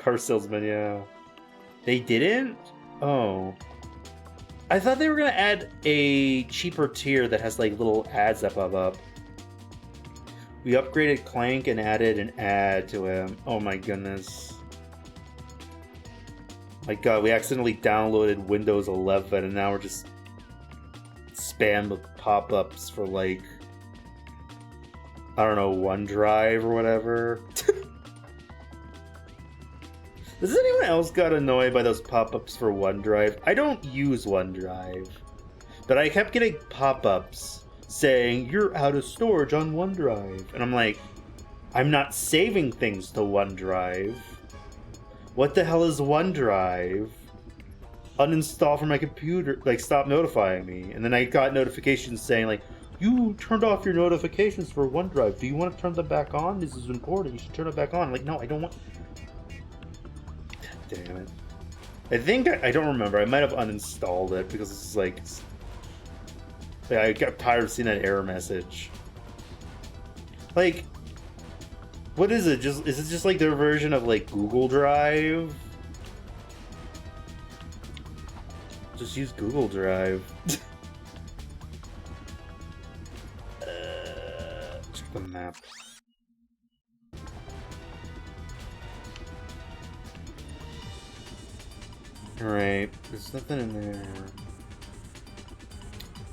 salesman, yeah. They didn't? Oh. I thought they were gonna add a cheaper tier that has like little ads that pop up. We upgraded Clank and added an ad to him. Oh my goodness. My god, we accidentally downloaded Windows 11 and now we're just spammed with pop-ups for like, I don't know, OneDrive or whatever. Does anyone else got annoyed by those pop-ups for OneDrive? I don't use OneDrive, but I kept getting pop-ups saying, you're out of storage on OneDrive. And I'm like, I'm not saving things to OneDrive. What the hell is OneDrive? Uninstall from my computer, like stop notifying me. And then I got notifications saying like, you turned off your notifications for OneDrive. Do you want to turn them back on? This is important. You should turn it back on. Like, no, I don't want... Damn it. I think, I don't remember. I might have uninstalled it because it's like... I got tired of seeing that error message. Like... What is it? Is it just like their version of like Google Drive? Just use Google Drive. Check the map. Alright, there's nothing in there.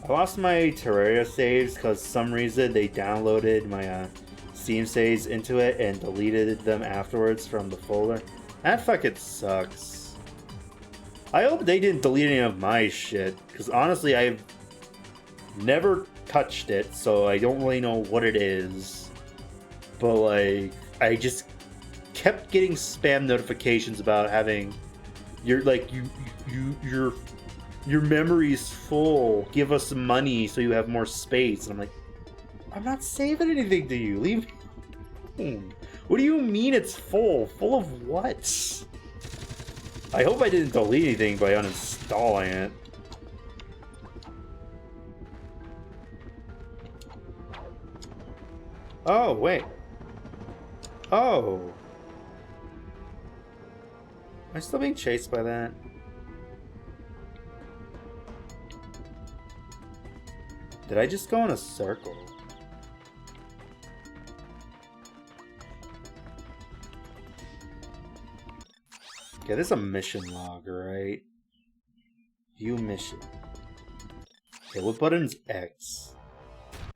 I lost my Terraria saves because some reason they downloaded my Steam saves into it and deleted them afterwards from the folder. That fucking sucks. I hope they didn't delete any of my shit, because honestly I've never touched it, so I don't really know what it is. But like, I just kept getting spam notifications about having your memory's full. Give us some money so you have more space. And I'm like, I'm not saving anything to you. Leave me alone. What do you mean it's full? Full of what? I hope I didn't delete anything by uninstalling it. Oh, wait. Oh. Am I still being chased by that? Did I just go in a circle? Okay, this is a mission log, right? View mission. Okay, what button's X?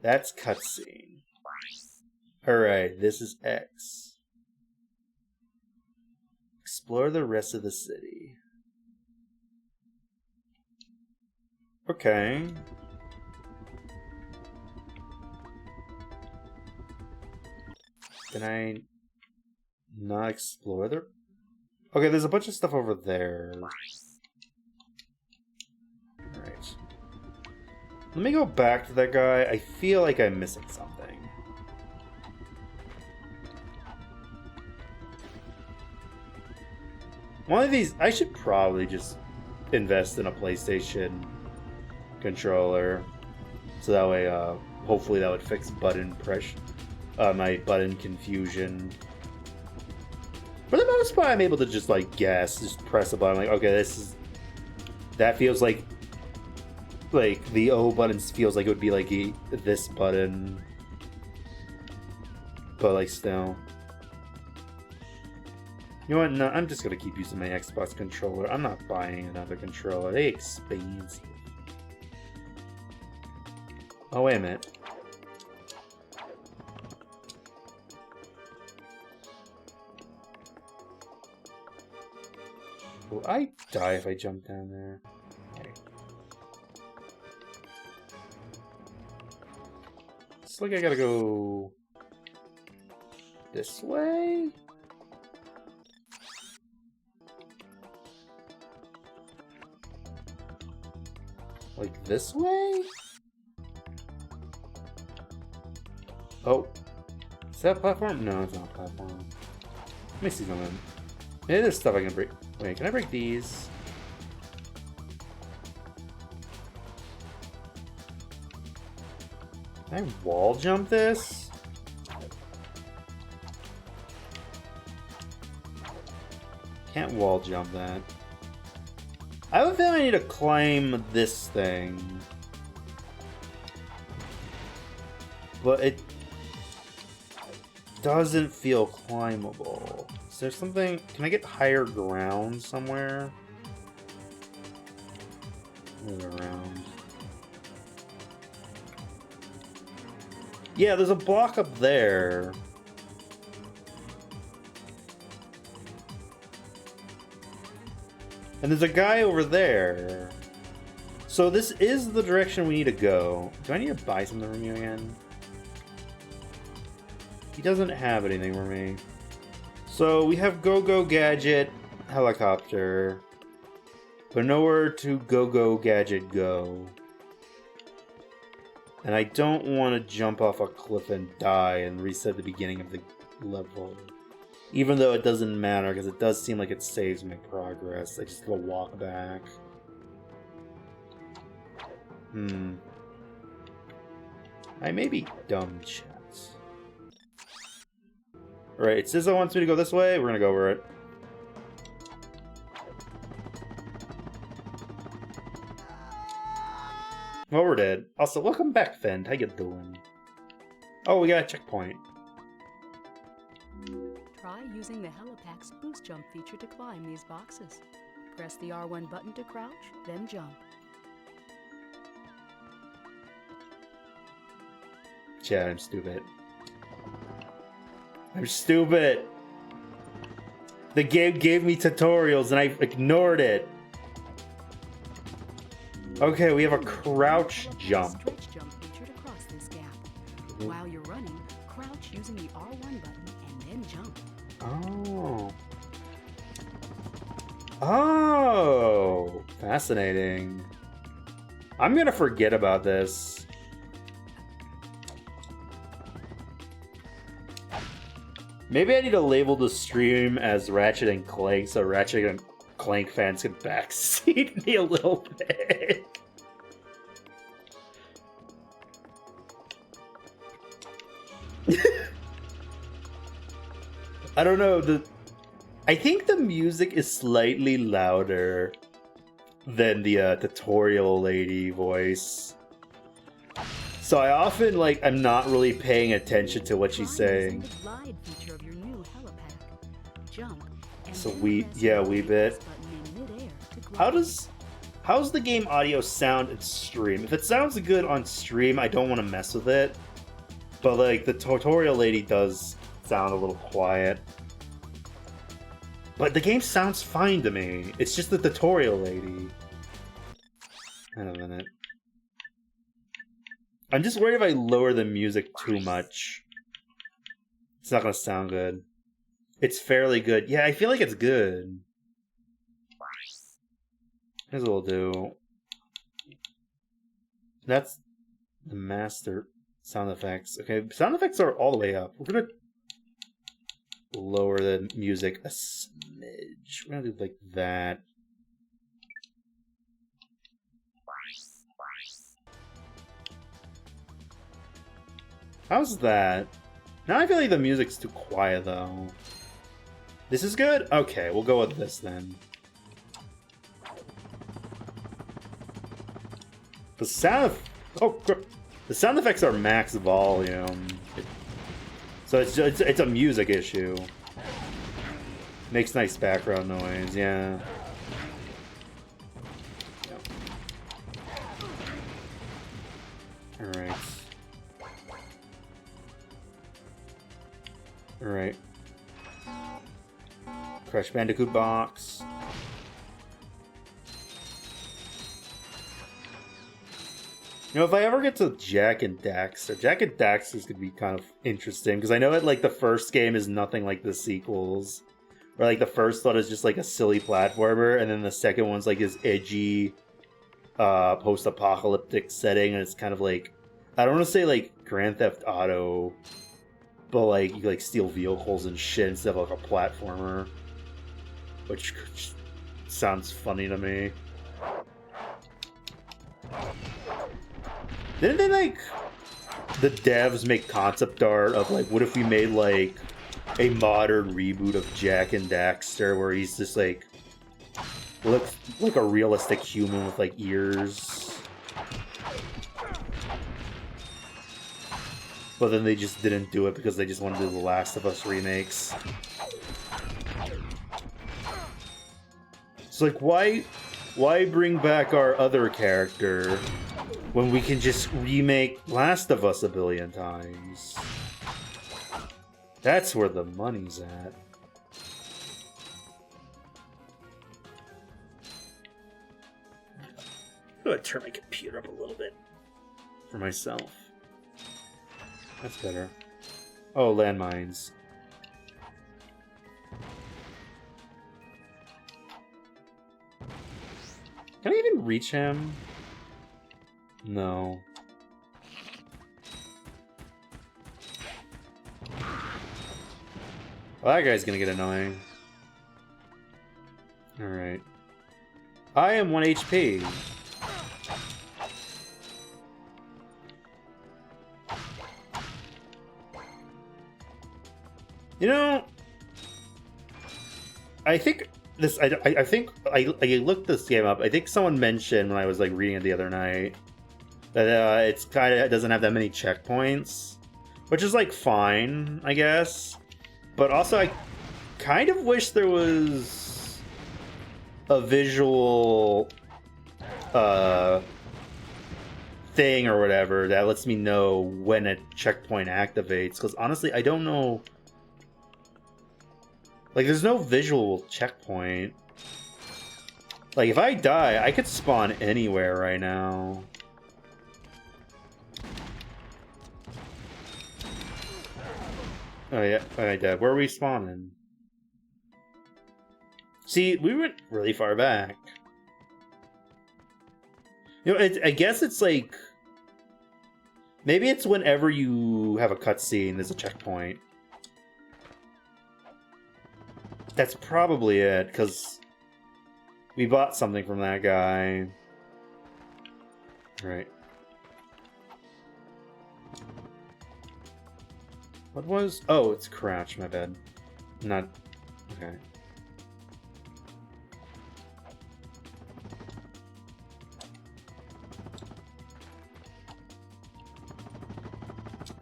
That's cutscene. Alright, this is X. Explore the rest of the city. Okay. Can I not explore the... Okay, there's a bunch of stuff over there. Alright. Let me go back to that guy. I feel like I'm missing something. One of these... I should probably just invest in a PlayStation controller. So that way, hopefully that would fix button pressure. My button confusion. For the most part, I'm able to just, like, guess. Just press a button. Like, okay, this is... That feels like... Like, the O button feels like it would be, like, this button. But, like, still. You know what? No, I'm just gonna keep using my Xbox controller. I'm not buying another controller. They're expensive. Oh, wait a minute. Will I die if I jump down there? Okay. It's like I gotta go... this way? Like this way? Oh. Is that a platform? No, it's not a platform. Let me see something. Maybe there's stuff I can break. Wait, can I break these? Can I wall jump this? Can't wall jump that. I have a feeling I need to climb this thing. But it doesn't feel climbable. Is there something... Can I get higher ground somewhere? Move around. Yeah, there's a block up there. And there's a guy over there. So this is the direction we need to go. Do I need to buy something from you again? He doesn't have anything for me. So we have Go-Go Gadget helicopter. But nowhere to Go-Go Gadget go. And I don't want to jump off a cliff and die and reset the beginning of the level. Even though it doesn't matter, because it does seem like it saves my progress. I just gotta walk back. I may be dumb, chat. Alright, Sizzo wants me to go this way. We're gonna go over it. Well, we're dead. Also, welcome back, Fend. How you doing? Oh, we got a checkpoint. Try using the Helipack's boost jump feature to climb these boxes. Press the R1 button to crouch, then jump. Chad, I'm stupid. I'm stupid! The game gave me tutorials and I ignored it. Okay, we have a crouch jump. Stretch jump feature to cross this gap. While you're running, crouch using the R1 button and then jump. Oh. Oh, fascinating. I'm gonna forget about this. Maybe I need to label the stream as Ratchet and Clank so Ratchet and Clank fans can backseat me a little bit. I don't know, I think the music is slightly louder than the tutorial lady voice. So I often, like, I'm not really paying attention to what she's saying. So wee bit. How's the game audio sound in stream? If it sounds good on stream, I don't want to mess with it. But like the tutorial lady does sound a little quiet. But the game sounds fine to me. It's just the tutorial lady. Wait a minute. I'm just worried if I lower the music too much, it's not gonna sound good. It's fairly good. Yeah, I feel like it's good. Here's what we'll do. That's the master sound effects. Okay, sound effects are all the way up. We're gonna lower the music a smidge. We're gonna do like that. How's that? Now I feel like the music's too quiet though. This is good? Okay, we'll go with this then. The sound the sound effects are max volume. So it's a music issue. Makes nice background noise, yeah. Alright. Alright. Crash Bandicoot box. You know, if I ever get to Jak and Daxter, Jak and Daxter is gonna be kind of interesting because I know that like the first game is nothing like the sequels, where like the first one is just like a silly platformer, and then the second one's like this edgy, post-apocalyptic setting, and it's kind of like, I don't want to say like Grand Theft Auto, but like you like steal vehicles and shit instead of like a platformer, which sounds funny to me. Didn't they, like, the devs make concept art of, like, what if we made, like, a modern reboot of Jak and Daxter where he's just, like, looks like a realistic human with, like, ears? But then they just didn't do it because they just wanted to do the Last of Us remakes. It's like, why bring back our other character when we can just remake Last of Us a billion times? That's where the money's at. I'm gonna turn my computer up a little bit for myself. That's better. Oh, landmines. Can I even reach him? No. Well, that guy's gonna get annoying. Alright. I am 1 HP. You know, I think this. I think I looked this game up. I think someone mentioned when I was like reading it the other night that it's it doesn't have that many checkpoints, which is like fine, I guess. But also, I kind of wish there was a visual thing or whatever that lets me know when a checkpoint activates. Because honestly, I don't know. Like, there's no visual checkpoint. Like, if I die, I could spawn anywhere right now. Oh, yeah. I died. Where are we spawning? See, we went really far back. You know, I guess it's like... Maybe it's whenever you have a cutscene, there's a checkpoint. That's probably it, because we bought something from that guy. Right. What was... Oh, it's crouch, my bad. Not... Okay.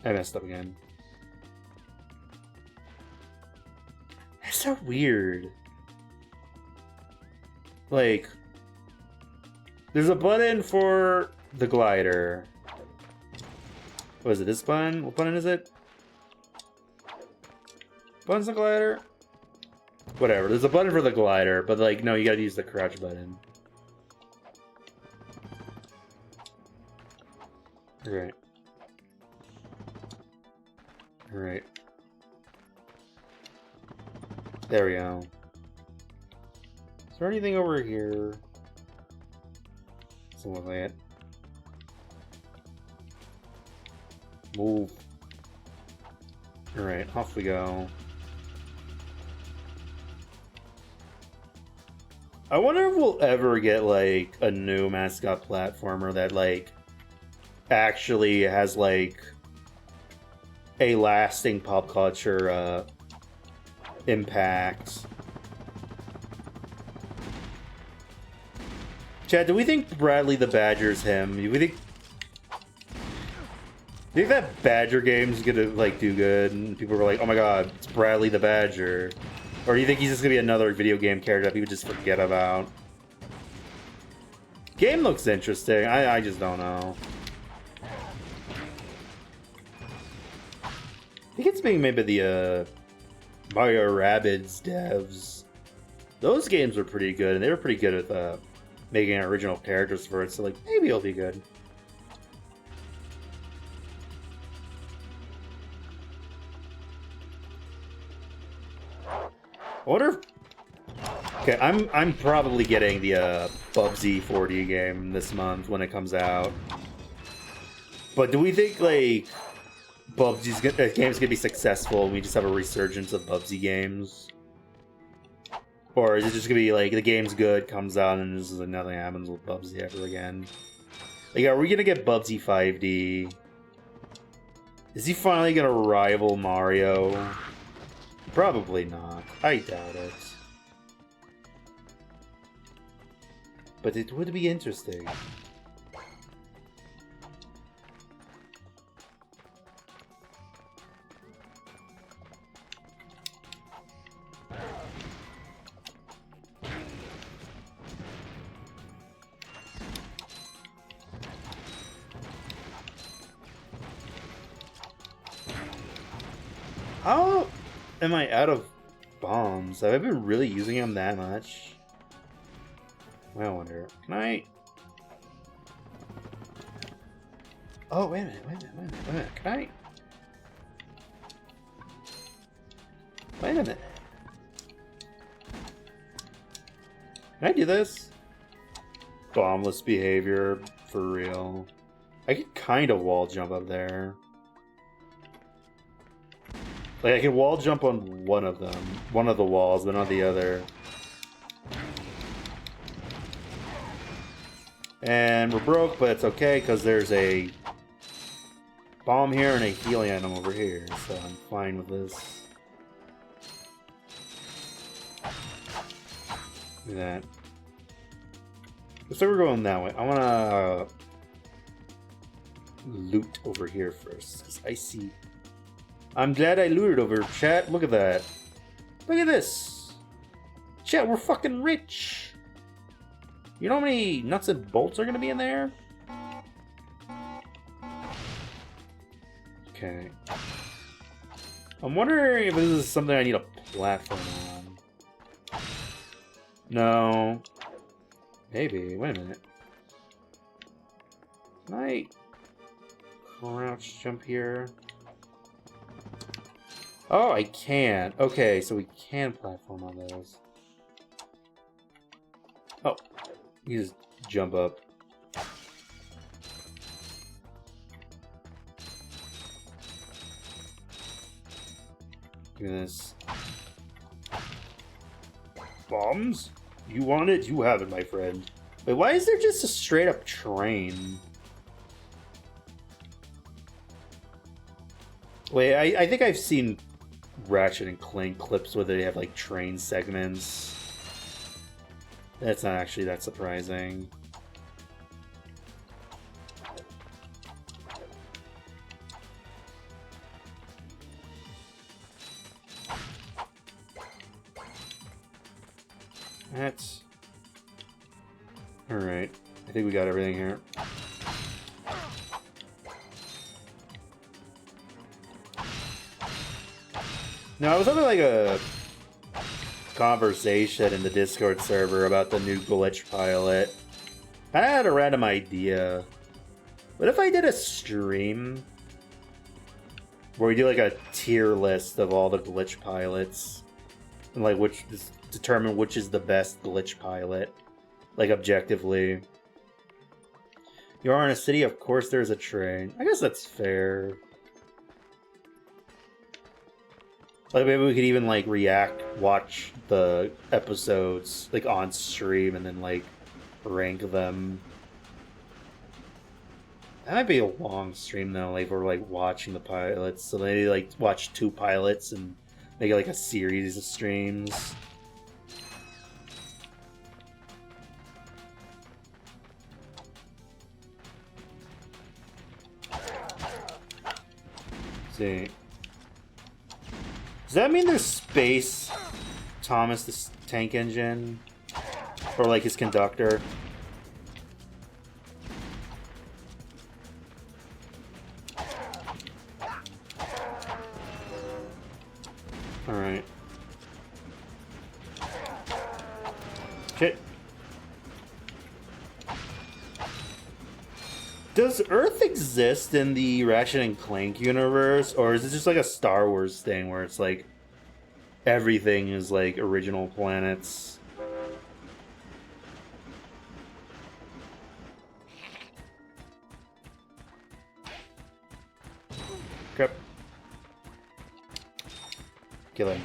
I messed up again. That's so weird. Like... There's a button for the glider. What is it, this button? What button is it? Button's the glider? Whatever, there's a button for the glider, but like, no, you gotta use the crouch button. Right. Right. There we go. Is there anything over here? Something like that. Move. Alright, off we go. I wonder if we'll ever get, like, a new mascot platformer that, like, actually has, like, a lasting pop culture, impact. Chad, do we think Bradley the Badger's him? Do we think that Badger game's gonna, like, do good and people are like, oh my god, it's Bradley the Badger? Or do you think he's just gonna be another video game character that people just forget about? Game looks interesting. I just don't know. I think it's being made by the Mario Rabbids devs. Those games were pretty good, and they were pretty good at making original characters for it, so like maybe it'll be good. I wonder if... Okay, I'm probably getting the Bubsy 4D game this month when it comes out. But do we think like Bubsy's game's gonna be successful and we just have a resurgence of Bubsy games? Or is it just gonna be like the game's good, comes out, and this is nothing happens with Bubsy ever again? Like, are we gonna get Bubsy 5D? Is he finally gonna rival Mario? Probably not. I doubt it. But it would be interesting. How am I out of bombs? Have I been really using them that much? I wonder. Can I... Oh, wait a minute. Can I... Wait a minute. Can I do this? Bombless behavior, for real. I could kind of wall jump up there. Like, I can wall jump on one of them. One of the walls, but not the other. And we're broke, but it's okay, because there's a bomb here and a healing item over here. So I'm fine with this. Look at that. Looks like we're going that way. I want to loot over here first, because I see... I'm glad I looted over, chat. Look at that. Look at this. Chat, we're fucking rich. You know how many nuts and bolts are going to be in there? Okay. I'm wondering if this is something I need a platform on. No. Maybe. Wait a minute. Can I crouch jump here? Oh, I can. Okay, so we can platform on those. Oh, you just jump up. Do this. Bombs? You want it? You have it, my friend. Wait, why is there just a straight up train? Wait, I think I've seen Ratchet and Clank clips where they have like train segments. That's not actually that surprising. That's... Alright. I think we got everything here. Now, I was having like a conversation in the Discord server about the new glitch pilot. I had a random idea. What if I did a stream where we do like a tier list of all the glitch pilots and like determine which is the best glitch pilot, like objectively. You are in a city, of course there's a train. I guess that's fair. Like maybe we could even like watch the episodes like on stream and then like rank them. That might be a long stream though, like we're like watching the pilots. So maybe like watch 2 pilots and make it like a series of streams. Let's see. Does that mean there's space Thomas the tank engine? Or like his conductor? Alright. Shit. Does Earth exist in the Ratchet and Clank universe, or is it just like a Star Wars thing where it's like everything is like original planets? Crap. Kill him.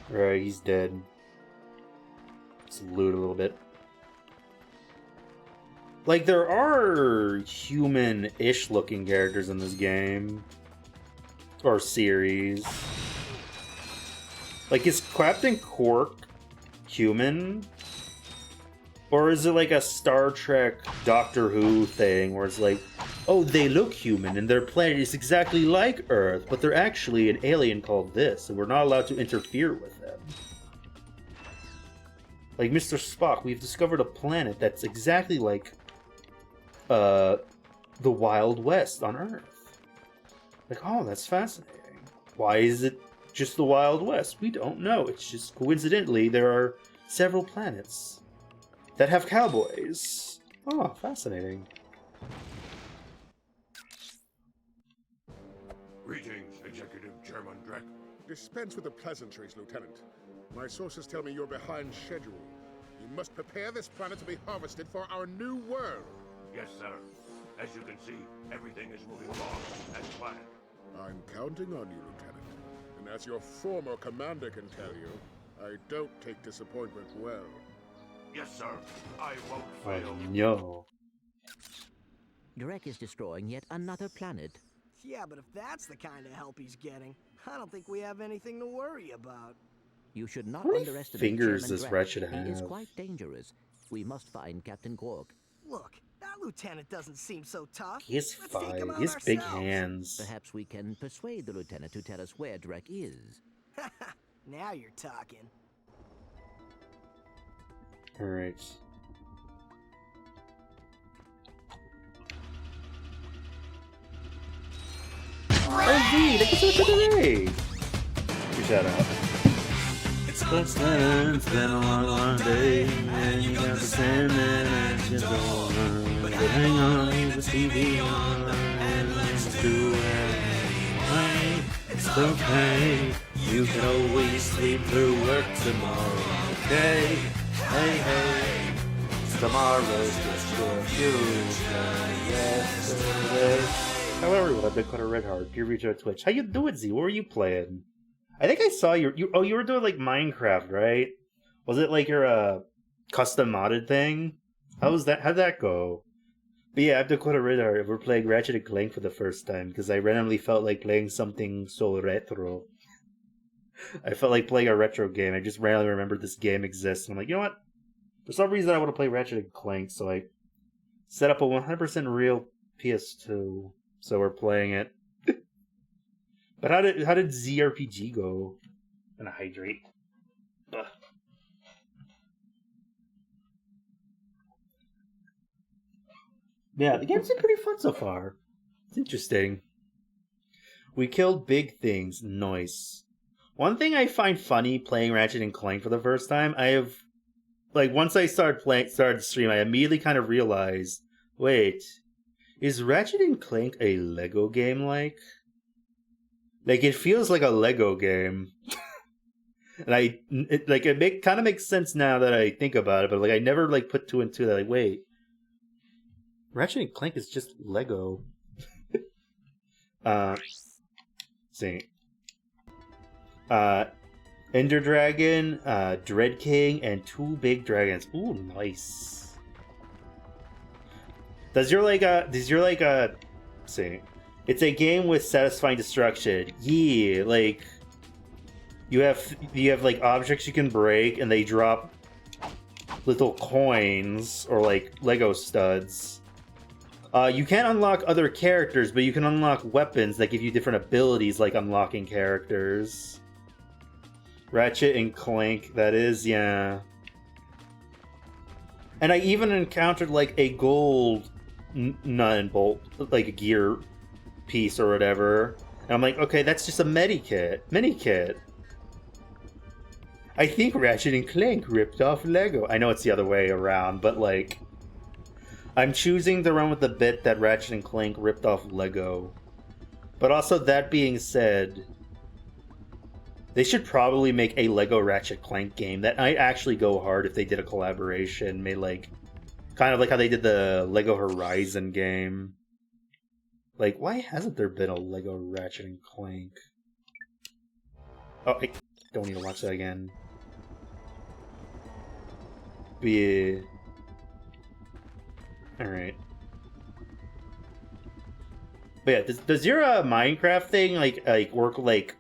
Right, he's dead. Let's loot a little bit. Like, there are human-ish looking characters in this game. Or series. Like, is Captain Quark human? Or is it like a Star Trek Doctor Who thing where it's like, oh, they look human and their planet is exactly like Earth, but they're actually an alien called this, and we're not allowed to interfere with them. Like, Mr. Spock, we've discovered a planet that's exactly like the Wild West on Earth. Like, oh, that's fascinating. Why is it just the Wild West? We don't know. It's just coincidentally there are several planets that have cowboys. Oh, fascinating. Greetings, Executive Chairman Drek. Dispense with the pleasantries, Lieutenant. My sources tell me you're behind schedule. You must prepare this planet to be harvested for our new world. Yes, sir. As you can see, everything is moving along as planned. I'm counting on you, Lieutenant. And as your former commander can tell you, I don't take disappointment well. Yes, sir. I won't fail. No. Drek is destroying yet another planet. Yeah, but if that's the kind of help he's getting, I don't think we have anything to worry about. You should not How many underestimate fingers Chairman does Drek. Ratchet He is have? quite dangerous. We must find Captain Quark. Look, that lieutenant doesn't seem so tough. He has Let's take him 5. out He has big ourselves. hands. Perhaps we can persuade the lieutenant to tell us where Drek is. Now you're talking. Alright. Oh, V! Thank you so much for the raid! Your shout out. It's been a long, long day, and you got the Sandman at your door. But hang on, leave the TV on, and let's do it. Hey, it's okay. You can always sleep through work tomorrow, okay? Hey, hey. Tomorrow's just your future yesterday. Hello everyone, I'm DakotaRedhart. Your reach on Twitch. How you doing, Z? What were you playing? I think I saw you were doing like Minecraft, right? Was it like your custom modded thing? How'd that go? But yeah, I'm DakotaRedhart. We're playing Ratchet Clank for the first time because I randomly felt like playing something so retro. I felt like playing a retro game. I just randomly remembered this game exists. And I'm like, you know what? For some reason I want to play Ratchet Clank, so I set up a 100% real PS2. So we're playing it. But how did ZRPG go? I'm gonna hydrate. Ugh. Yeah, the game's been pretty fun so far. It's interesting. We killed big things. Nice. One thing I find funny playing Ratchet and Clank for the first time, I have, like, once I started the stream, I immediately kind of realized, wait, is Ratchet and Clank a Lego game like? Like, it feels like a Lego game. And it kind of makes sense now that I think about it, but like I never like put two and two that like, wait, Ratchet and Clank is just Lego. See. Ender Dragon, Dread King, and 2 big dragons. Ooh, nice. Does your see. It's a game with satisfying destruction. Yeah, like you have like objects you can break and they drop little coins or like Lego studs. You can't unlock other characters, but you can unlock weapons that give you different abilities, like unlocking characters. Ratchet and Clank, that is, yeah. And I even encountered like a gold nut and bolt, like a gear piece or whatever. And I'm like, okay, that's just a mini-kit. I think Ratchet and Clank ripped off Lego. I know it's the other way around, but like, I'm choosing to run with the bit that Ratchet and Clank ripped off Lego. But also, that being said, they should probably make a Lego Ratchet Clank game. That might actually go hard if they did a collaboration. Made like, kind of like how they did the Lego Horizon game. Like, why hasn't there been a Lego Ratchet and Clank? Oh, I don't need to watch that again. But yeah. Alright. But yeah, does your Minecraft thing like work like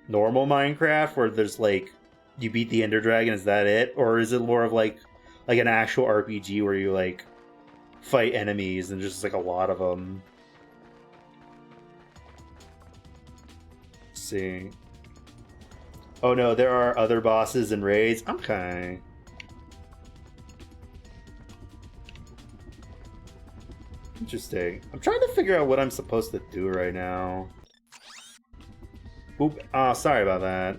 normal Minecraft, where there's like you beat the Ender Dragon, is that it? Or is it more of like an actual RPG where you like fight enemies and just like a lot of them? Let's see. Oh no, there are other bosses and raids. Okay. Interesting. I'm trying to figure out what I'm supposed to do right now. Oop. Oh, sorry about that.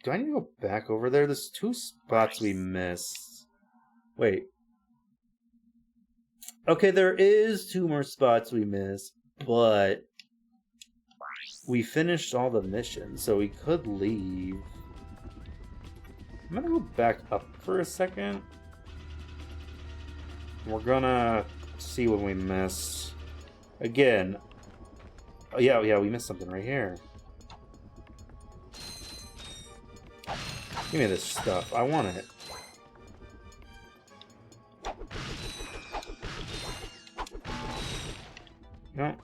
Do I need to go back over there? There's 2 spots we missed. Wait. Okay, there is 2 more spots we missed, but we finished all the missions, so we could leave. I'm gonna go back up for a second. We're gonna see what we missed. Again. Oh, yeah, we missed something right here. Give me this stuff. I want it. No.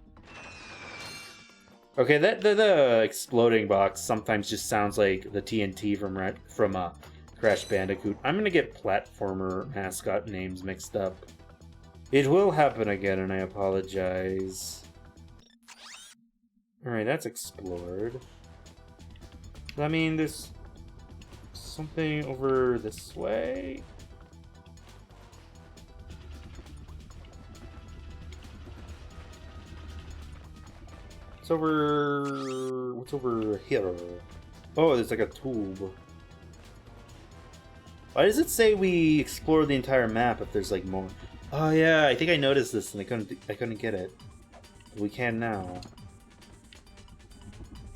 Okay, the exploding box sometimes just sounds like the TNT from Crash Bandicoot. I'm gonna get platformer mascot names mixed up. It will happen again, and I apologize. Alright, that's explored. I mean, there's something over this way. What's over here? Oh, there's like a tube. Why does it say we explored the entire map if there's like more? Oh yeah, I think I noticed this and I couldn't get it. We can now.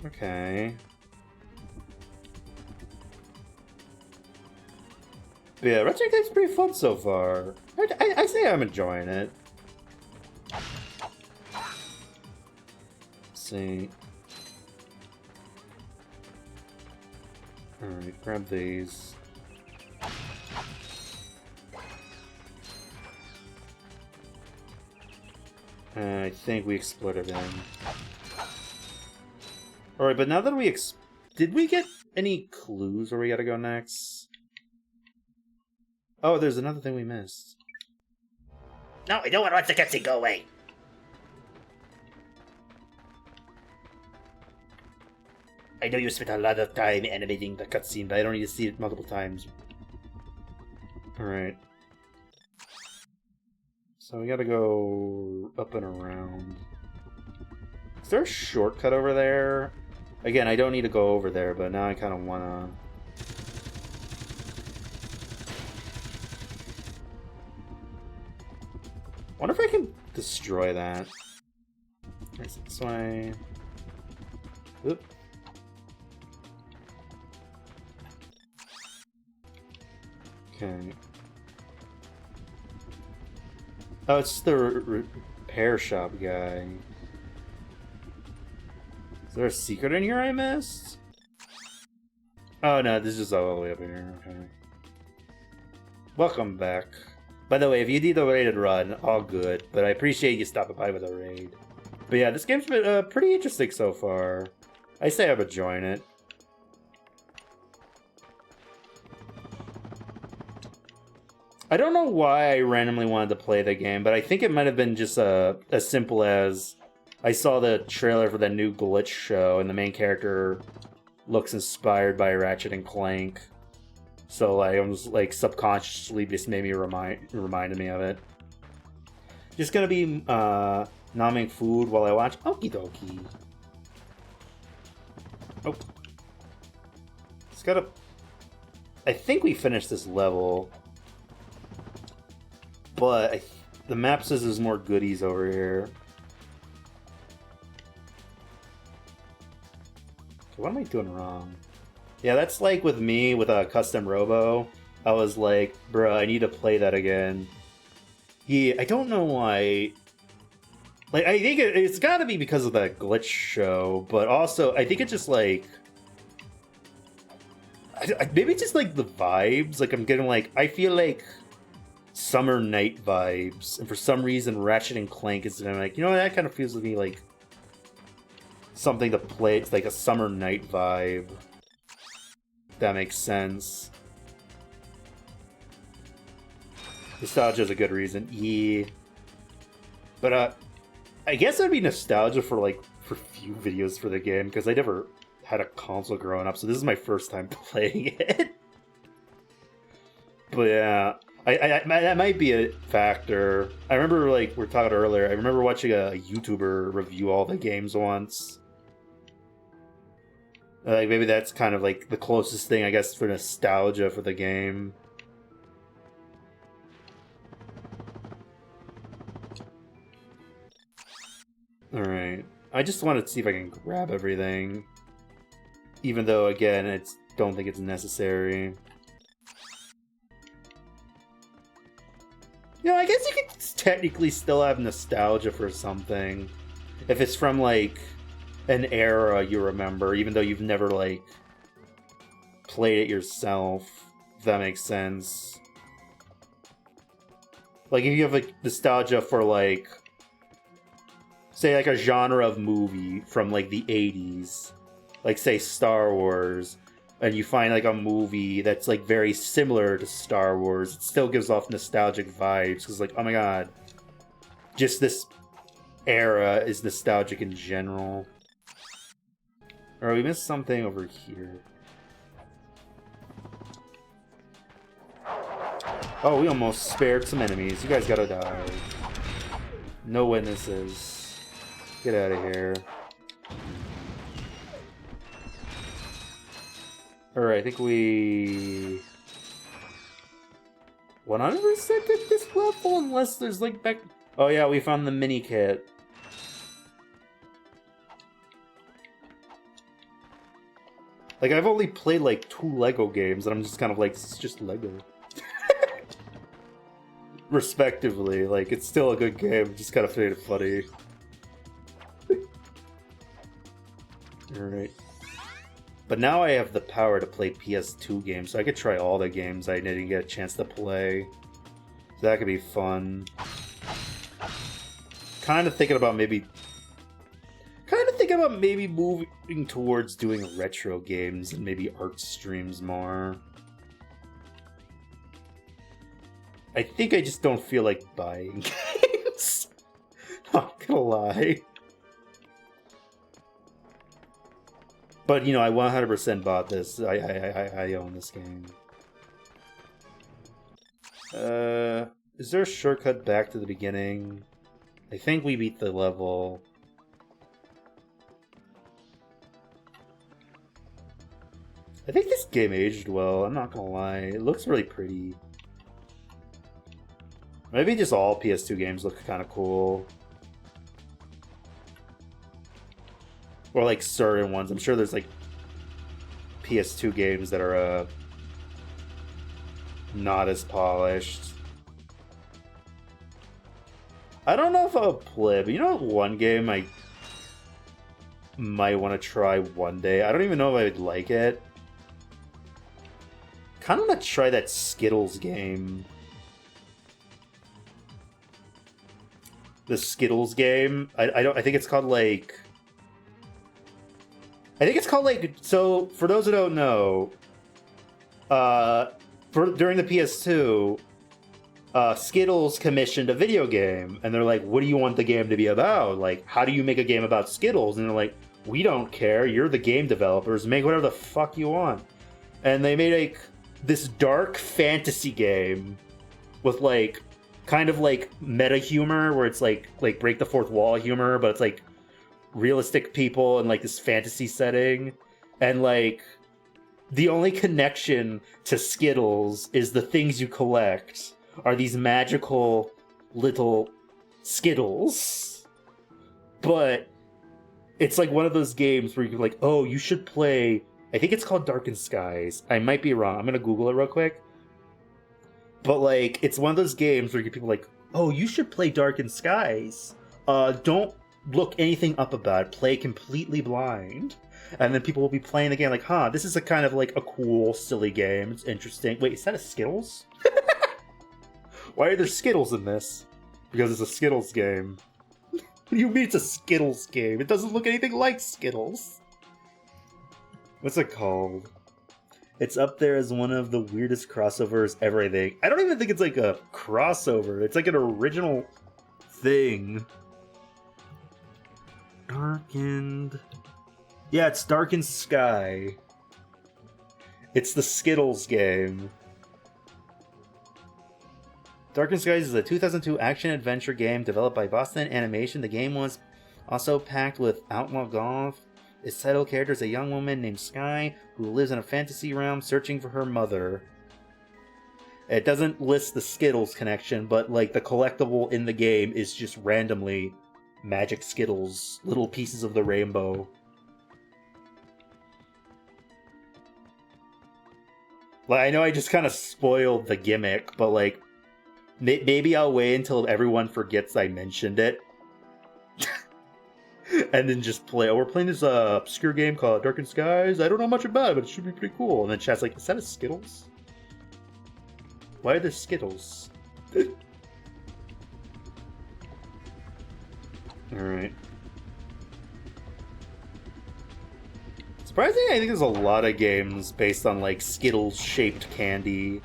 Okay. But yeah, Ratchet Clank's pretty fun so far. I say I'm enjoying it. Let's see. Alright, grab these. I think we explored everything. Alright, but now that we did we get any clues where we gotta go next? Oh, there's another thing we missed. No, I don't want to watch the cutscene. Go away. I know you spent a lot of time animating the cutscene, but I don't need to see it multiple times. Alright. So we gotta go up and around. Is there a shortcut over there? Again, I don't need to go over there, but now I kind of wanna... wonder if I can destroy that. This way. Oop. Okay. Oh, it's the repair shop guy. Is there a secret in here I missed? Oh no, this is all the way up here. Okay. Welcome back. By the way, if you need a raided run, all good. But I appreciate you stopping by with a raid. But yeah, this game's been pretty interesting so far. I say I'm enjoying it. I don't know why I randomly wanted to play the game, but I think it might have been just as simple as I saw the trailer for the new Glitch show, and the main character looks inspired by Ratchet and Clank. So like, I was like subconsciously just made me reminded me of it. Just gonna be nomming food while I watch. Okie dokie. Oh, it's gotta. I think we finished this level, but the map says there's more goodies over here. Okay, what am I doing wrong? Yeah, that's like with me with a custom robo. I was like, bruh, I need to play that again. Yeah, I don't know why. Like, I think it's gotta be because of that Glitch show, but also, I think it's just like... maybe it's just like the vibes. Like, I'm getting like, I feel like summer night vibes. And for some reason, Ratchet and Clank is like, you know, that kind of feels to me like something to play. It's like a summer night vibe. That makes sense. Nostalgia is a good reason. Yeah. But I guess it'd be nostalgia for few videos for the game, because I never had a console growing up, so this is my first time playing it. But yeah, that might be a factor. I remember, like we were talking earlier, I remember watching a YouTuber review all the games once. Like, maybe that's kind of like the closest thing, I guess, for nostalgia for the game. Alright. I just wanted to see if I can grab everything. Even though, again, I don't think it's necessary. You know, I guess you could technically still have nostalgia for something. If it's from, like, an era you remember, even though you've never, like, played it yourself. If that makes sense. Like, if you have, like, nostalgia for, like, say, like, a genre of movie from, like, the 80s. Like, say, Star Wars. And you find, like, a movie that's, like, very similar to Star Wars. It still gives off nostalgic vibes. Because, like, oh my god. Just this era is nostalgic in general. Alright, we missed something over here. Oh, we almost spared some enemies. You guys gotta die. No witnesses. Get out of here. Alright, I think we 100% did this level, unless there's like back... Oh yeah, we found the mini kit. Like, I've only played like 2 Lego games, and I'm just kind of like, this is just Lego. respectively. Like, it's still a good game, just kind of found it funny. Alright. But now I have the power to play PS2 games, so I could try all the games I didn't get a chance to play. So that could be fun. Kind of thinking about maybe moving towards doing retro games and maybe art streams more. I think I just don't feel like buying games. Not gonna lie. But, you know, I 100% bought this. I own this game. Is there a shortcut back to the beginning? I think we beat the level. I think this game aged well, I'm not gonna lie. It looks really pretty. Maybe just all PS2 games look kind of cool. Or like certain ones. I'm sure there's like PS2 games that are not as polished. I don't know if I'll play, but you know one game I might want to try one day? I don't even know if I would like it. Kind of want to try that Skittles game. The Skittles game. I think it's called like... So, for those who don't know, during the PS2, Skittles commissioned a video game, and they're like, what do you want the game to be about? Like, how do you make a game about Skittles? And they're like, we don't care, you're the game developers, make whatever the fuck you want. And they made like this dark fantasy game with like, kind of like meta humor, where it's like break the fourth wall humor, but it's like realistic people in like this fantasy setting, and like the only connection to Skittles is the things you collect are these magical little Skittles. But it's like one of those games where you're like, oh, you should play, I think it's called Darkened Skies. I might be wrong, I'm gonna Google it real quick. But like, it's one of those games where you get people like, oh, you should play Darkened Skies. Don't look anything up about it, play completely blind. And then people will be playing the game like, huh, this is a kind of like a cool, silly game. It's interesting. Wait, is that a Skittles? Why are there Skittles in this? Because it's a Skittles game. What do you mean it's a Skittles game? It doesn't look anything like Skittles. What's it called? It's up there as one of the weirdest crossovers ever, I think. I don't even think it's like a crossover. It's like an original thing. Darkened... Yeah, it's Darkened Sky. It's the Skittles game. Darkened Skies is a 2002 action-adventure game developed by Boston Animation. The game was also packed with outlaw golf. Its title character is a young woman named Sky who lives in a fantasy realm searching for her mother. It doesn't list the Skittles connection, but like the collectible in the game is just randomly magic Skittles, little pieces of the rainbow. Like, I know I just kind of spoiled the gimmick, but like, maybe I'll wait until everyone forgets I mentioned it. And then just play, oh, we're playing this obscure game called Darkened Skies. I don't know much about it, but it should be pretty cool. And then chat's like, is that a Skittles? Why are there Skittles? Alright. Surprisingly, I think there's a lot of games based on, like, Skittles-shaped candy.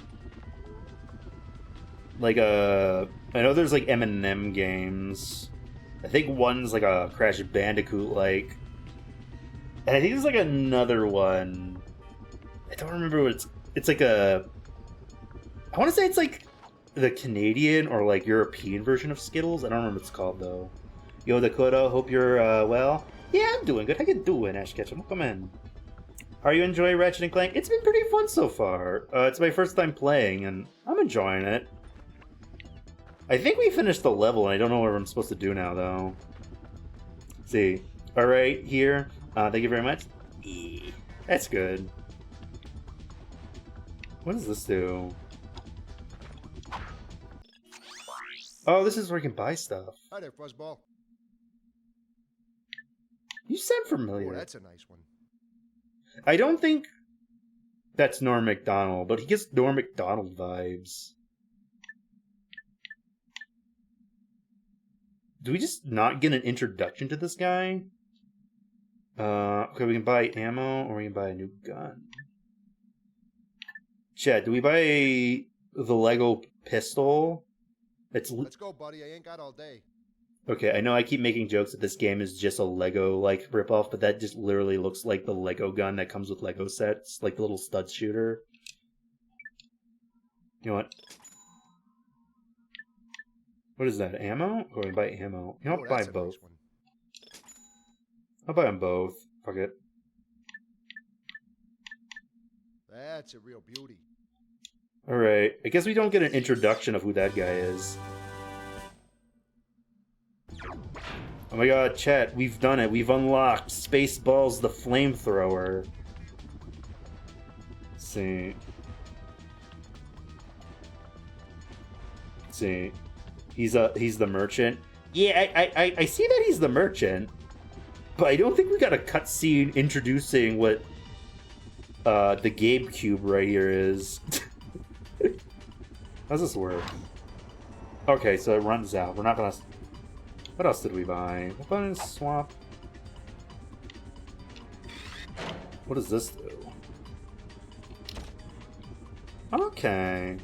Like, I know there's, like, M&M games. I think one's, like, a Crash Bandicoot-like. And I think there's, like, another one. I don't remember what it's like a... I want to say it's, like, the Canadian or, like, European version of Skittles. I don't remember what it's called, though. Yo, Dakota, hope you're, well. Yeah, I'm doing good. How you doing, Ash Ketchum? Welcome in. Are you enjoying Ratchet & Clank? It's been pretty fun so far. It's my first time playing, and I'm enjoying it. I think we finished the level, and I don't know what I'm supposed to do now, though. Let's see. Alright, here. Thank you very much. That's good. What does this do? Oh, this is where you can buy stuff. Hi there, Fuzzball. You sound familiar. Oh, that's a nice one. I don't think that's Norm Macdonald, but he gets Norm Macdonald vibes. Do we just not get an introduction to this guy? Okay, we can buy ammo, or we can buy a new gun. Chad, do we buy the Lego pistol? Let's go, buddy. I ain't got all day. Okay, I know I keep making jokes that this game is just a Lego-like ripoff, but that just literally looks like the Lego gun that comes with Lego sets, like the little stud shooter. You know what? What is that, ammo? Or we buy ammo? You know, I'll buy both. Nice, I'll buy them both. Fuck it. That's a real beauty. Alright, I guess we don't get an introduction of who that guy is. Oh my god, chat, we've done it. We've unlocked Spaceballs the Flamethrower. See. See. He's the merchant. Yeah, I see that he's the merchant. But I don't think we got a cutscene introducing what the GameCube right here is. How's this work? Okay, so it runs out. We're not gonna... What else did we buy? What button is swap? What does this do? Okay.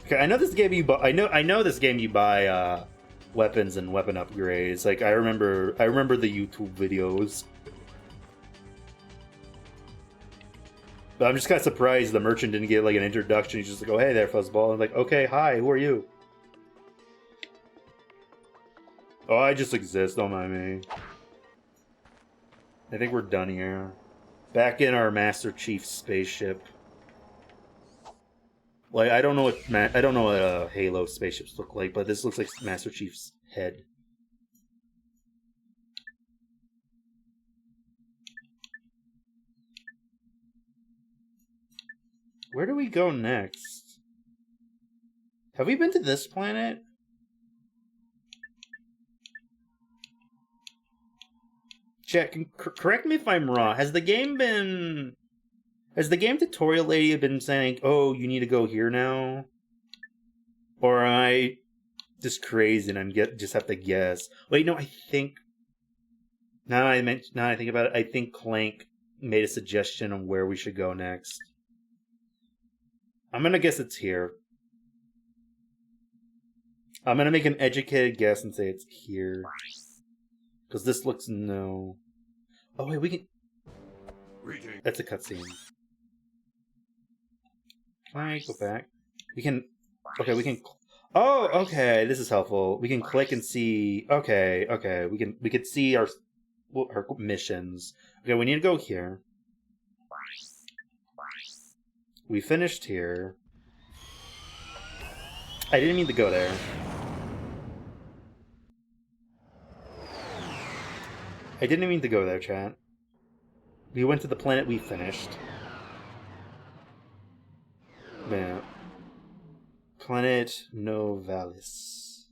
Okay, I know this game you buy. I know this game you buy weapons and weapon upgrades. Like I remember the YouTube videos. But I'm just kind of surprised the merchant didn't get like an introduction. He's just like, "Oh, hey there, Fuzzball." I'm like, "Okay, hi, who are you?" Oh, I just exist. Don't mind me. I think we're done here. Back in our Master Chief spaceship. Like I don't know what Halo spaceships look like, but this looks like Master Chief's head. Where do we go next? Have we been to this planet? Chat, correct me if I'm wrong. Has the game tutorial lady been saying, "Oh, you need to go here now"? Or am I just crazy and just have to guess? Wait, no, I think now I think about it, I think Clank made a suggestion on where we should go next. I'm gonna guess it's here. I'm gonna make an educated guess and say it's here. Because this looks no. Oh wait, we can. That's a cutscene. Can I go back? We can. Okay, we can. Oh, okay. This is helpful. We can click and see. Okay, okay. We can see our missions. Okay, we need to go here. We finished here. I didn't mean to go there. I didn't mean to go there, chat. We went to the planet we finished. Yeah. Planet Novalis.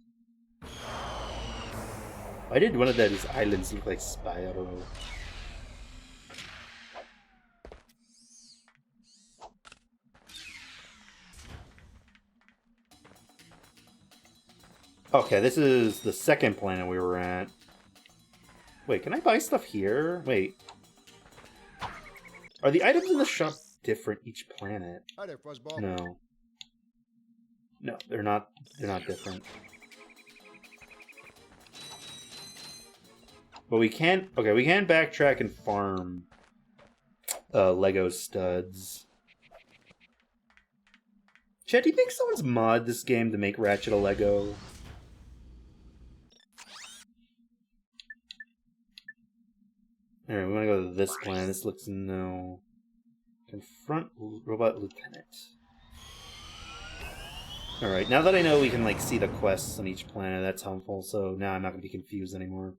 Why did one of these islands look like Spyro? Okay, this is the second planet we were at. Wait, can I buy stuff here? Wait. Are the items in the shop different each planet? Hi there, Fuzzball. No. No, they're not different. But we can backtrack and farm Lego studs. Chad, do you think someone's mod this game to make Ratchet a Lego? Alright, we want to go to this planet. This looks no. Confront Robot Lieutenant. Alright, now that I know we can like see the quests on each planet, that's helpful, so now I'm not going to be confused anymore.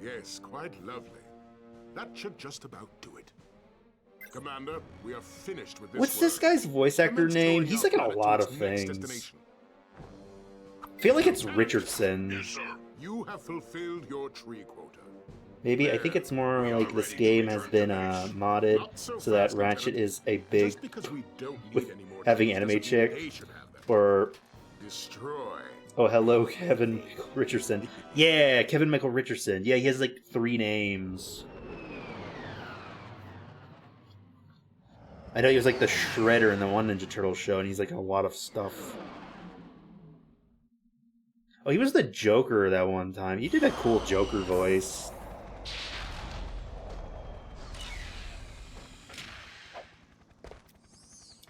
Yes, quite lovely. That should just about do it. Commander, we are finished with this. What's this guy's voice actor name? He's like in a lot of things. I feel like it's Richardson. Yes, sir. You have fulfilled your tree quota. Maybe, I think it's more like this game has been modded so that Ratchet is a big, with having anime chick, or... Destroy. Oh, hello, Kevin Richardson. Yeah, Kevin Michael Richardson. Yeah, he has like 3 names. I know he was like the Shredder in the one Ninja Turtle show, and he's like a lot of stuff. Oh, he was the Joker that one time. He did a cool Joker voice.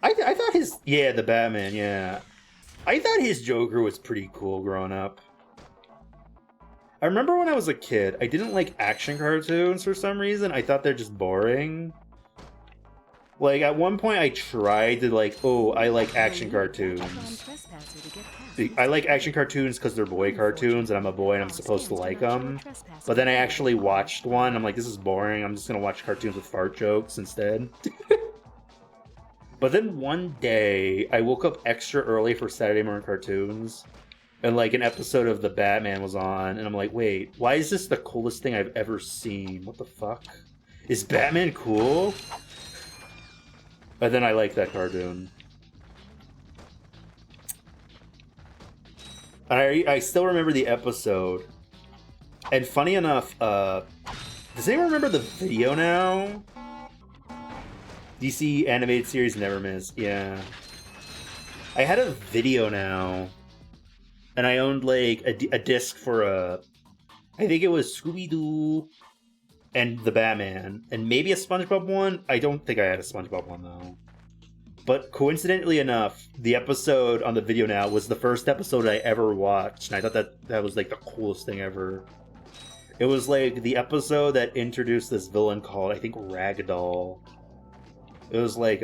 I thought his... Yeah, the Batman, yeah. I thought his Joker was pretty cool growing up. I remember when I was a kid, I didn't like action cartoons for some reason. I thought they're just boring. Like, at one point I tried to like, oh, I like action cartoons. I like action cartoons because they're boy cartoons, and I'm a boy and I'm supposed to like them. But then I actually watched one, I'm like, this is boring, I'm just gonna watch cartoons with fart jokes instead. But then one day, I woke up extra early for Saturday morning cartoons, and like an episode of The Batman was on, and I'm like, wait, why is this the coolest thing I've ever seen? What the fuck? Is Batman cool? And then I liked that cartoon. I still remember the episode. And funny enough, does anyone remember the video now? DC animated series Never Miss, yeah. I had a video now, and I owned like a disc for I think it was Scooby-Doo and the Batman, and maybe a SpongeBob one. I don't think I had a SpongeBob one though. But coincidentally enough, the episode on the video now was the first episode I ever watched, and I thought that was like the coolest thing ever. It was like the episode that introduced this villain called, I think, Ragdoll. It was like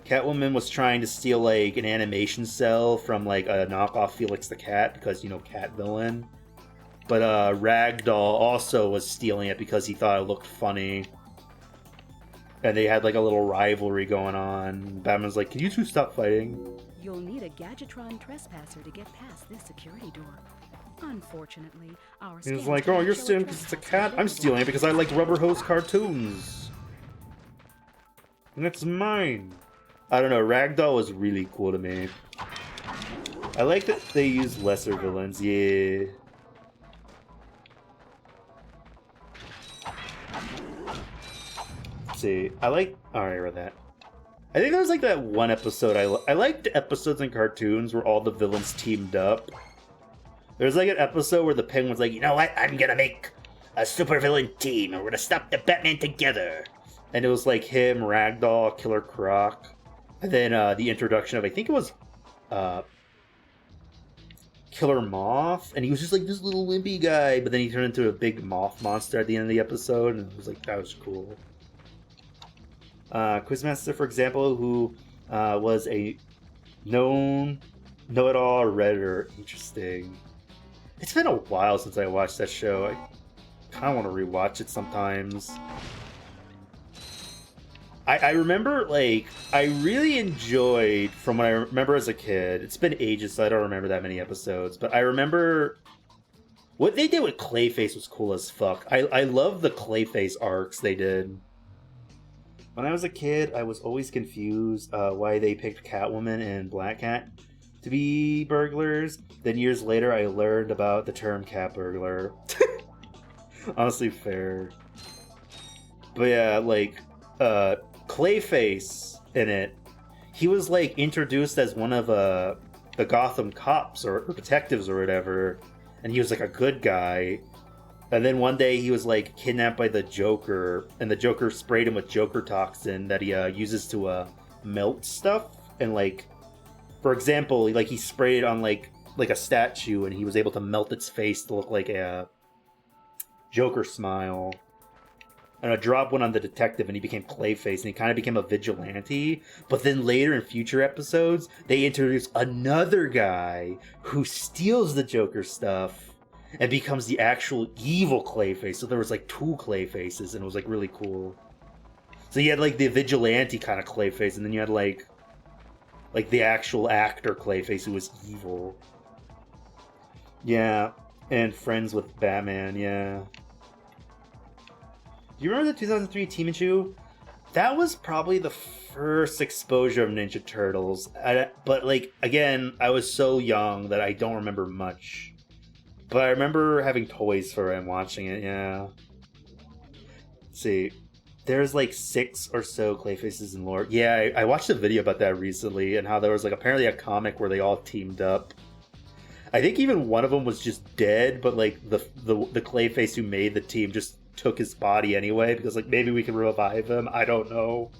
Catwoman was trying to steal like an animation cell from like a knockoff Felix the Cat because, you know, cat villain. But Ragdoll also was stealing it because he thought it looked funny. And they had like a little rivalry going on. Batman's like, can you two stop fighting? You'll need a Gadgetron trespasser to get past this security door. Unfortunately, our He's like, oh, you're stealing because it's a cat? I'm stealing it because I like Rubber Hose cartoons. And it's mine. I don't know, Ragdoll was really cool to me. I like that they use lesser villains, yeah. Let's see, alright, I read that. I think there was like that one episode, I liked episodes in cartoons where all the villains teamed up. There's like an episode where the Penguin's like, you know what, I'm gonna make a supervillain team and we're gonna stop the Batman together. And it was like him, Ragdoll, Killer Croc, and then the introduction of, I think it was Killer Moth, and he was just like this little wimpy guy, but then he turned into a big moth monster at the end of the episode, and it was like, that was cool. Quizmaster, for example, who was a known know-it-all Redditor. Interesting. It's been a while since I watched that show. I kind of want to rewatch it sometimes. I remember, like, I really enjoyed, from what I remember as a kid, it's been ages, so I don't remember that many episodes, but I remember what they did with Clayface was cool as fuck. I love the Clayface arcs they did. When I was a kid, I was always confused why they picked Catwoman and Black Cat to be burglars. Then years later, I learned about the term cat burglar. Honestly, fair. But yeah, like, Clayface in it, he was like introduced as one of the Gotham cops or detectives or whatever, and he was like a good guy. And then one day he was like kidnapped by the Joker, and the Joker sprayed him with Joker toxin that he uses to melt stuff. And like, for example, like he sprayed it on like a statue, and he was able to melt its face to look like a Joker smile. And a drop went on the detective, and he became Clayface, and he kind of became a vigilante. But then later in future episodes, they introduce another guy who steals the Joker stuff and becomes the actual evil Clayface. So there was like 2 Clayfaces, and it was like really cool. So you had like the vigilante kind of Clayface, and then you had like the actual actor Clayface who was evil. Yeah, and friends with Batman. Yeah. Do you remember the 2003 Team Issue? That was probably the first exposure of Ninja Turtles. But like again, I was so young that I don't remember much. But I remember having toys for it and watching it. Yeah. Let's see. There's like 6 or so Clayfaces in lore. Yeah, I watched a video about that recently and how there was like apparently a comic where they all teamed up. I think even one of them was just dead, but like the Clayface who made the team just took his body anyway because like maybe we can revive him. I don't know.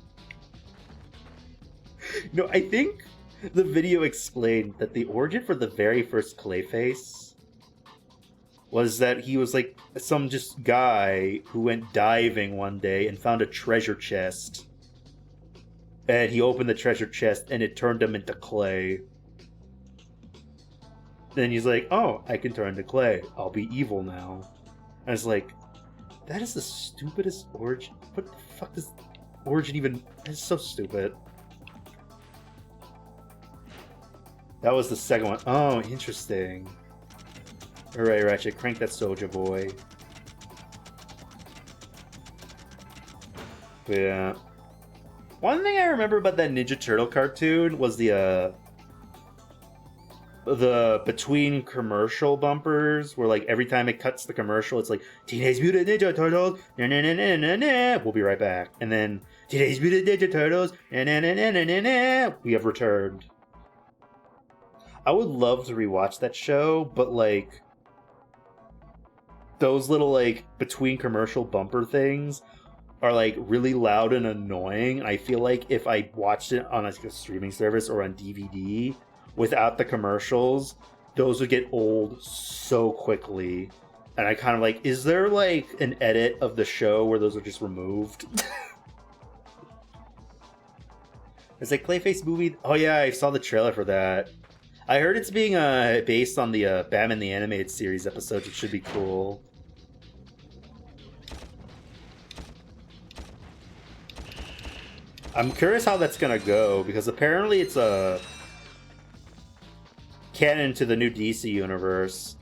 No, I think the video explained that the origin for the very first Clayface was that he was like some just guy who went diving one day and found a treasure chest. And he opened the treasure chest and it turned him into clay. Then he's like, oh, I can turn into clay. I'll be evil now. And it's like, that is the stupidest origin. What the fuck does origin even... It's so stupid. That was the second one. Oh, interesting. Alright, Ratchet, crank that Soulja Boy. But yeah. One thing I remember about that Ninja Turtle cartoon was the between commercial bumpers where like every time it cuts the commercial it's like Teenage Mutant Ninja Turtles na na na na na na. We'll be right back. And then Teenage Mutant Ninja Turtles na na na na na na na. We have returned. I would love to rewatch that show, but like those little like between commercial bumper things are like really loud and annoying. I feel like if I watched it on like a streaming service or on DVD without the commercials, those would get old so quickly. And I kind of like, is there like an edit of the show where those are just removed? It's like Clayface movie. Oh yeah, I saw the trailer for that. I heard it's being based on the Batman the Animated Series episodes, which should be cool. I'm curious how that's gonna go, because apparently it's a canon to the new DC universe.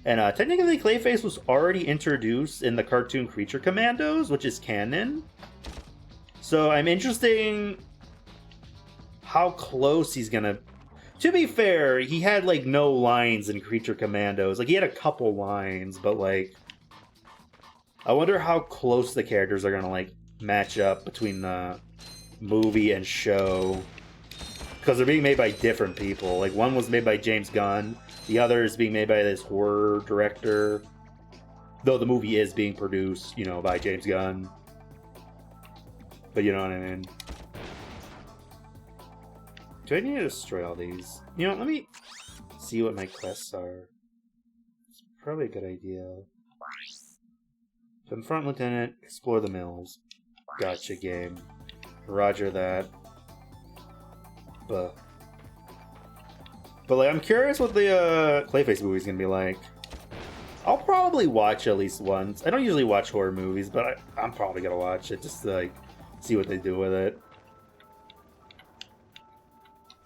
And technically Clayface was already introduced in the cartoon Creature Commandos, which is canon. So I'm interested how close he's gonna... To be fair, he had like no lines in Creature Commandos. Like he had a couple lines, but like... I wonder how close the characters are gonna like match up between the movie and show, because they're being made by different people. Like one was made by James Gunn, the other is being made by this horror director, though the movie is being produced, you know, by James Gunn. But you know what I mean. Do I need to destroy all these? You know, let me see what my quests are. It's probably a good idea. Confront Lieutenant, explore the mills. Gotcha, game. Roger that. But like, I'm curious what the Clayface movie's gonna be like. I'll probably watch at least once. I don't usually watch horror movies, but I'm probably gonna watch it just to like see what they do with it.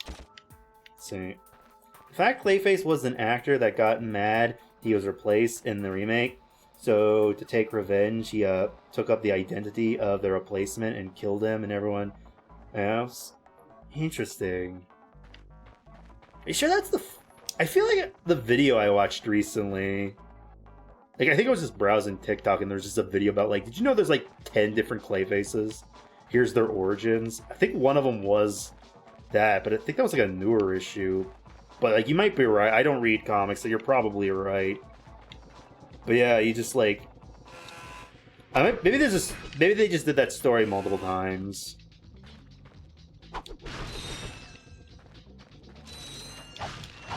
Let's see. In fact, Clayface was an actor that got mad he was replaced in the remake. So, to take revenge, he took up the identity of the replacement and killed him and everyone else. Interesting. Are you sure that's the... I feel like the video I watched recently... Like, I think I was just browsing TikTok and there's just a video about, like, did you know there's, like, 10 different Clayfaces? Here's their origins. I think one of them was that, but I think that was, like, a newer issue. But, like, you might be right. I don't read comics, so you're probably right. But yeah, you just like... maybe they just did that story multiple times.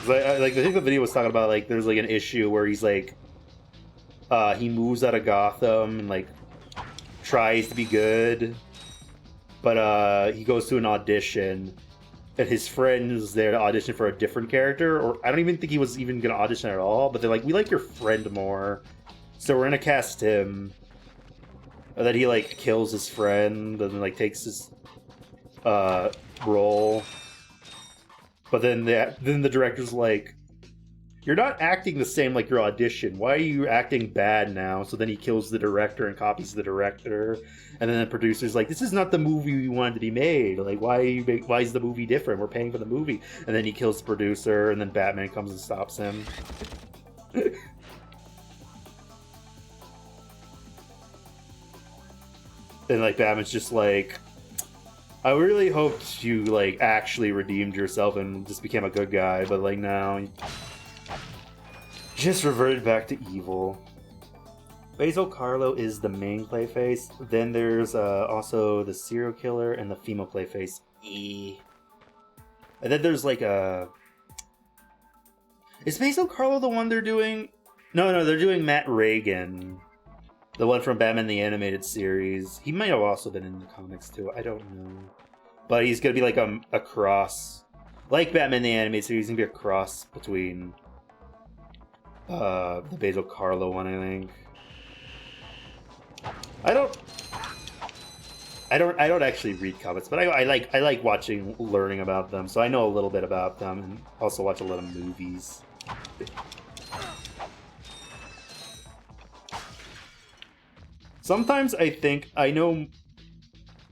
I think the video was talking about like there's like an issue where he's like he moves out of Gotham and like tries to be good, but he goes to an audition and his friend is there to audition for a different character, or I don't even think he was even gonna audition at all, but they're like, we like your friend more, so we're gonna cast him. And then he, like, kills his friend and, like, takes his role. But then the director's like, you're not acting the same like your audition. Why are you acting bad now? So then he kills the director and copies the director. And then the producer's like, this is not the movie we wanted to be made. Like, why is the movie different? We're paying for the movie. And then he kills the producer, and then Batman comes and stops him. And, like, Batman's just like, I really hoped you, like, actually redeemed yourself and just became a good guy. But, like, no. You just reverted back to evil. Basil Carlo is the main Clayface. Then there's also the serial killer and the female Clayface. E. And then there's like a... Is Basil Carlo the one they're doing? No, they're doing Matt Reagan. The one from Batman the Animated Series. He might have also been in the comics too. I don't know. But he's going to be like a cross. Like Batman the Animated Series, he's going to be a cross between the Basil Carlo one, I think. I don't actually read comics, but I like watching, learning about them, so I know a little bit about them, and also watch a lot of movies. Sometimes I think I know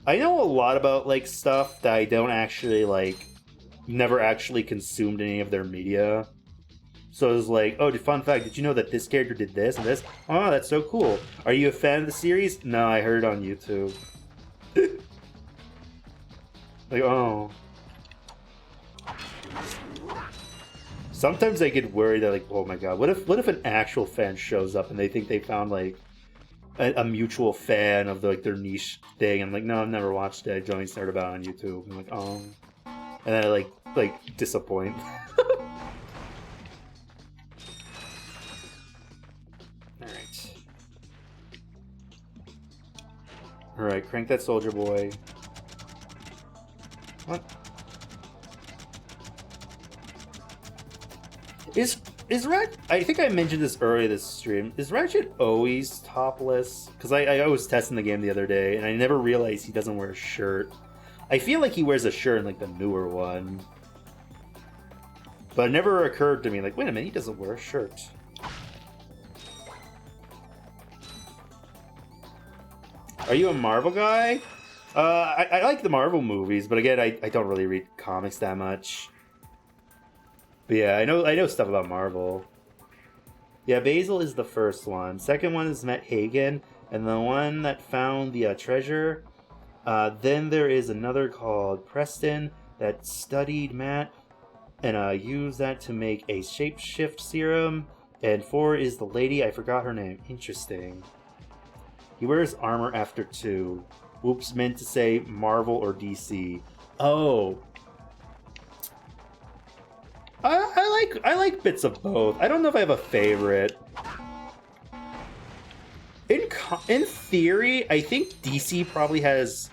a lot about like stuff that I don't actually like, never actually consumed any of their media. So it was like, oh, fun fact, did you know that this character did this and this? Oh, that's so cool. Are you a fan of the series? No, I heard it on YouTube. Like, oh. Sometimes I get worried that, like, oh my god, what if an actual fan shows up and they think they found, like, a mutual fan of, like, their niche thing? I'm like, no, I've never watched it. I joined Nerd About on YouTube. I'm like, oh. And then I, like disappoint. Alright, crank that soldier boy. What? Is Ratchet... I think I mentioned this earlier this stream. Is Ratchet always topless? Because I was testing the game the other day, and I never realized he doesn't wear a shirt. I feel like he wears a shirt in, like, the newer one. But it never occurred to me, like, wait a minute, he doesn't wear a shirt. Are you a Marvel guy? I like the Marvel movies, but again, I don't really read comics that much. But yeah, I know stuff about Marvel. Yeah, Basil is the first one. Second one is Matt Hagen, and the one that found the treasure. Then there is another called Preston that studied Matt and used that to make a shapeshift serum. And 4 is the lady, I forgot her name. Interesting. He wears armor after 2. Whoops, meant to say Marvel or DC. Oh. I like bits of both. I don't know if I have a favorite. In theory, I think DC probably has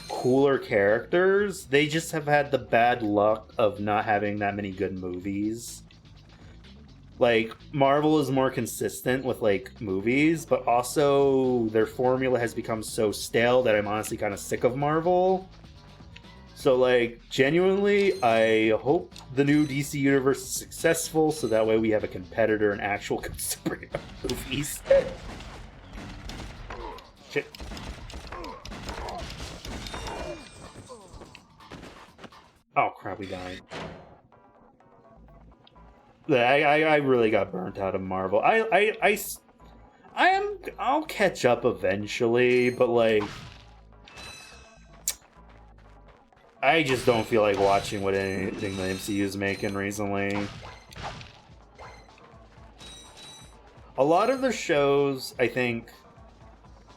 cooler characters. They just have had the bad luck of not having that many good movies. Like, Marvel is more consistent with, like, movies, but also their formula has become so stale that I'm honestly kind of sick of Marvel. So, like, genuinely, I hope the new DC universe is successful, so that way we have a competitor in actual superhero movies. Shit. Oh, crap, we died. I really got burnt out of Marvel. I'll catch up eventually, but like, I just don't feel like watching what anything the MCU's making recently. A lot of the shows, I think,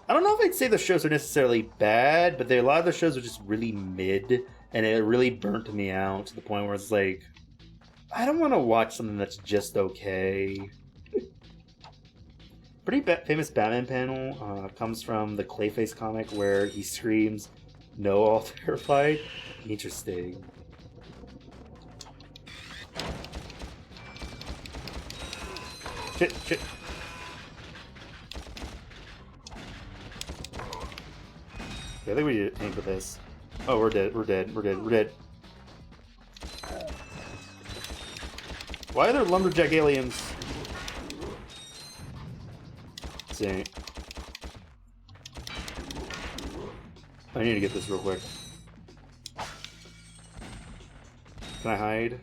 I don't know if I'd say the shows are necessarily bad, but a lot of the shows are just really mid, and it really burnt me out to the point where it's like, I don't want to watch something that's just okay. Pretty famous Batman panel comes from the Clayface comic where he screams, "No, all terrified." Interesting. Shit. I think we need to aim for this. Oh, we're dead. We're dead. We're dead. We're dead. Why are there lumberjack aliens? Let's see. I need to get this real quick. Can I hide?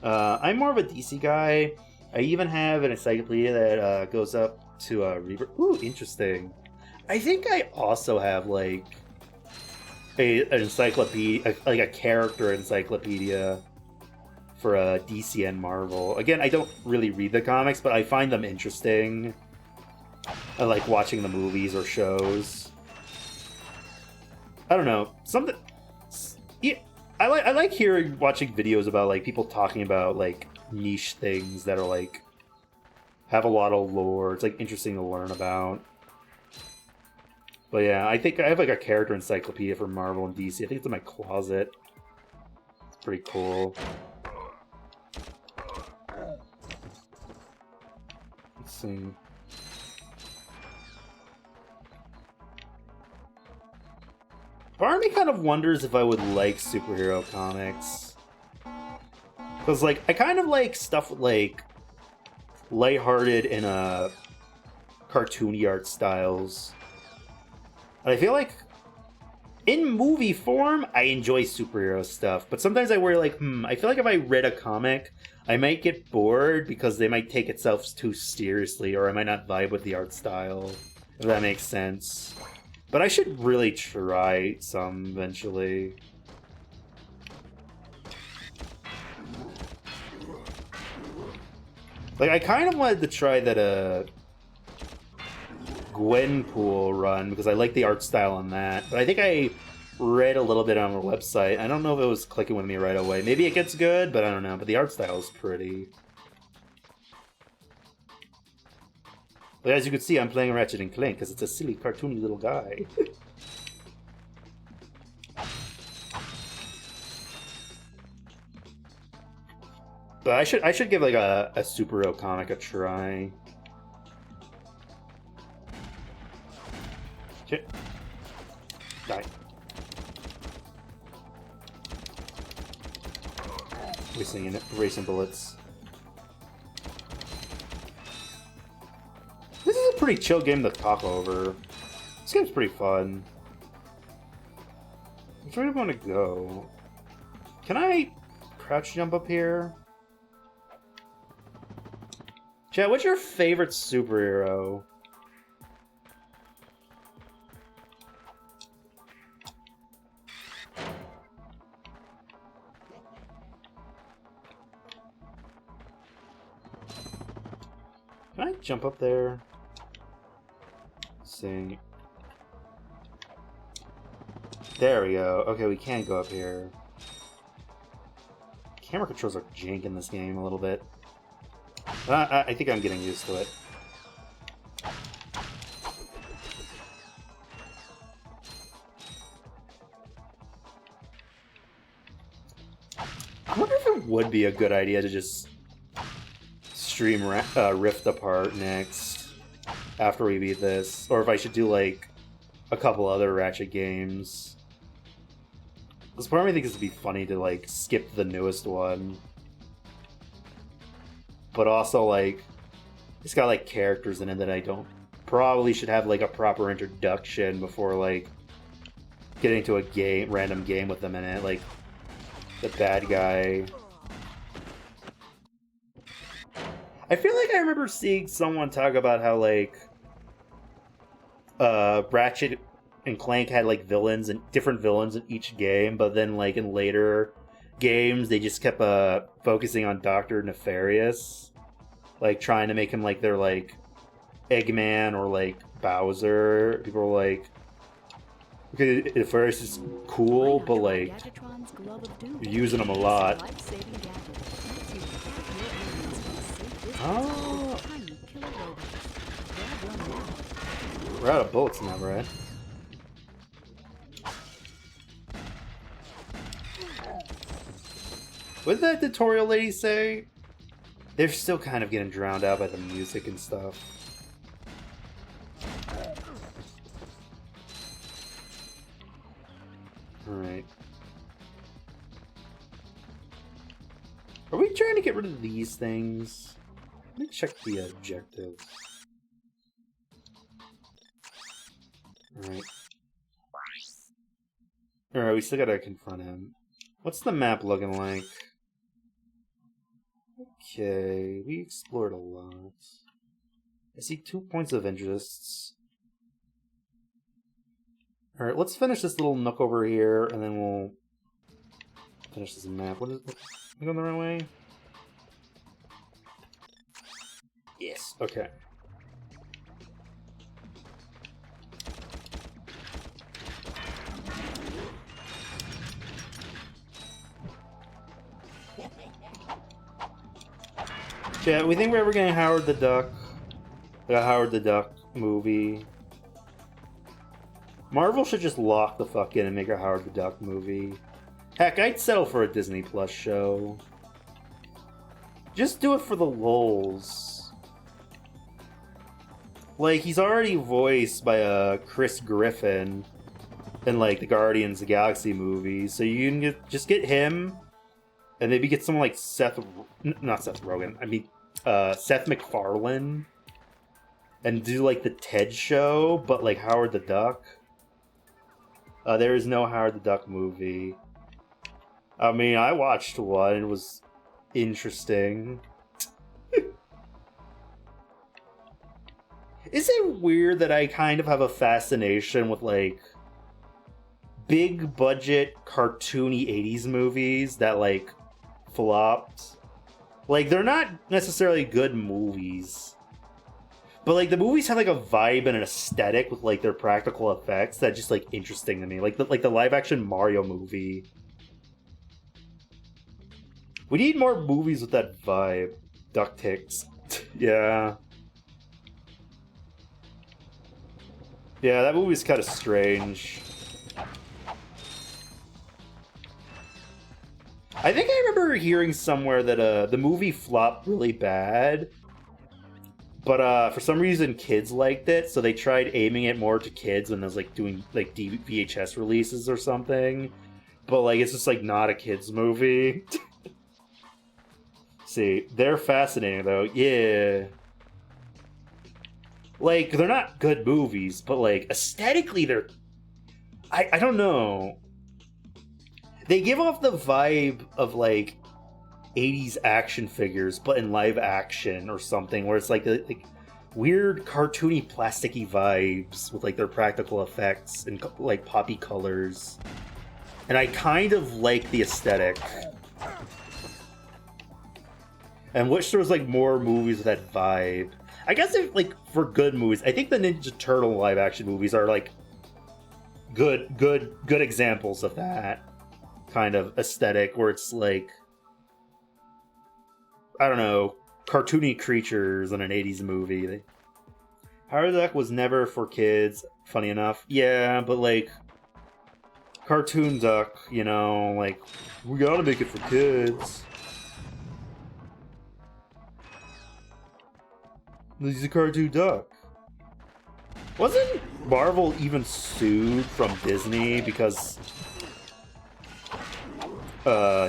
I'm more of a DC guy. I even have an encyclopedia that goes up to Reaver. Ooh, interesting. I think I also have like an encyclopedia, like a character encyclopedia for DC and Marvel. Again, I don't really read the comics, but I find them interesting. I like watching the movies or shows. I don't know, something. Yeah, I like hearing, watching videos about like people talking about like niche things that are like have a lot of lore. It's like interesting to learn about. But yeah, I think I have like a character encyclopedia for Marvel and DC. I think it's in my closet. It's pretty cool. Let's see. Part of me kind of wonders if I would like superhero comics. Because, like, I kind of like stuff with, like, lighthearted and, cartoony art styles. And I feel like, in movie form, I enjoy superhero stuff. But sometimes I worry, like, I feel like if I read a comic, I might get bored because they might take itself too seriously, or I might not vibe with the art style, if that makes sense. But I should really try some eventually. Like, I kind of wanted to try that Gwenpool run, because I like the art style on that. But I think I read a little bit on the website. I don't know if it was clicking with me right away. Maybe it gets good, but I don't know. But the art style is pretty. But as you can see, I'm playing Ratchet and Clank because it's a silly, cartoony little guy. But I should give like a superhero comic a try. Shit. Die. Racing bullets. This is a pretty chill game to talk over. This game's pretty fun. Where do I want to go? Can I crouch jump up here? Chat, what's your favorite superhero? Can I jump up there? Let's see. There we go. Okay, we can't go up here. Camera controls are jank in this game a little bit. I think I'm getting used to it. I wonder if it would be a good idea to just stream Rift Apart next after we beat this, or if I should do like a couple other Ratchet games. This part of me thinks it'd be funny to like skip the newest one, but also like it's got like characters in it that I don't probably should have like a proper introduction before like getting to a random game with them in it, like the bad guy. I feel like I remember seeing someone talk about how like Ratchet and Clank had like villains and different villains in each game, but then like in later games they just kept focusing on Dr. Nefarious, like trying to make him like their like Eggman or like Bowser. People were like, okay, Nefarious is cool, but like you're using him a lot. Oh, we're out of bullets now, right? What did that tutorial lady say? They're still kind of getting drowned out by the music and stuff. Are we trying to get rid of these things? Let me check the objectives. Alright. Alright, we still gotta confront him. What's the map looking like? Okay, we explored a lot. I see 2 points of interest. Alright, let's finish this little nook over here, and then we'll finish this map. What is it? Am I going the wrong way? Yes, okay. Yeah, we think we're ever getting Howard the Duck. The Howard the Duck movie. Marvel should just lock the fuck in and make a Howard the Duck movie. Heck, I'd settle for a Disney Plus show. Just do it for the lulz. Like, he's already voiced by Chris Griffin in, like, the Guardians of the Galaxy movies, so you can just get him, and maybe get someone like not Seth Rogen, I mean, Seth MacFarlane, and do, like, the TED show, but, like, Howard the Duck. There is no Howard the Duck movie. I mean, I watched one, it was interesting. Is it weird that I kind of have a fascination with, like, big budget cartoony 80s movies that, like, flopped? Like, they're not necessarily good movies, but, like, the movies have, like, a vibe and an aesthetic with, like, their practical effects that's just, like, interesting to me. Like the live-action Mario movie. We need more movies with that vibe. Duck Ticks. Yeah. Yeah, that movie's kind of strange. I think I remember hearing somewhere that the movie flopped really bad, but for some reason kids liked it, so they tried aiming it more to kids when they was like doing like VHS releases or something. But like it's just like not a kids movie. See, they're fascinating though. Yeah. Like, they're not good movies, but, like, aesthetically, they're... I don't know. They give off the vibe of, like, 80s action figures, but in live action or something, where it's, like weird, cartoony, plasticky vibes with, like, their practical effects and, like, poppy colors. And I kind of like the aesthetic. And wish there was, like, more movies with that vibe. I guess if, like, for good movies, I think the Ninja Turtle live-action movies are, like, good examples of that kind of aesthetic, where it's, like, I don't know, cartoony creatures in an 80s movie. Howard the Duck was never for kids, funny enough. Yeah, but, like, cartoon duck, you know, like, we gotta make it for kids. He's a cartoon duck. Wasn't Marvel even sued from Disney because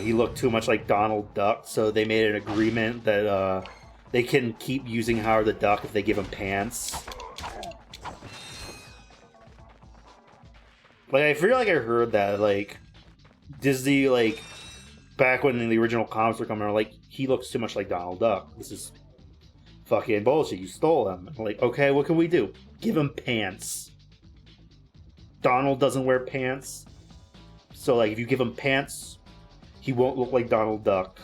he looked too much like Donald Duck, so they made an agreement that they can keep using Howard the Duck if they give him pants? Like, I feel like I heard that, like, Disney, like, back when the original comics were coming out, like, he looks too much like Donald Duck. This is fucking bullshit. You stole him. I'm like, okay, what can we do? Give him pants. Donald doesn't wear pants. So, like, if you give him pants, he won't look like Donald Duck.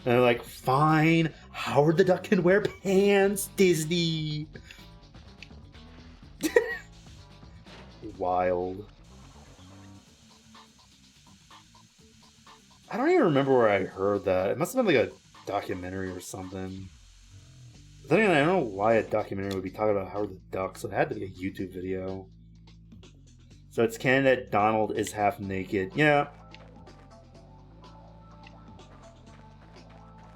And they're like, fine, Howard the Duck can wear pants, Disney. Wild. I don't even remember where I heard that. It must have been like a documentary or something. But then again, I don't know why a documentary would be talking about Howard the Duck, so it had to be a YouTube video. So it's canon that Donald is half naked. Yeah.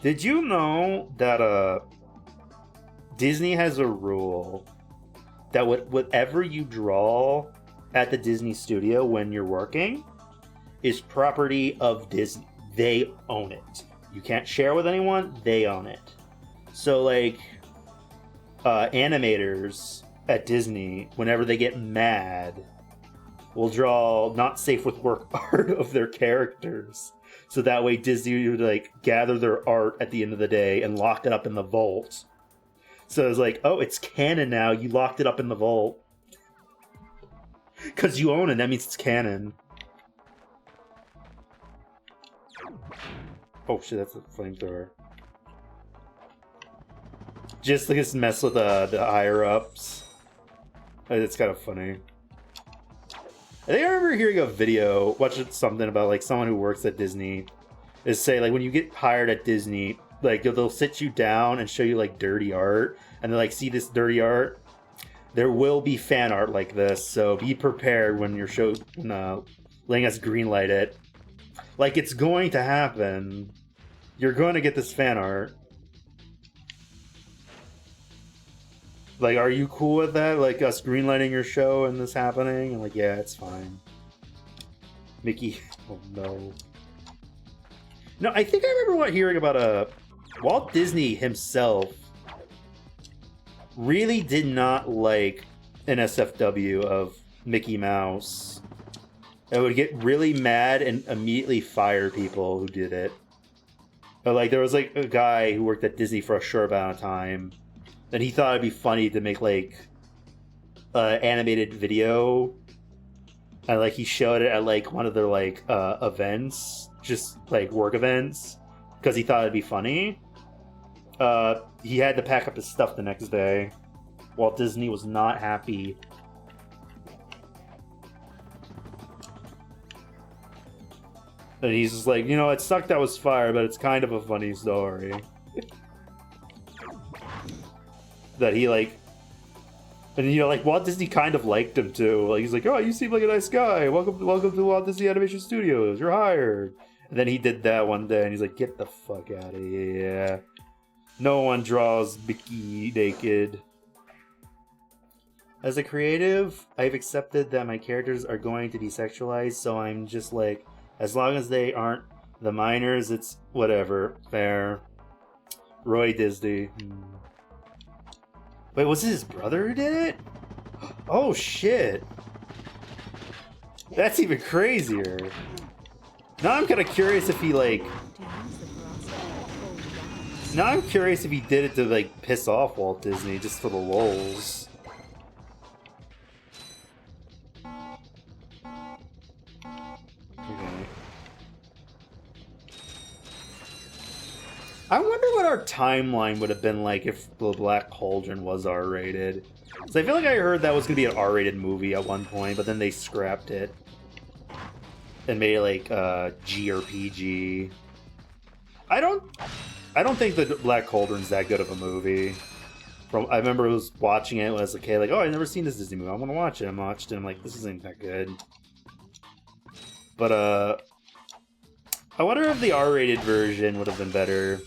Did you know that Disney has a rule that whatever you draw at the Disney studio when you're working is property of Disney. They own it. You can't share with anyone, they own it. So, like, animators at Disney, whenever they get mad, will draw not safe with work art of their characters. So that way Disney would, like, gather their art at the end of the day and lock it up in the vault. So it's like, oh, it's canon now. You locked it up in the vault. Because you own it, that means it's canon. Oh shit, that's a flamethrower. Just like this mess with the higher ups. It's kind of funny. I think I remember hearing a video, watching something about like someone who works at Disney, is say like when you get hired at Disney, like they'll sit you down and show you like dirty art, and they're like, see this dirty art? There will be fan art like this, so be prepared when you're letting us greenlight it. Like, it's going to happen. You're going to get this fan art. Like, are you cool with that? Like, us greenlighting your show and this happening? I'm like, yeah, it's fine. Mickey, oh no. No, I think I remember hearing about Walt Disney himself really did not like an SFW of Mickey Mouse. I would get really mad and immediately fire people who did it. But like, there was like a guy who worked at Disney for a short amount of time, and he thought it'd be funny to make like animated video, and like he showed it at like one of their like events, just like work events, because he thought it'd be funny. He had to pack up his stuff the next day. Walt Disney was not happy. And he's just like, you know, it sucked that was fire, but it's kind of a funny story. That he, like... And, you know, like, Walt Disney kind of liked him, too. Like, he's like, oh, you seem like a nice guy. Welcome to Walt Disney Animation Studios. You're hired. And then he did that one day, and he's like, get the fuck out of here. No one draws Mickey naked. As a creative, I've accepted that my characters are going to be sexualized, so I'm just like... As long as they aren't the minors, it's whatever. Fair. Roy Disney. Wait, was it his brother who did it? Oh, shit. That's even crazier. Now I'm kind of curious if he, like... Now I'm curious if he did it to, like, piss off Walt Disney, just for the lulz. I wonder what our timeline would have been like if The Black Cauldron was R-rated. So I feel like I heard that was going to be an R-rated movie at one point, but then they scrapped it. And made it like G or PG. I don't think The Black Cauldron's that good of a movie. I remember I was watching it when I was a kid, like, oh, I've never seen this Disney movie, I want to watch it. I watched it, I'm like, this isn't that good. But, I wonder if the R-rated version would have been better.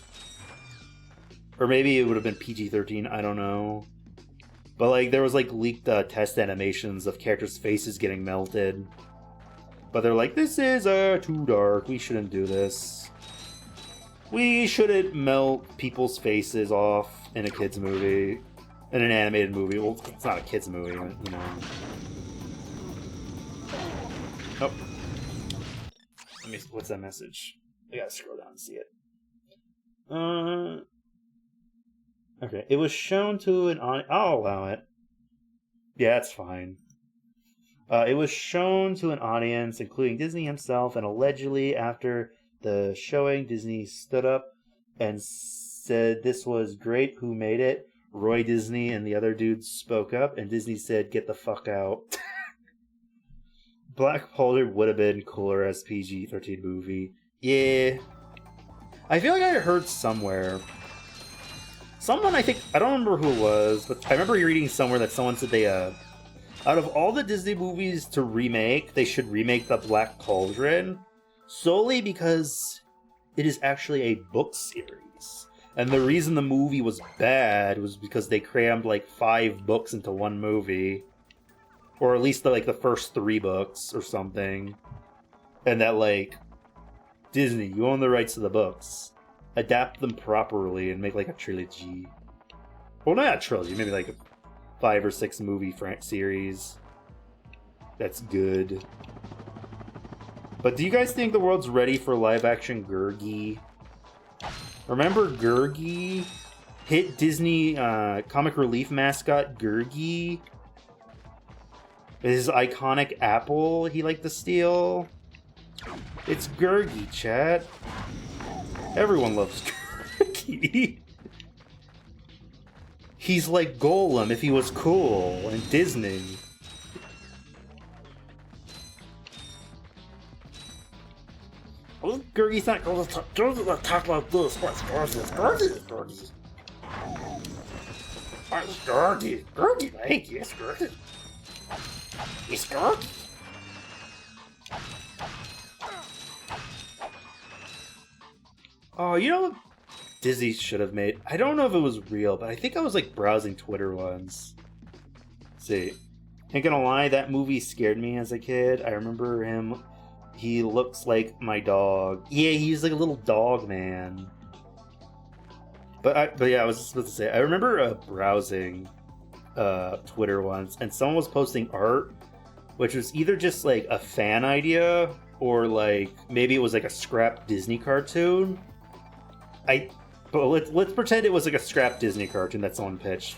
Or maybe it would have been PG-13, I don't know. But, like, there was, like, leaked test animations of characters' faces getting melted. But they're like, this is too dark, we shouldn't do this. We shouldn't melt people's faces off in a kid's movie. In an animated movie. Well, it's not a kid's movie, but, you know. Oh. What's that message? I gotta scroll down and see it. Okay, it was shown to an audience. I'll allow it. Yeah, it's fine. It was shown to an audience, including Disney himself, and allegedly after the showing, Disney stood up and said this was great. Who made it? Roy Disney and the other dudes spoke up, and Disney said, "Get the fuck out." Black Cauldron would have been cooler as PG-13 movie. Yeah. I feel like I heard somewhere. Someone, I don't remember who it was, but I remember reading somewhere that someone said they, out of all the Disney movies to remake, they should remake The Black Cauldron, solely because it is actually a book series. And the reason the movie was bad was because they crammed, like, 5 books into one movie. Or at least, like, the first 3 books or something. And that, like, Disney, you own the rights to the books. adapt them properly and make like a trilogy. Well, not a trilogy, maybe like a 5 or 6 movie series. That's good. But do you guys think the world's ready for live-action Gurgi? Remember Gurgi? Hit Disney comic relief mascot Gurgi? His iconic apple he liked to steal? It's Gurgi, chat. Everyone loves Gurgi. He's like Golem if he was cool and Disney. Gurgi's not going to talk about this. What's Gurgi? It's Gurgi. Gurgi, thank you. It's Gurgi. It's Gurgi. Oh, you know what Disney should have made? I don't know if it was real, but I think I was like browsing Twitter once. Let's see. Ain't gonna lie, that movie scared me as a kid. I remember him. He looks like my dog. Yeah, he's like a little dog man. But yeah, I was supposed to say, I remember browsing Twitter once, and someone was posting art, which was either just like a fan idea, or like maybe it was like a scrap Disney cartoon. But let's pretend it was like a scrap Disney cartoon that someone pitched.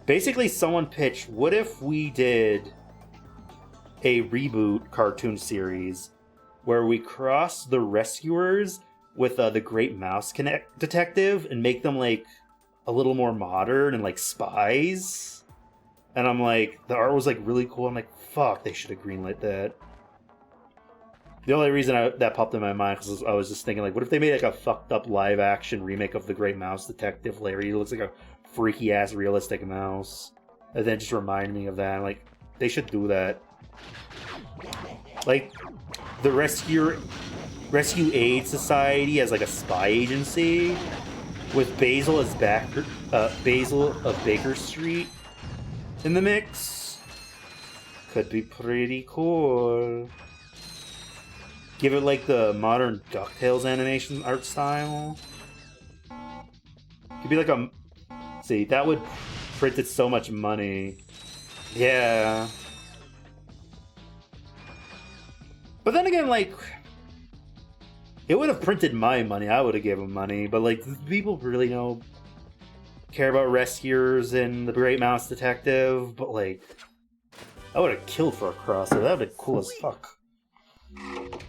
Basically, someone pitched, what if we did a reboot cartoon series where we cross the Rescuers with the Great Mouse Detective and make them like a little more modern and like spies? And I'm like, the art was like really cool. I'm like, fuck, they should have greenlit that. The only reason that popped in my mind was I was just thinking, like, what if they made like a fucked up live action remake of the Great Mouse Detective? Larry, he looks like a freaky ass realistic mouse, and then just remind me of that. Like, they should do that. Like, the Rescue Aid Society as like a spy agency with Basil as Basil of Baker Street in the mix. Could be pretty cool. Give it like the modern DuckTales animation art style. Could be like a... See, that would print it so much money. Yeah. But then again, like... It would have printed my money. I would have given money. But like, do people really care about Rescuers and the Great Mouse Detective? But like... I would have killed for a crossover. That would have been cool as fuck.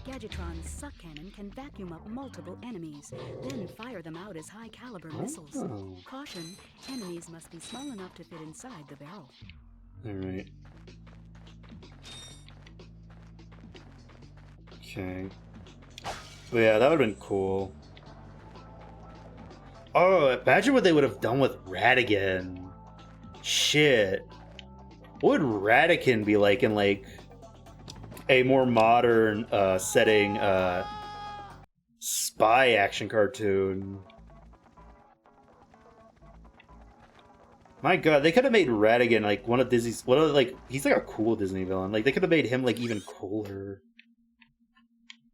Gadgetron's suck cannon can vacuum up multiple enemies, then fire them out as high-caliber missiles. Caution, enemies must be small enough to fit inside the barrel. Alright. Okay. But yeah, that would have been cool. Oh, imagine what they would have done with Ratigan. Shit. What would Ratigan be like in, like, a more modern setting spy action cartoon? My god, they could have made Ratigan like one of Disney's... he's like a cool Disney villain. Like, they could have made him like even cooler.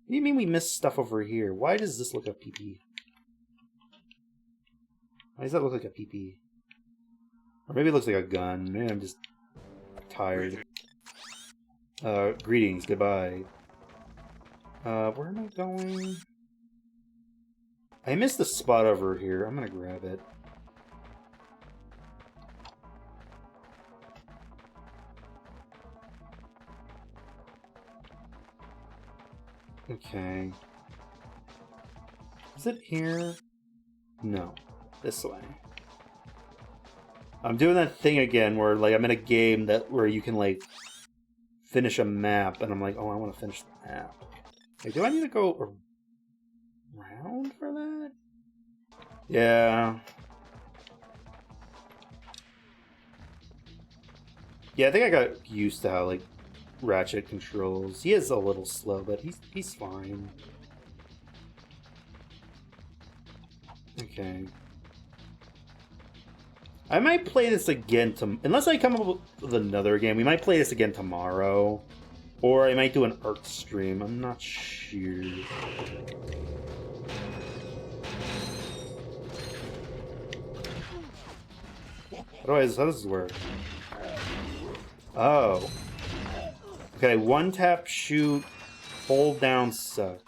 What do you mean we missed stuff over here? Why does this look like PP? Why does that look like a PP? Or maybe it looks like a gun. Maybe I'm just tired. Greetings, goodbye. Where am I going? I missed the spot over here. I'm gonna grab it. Okay. Is it here? No. This way. I'm doing that thing again where, like, I'm in a game where you can, like, finish a map, and I'm like, oh, I want to finish the map. Like, do I need to go around for that? Yeah. Yeah, I think I got used to how, like, Ratchet controls. He is a little slow, but he's fine. Okay. I might play this again unless I come up with another game. We might play this again tomorrow, or I might do an art stream. I'm not sure. How does this work? Oh. Okay, one tap, shoot, hold down, suck.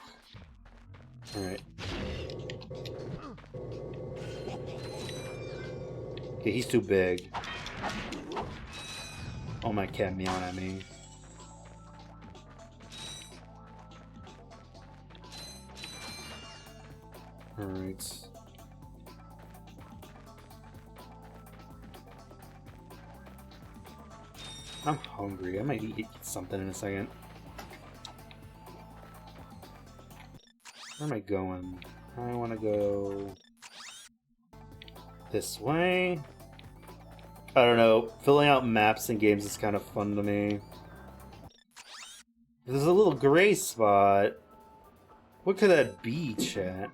Alright. Okay, he's too big. Oh my cat meowing at me. Alright. I'm hungry. I might eat something in a second. Where am I going? I want to go this way. I don't know. Filling out maps in games is kind of fun to me. There's a little gray spot. What could that be, chat?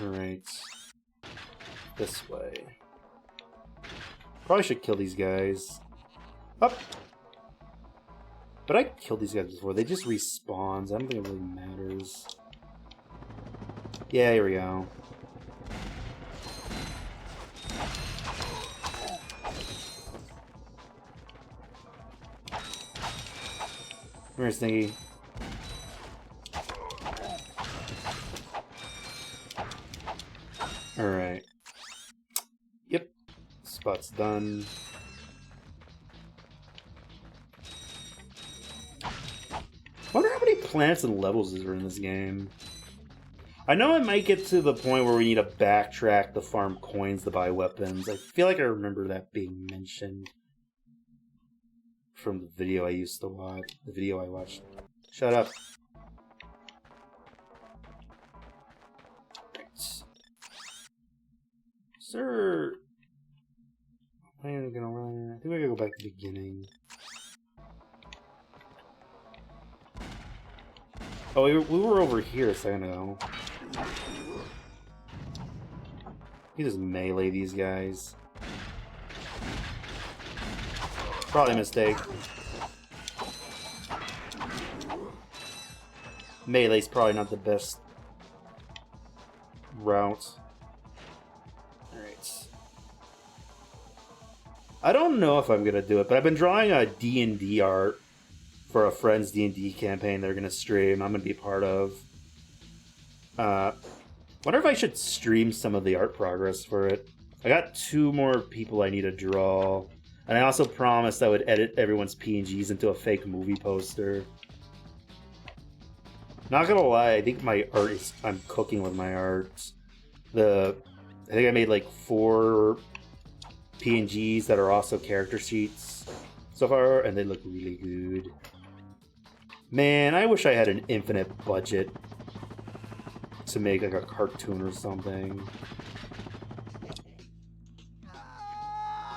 Alright. This way. Probably should kill these guys. Up! But I killed these guys before. They just respawn. I don't think it really matters. Yeah, here we go. Where's Stinky? Alright. Yep. Spot's done. Wonder how many planets and levels there are in this game. I know I might get to the point where we need to backtrack to farm coins to buy weapons. I feel like I remember that being mentioned from the video I used to watch. The video I watched. Shut up. Sir, I am gonna run. I think we gotta go back to the beginning. Oh, we were over here a second ago. You just melee these guys. Probably a mistake. Melee's probably not the best route. Alright. I don't know if I'm gonna do it, but I've been drawing a D&D art for a friend's D&D campaign they're gonna stream. I'm gonna be part of. Wonder if I should stream some of the art progress for it. I got 2 more people I need to draw, and I also promised I would edit everyone's PNGs into a fake movie poster. Not gonna lie, I think my art is... I'm cooking with my art. I think I made like 4 PNGs that are also character sheets so far, and they look really good. Man, I wish I had an infinite budget to make like a cartoon or something.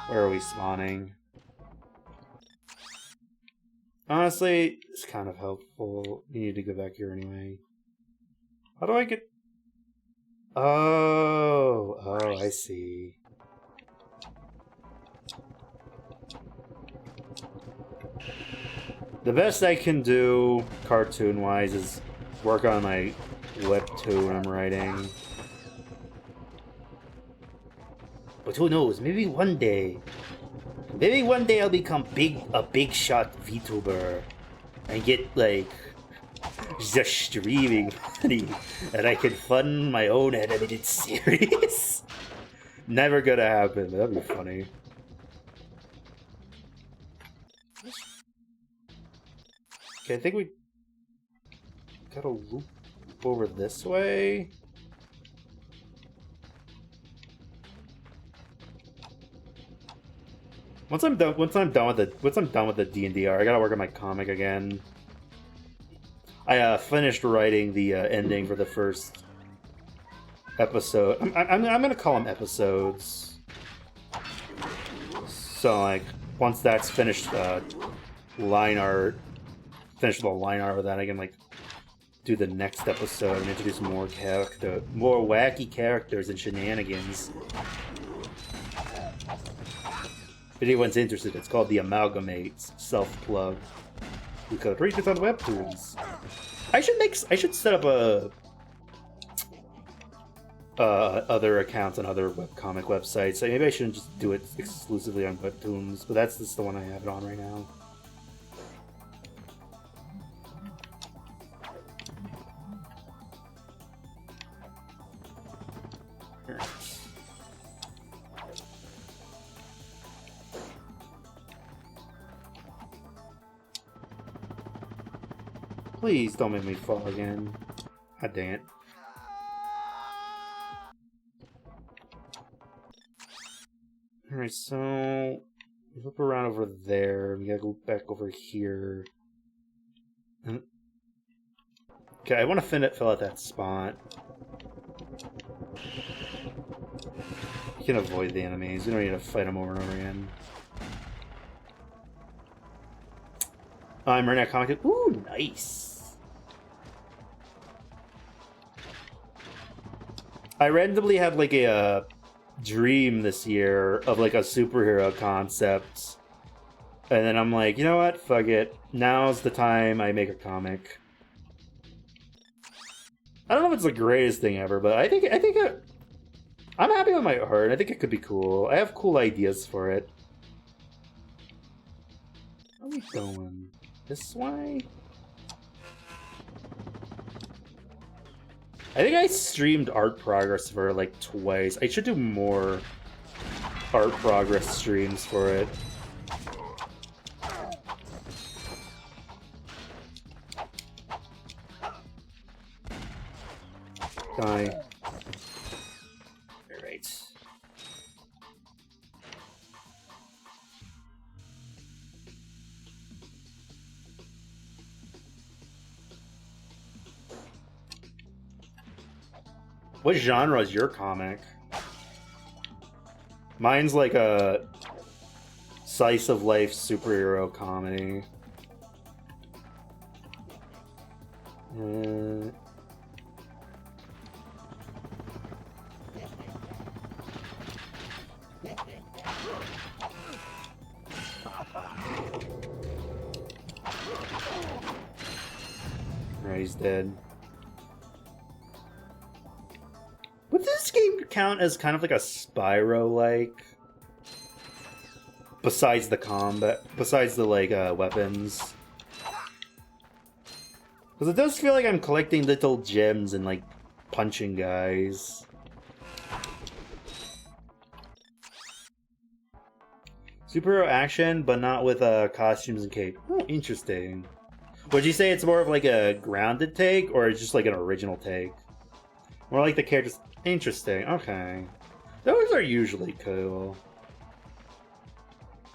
Where are we spawning? Honestly, it's kind of helpful. You need to go back here anyway. How do I get... Oh, I see. The best I can do, cartoon-wise, is work on my webtoon I'm writing. But who knows, maybe one day I'll become a big shot VTuber and get like just streaming money and I can fund my own animated series. Never gonna happen, that'd be funny. Okay, I think we gotta loop over this way. Once I'm done with the D&D, I gotta work on my comic again. I finished writing the ending for the first episode. I'm gonna call them episodes. So like once that's finished, line art. Finish the line art with that, I can like do the next episode and introduce more wacky characters and shenanigans. If anyone's interested, it's called The Amalgamates. Self-plug. We could read it on webtoons. I should set up a other accounts on other webcomic websites. Maybe I shouldn't just do it exclusively on webtoons, but that's just the one I have it on right now. Please don't make me fall again. God dang it. Alright, so flip around over there. We gotta go back over here. Okay, I want to fill out that spot. You can avoid the enemies. You don't need to fight them over and over again. I'm running out of comic. Ooh, nice. I randomly had like a dream this year of like a superhero concept, and then I'm like, you know what? Fuck it. Now's the time I make a comic. I don't know if it's the greatest thing ever, but I'm happy with my art. I think it could be cool. I have cool ideas for it. Where are we going? This way? I think I streamed art progress for it like twice. I should do more art progress streams for it. Die. Alright. What genre is your comic? Mine's like a slice of life superhero comedy. Right, he's dead. Would this game count as kind of like a Spyro-like? Besides the combat, besides the like weapons, because it does feel like I'm collecting little gems and like punching guys. Superhero action, but not with costumes and cape. Oh, interesting. Would you say it's more of like a grounded take, or just like an original take? More like the characters. Interesting. Okay, those are usually cool.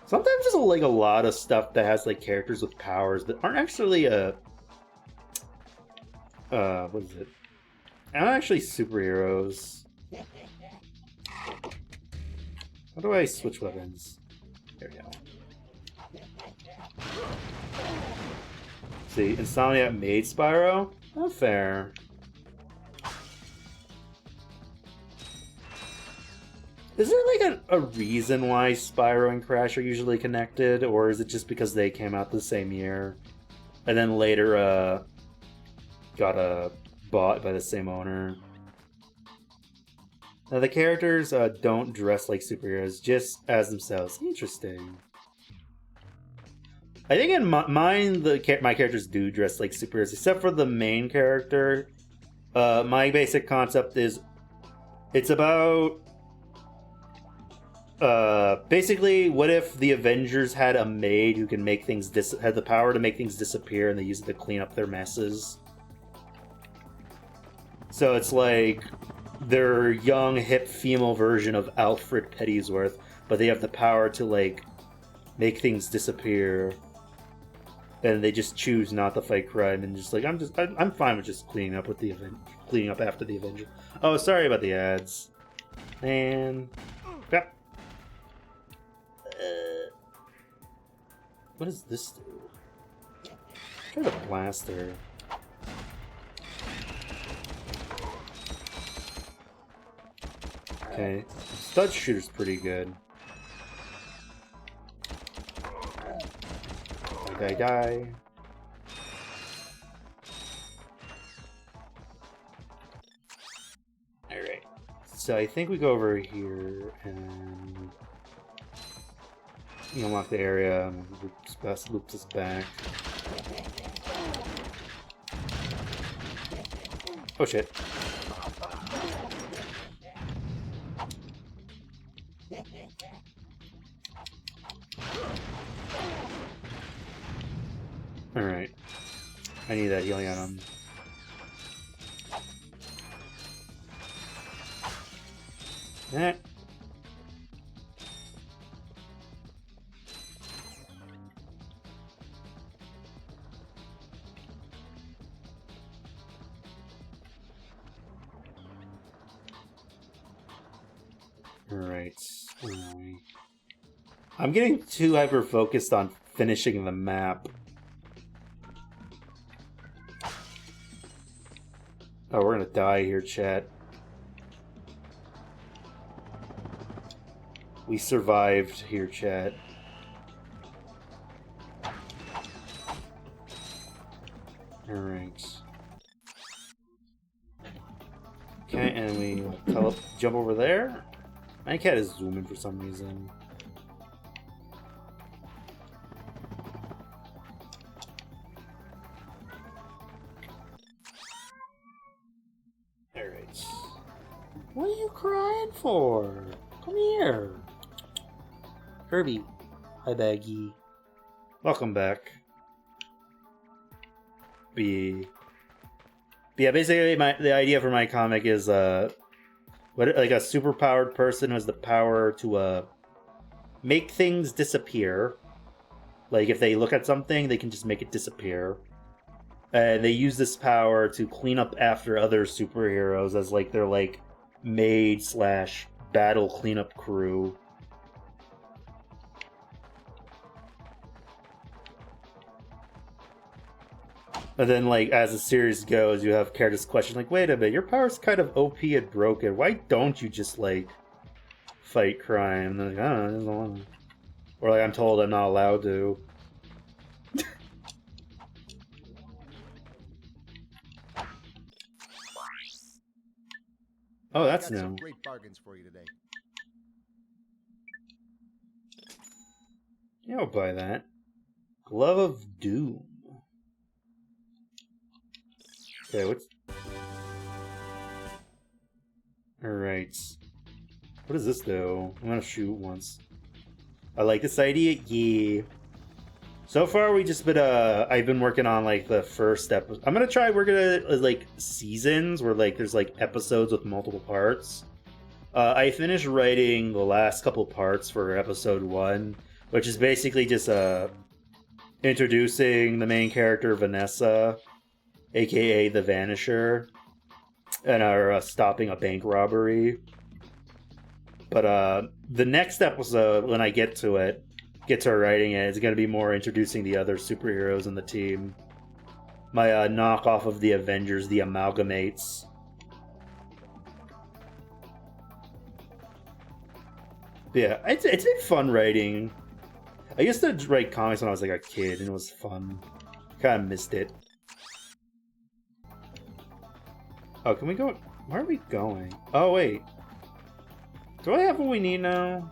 Sometimes there's like a lot of stuff that has like characters with powers that aren't actually what is it? Aren't actually superheroes. How do I switch weapons? There we go. See, Insomniac made Spyro? Not fair. Is there like a reason why Spyro and Crash are usually connected, or is it just because they came out the same year, and then later got bought by the same owner? Now the characters don't dress like superheroes, just as themselves. Interesting. I think in mine, my characters do dress like superheroes, except for the main character. My basic concept is, it's about basically, what if the Avengers had a maid who can make things had the power to make things disappear, and they use it to clean up their messes? So it's like their young, hip female version of Alfred Pennyworth, but they have the power to like make things disappear, and they just choose not to fight crime and just like I'm fine with just cleaning up with cleaning up after the Avengers. Oh, sorry about the ads, man. Yep. What does this do? Try the blaster. Okay, stud shooter's pretty good. Die. So I think we go over here and unlock the area and loops us back. Oh shit. Alright. I need that healing on him. Eh. Alright. I'm getting too hyper-focused on finishing the map. Oh, we're gonna die here, chat. We survived here, chat. Alright. Okay, and we jump over there. My cat is zooming for some reason. Alright. What are you crying for? Come here. Kirby. Hi, Baggy. Welcome back. Yeah, basically the idea for my comic is like a superpowered person who has the power to make things disappear. Like if they look at something, they can just make it disappear. And they use this power to clean up after other superheroes as like their like maid/battle cleanup crew. And then, like, as the series goes, you have characters question, like, wait a minute, your power's kind of OP and broken. Why don't you just, like, fight crime? And they're like, I don't know. Or, like, I'm told I'm not allowed to. Oh, that's new. Some great bargains for you today. Yeah, I'll buy that. Glove of Doom. Okay, what's... Alright. What does this do? I'm gonna shoot once. I like this idea, yeah. So far, we just been, I've been working on, like, the first episode. I'm gonna try working at, like, seasons, where, like, there's, like, episodes with multiple parts. I finished writing the last couple parts for episode 1, which is basically just, introducing the main character, Vanessa, aka the Vanisher, and are stopping a bank robbery. But the next episode, when I get to writing it, it's going to be more introducing the other superheroes in the team. My knockoff of the Avengers, the Amalgamates. But yeah, it's been fun writing. I used to write comics when I was like a kid, and it was fun. Kind of missed it. Oh, can we go? Where are we going? Oh, wait. Do I have what we need now?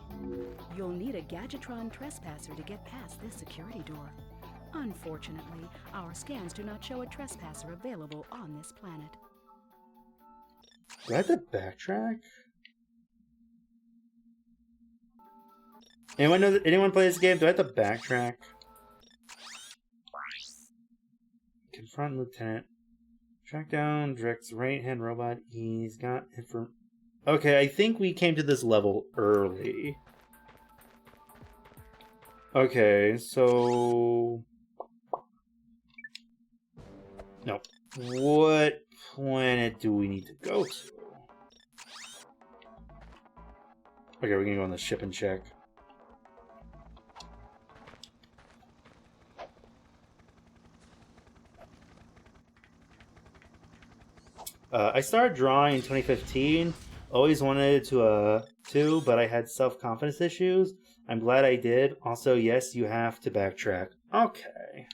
You'll need a Gadgetron trespasser to get past this security door. Unfortunately, our scans do not show a trespasser available on this planet. Do I have to backtrack? Anyone play this game? Do I have to backtrack? Confront Lieutenant. Track down Drek's right-hand robot. He's got info. Okay, I think we came to this level early. Okay, so... No. What planet do we need to go to? Okay, we're gonna go on the ship and check. I started drawing in 2015. Always wanted to, but I had self-confidence issues. I'm glad I did. Also, yes, you have to backtrack. Okay.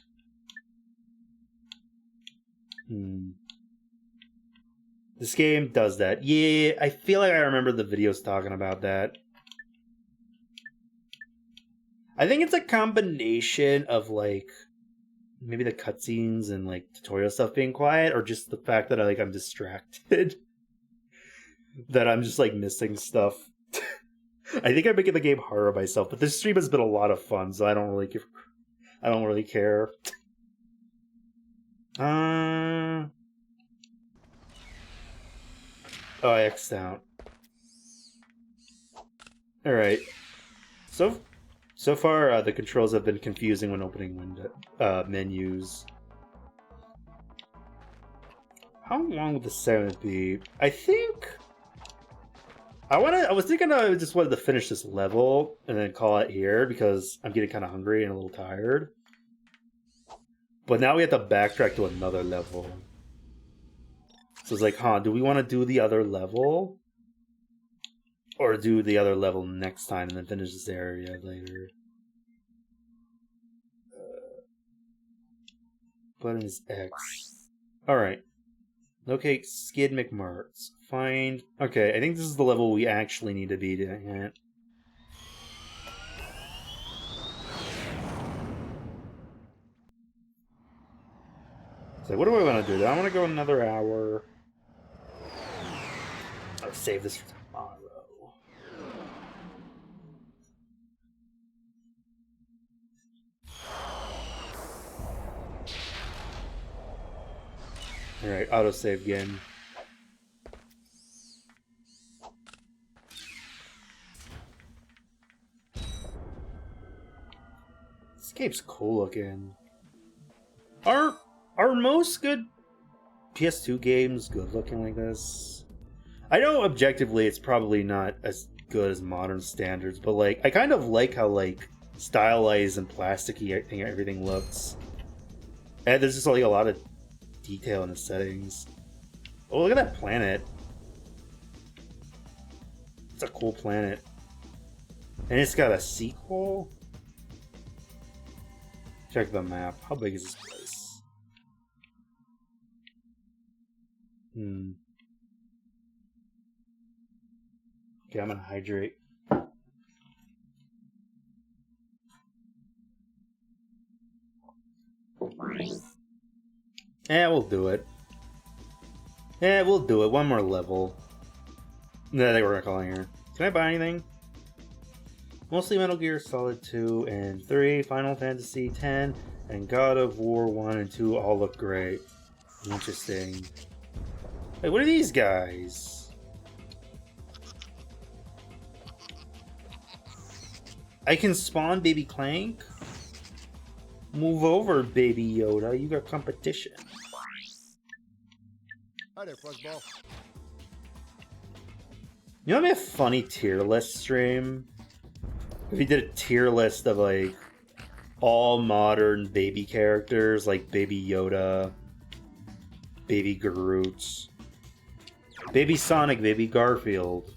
This game does that. Yeah, I feel like I remember the videos talking about that. I think it's a combination of, like, maybe the cutscenes and, like, tutorial stuff being quiet, or just the fact that I'm distracted. That I'm just, like, missing stuff. I think I'm making the game harder myself, but this stream has been a lot of fun, so I don't really care. Oh, I X'd out. Alright. So far, the controls have been confusing when opening menus. How long would the segment be? I think... I was thinking I just wanted to finish this level and then call it here, because I'm getting kind of hungry and a little tired. But now we have to backtrack to another level. So it's like, do we want to do the other level? Or do the other level next time and then finish this area later? Button is X. Alright. Locate Skid McMarts. Find... Okay, I think this is the level we actually need to be at. So what do I want to do? Do I want to go another hour? I'll save this for tomorrow. Alright, autosave again. This game's cool looking. Are most good PS2 games good looking like this? I know objectively it's probably not as good as modern standards, but like I kind of like how like stylized and plasticky I think everything looks. And there's just like a lot of detail in the settings. Oh, look at that planet. It's a cool planet. And it's got a sequel? Check the map. How big is this place? Okay, I'm gonna hydrate. Yeah, we'll do it. Yeah, we'll do it. One more level. No, I think we're gonna call it here. Can I buy anything? Mostly Metal Gear Solid 2 and 3, Final Fantasy 10, and God of War 1 and 2 all look great. Interesting. Hey, what are these guys? I can spawn Baby Clank? Move over, Baby Yoda. You got competition. Hi there, Fuzzball. You know, it'd be a funny tier list stream if you did a tier list of like all modern baby characters, like Baby Yoda, Baby Groot, Baby Sonic, Baby Garfield.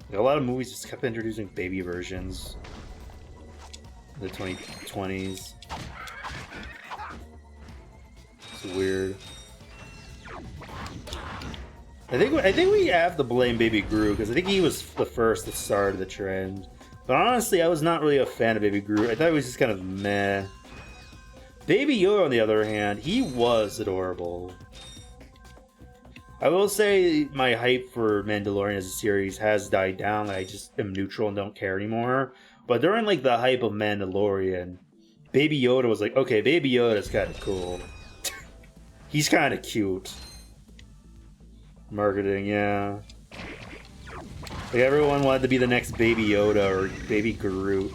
Like, a lot of movies just kept introducing baby versions in the 2020s. It's weird. I think we have to blame Baby Groot, because I think he was the first that started the trend. But honestly, I was not really a fan of Baby Groot. I thought he was just kind of meh. Baby Yoda, on the other hand, he was adorable. I will say my hype for Mandalorian as a series has died down. I just am neutral and don't care anymore. But during like the hype of Mandalorian, Baby Yoda was like, okay, Baby Yoda's kind of cool. He's kind of cute. Marketing, yeah. Like everyone wanted to be the next Baby Yoda or Baby Groot.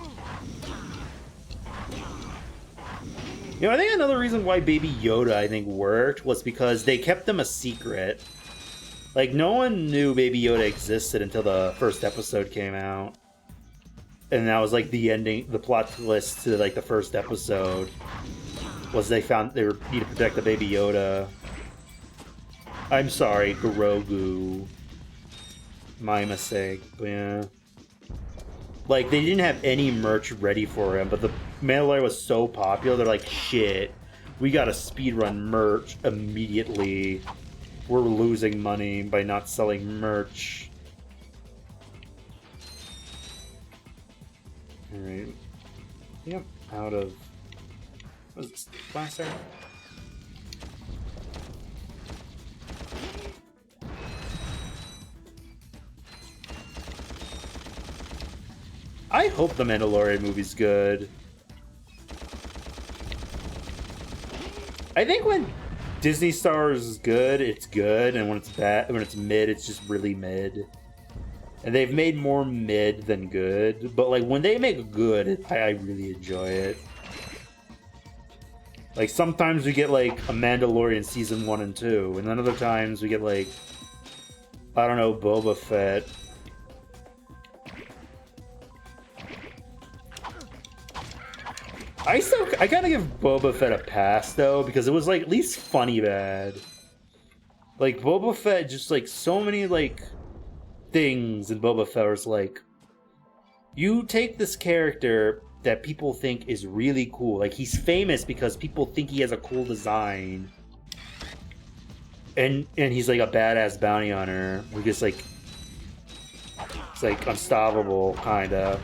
You know, I think another reason why Baby Yoda, I think, worked was because they kept him a secret. Like, no one knew Baby Yoda existed until the first episode came out. And that was, like, the ending, the plot twist to, like, the first episode. Was they found they need to protect the Baby Yoda. I'm sorry, Grogu. My mistake, but yeah. Like, they didn't have any merch ready for him, but the Mandalorian was so popular, they're like, shit, we gotta speedrun merch immediately. we're losing money by not selling merch. Alright. Yep, out of... What was this? Blaster? I hope the Mandalorian movie's good. I think when Disney Stars is good, it's good, and when it's bad, when it's mid, it's just really mid. And they've made more mid than good, but like when they make good, I really enjoy it. Like sometimes we get like a Mandalorian season 1 and 2, and then other times we get like, I don't know, Boba Fett. I gotta give Boba Fett a pass though, because it was like at least funny bad. Like Boba Fett, just like so many like things in Boba Fett was like, you take this character that people think is really cool, like he's famous because people think he has a cool design, and he's like a badass bounty hunter who just like, it's like unstoppable kinda.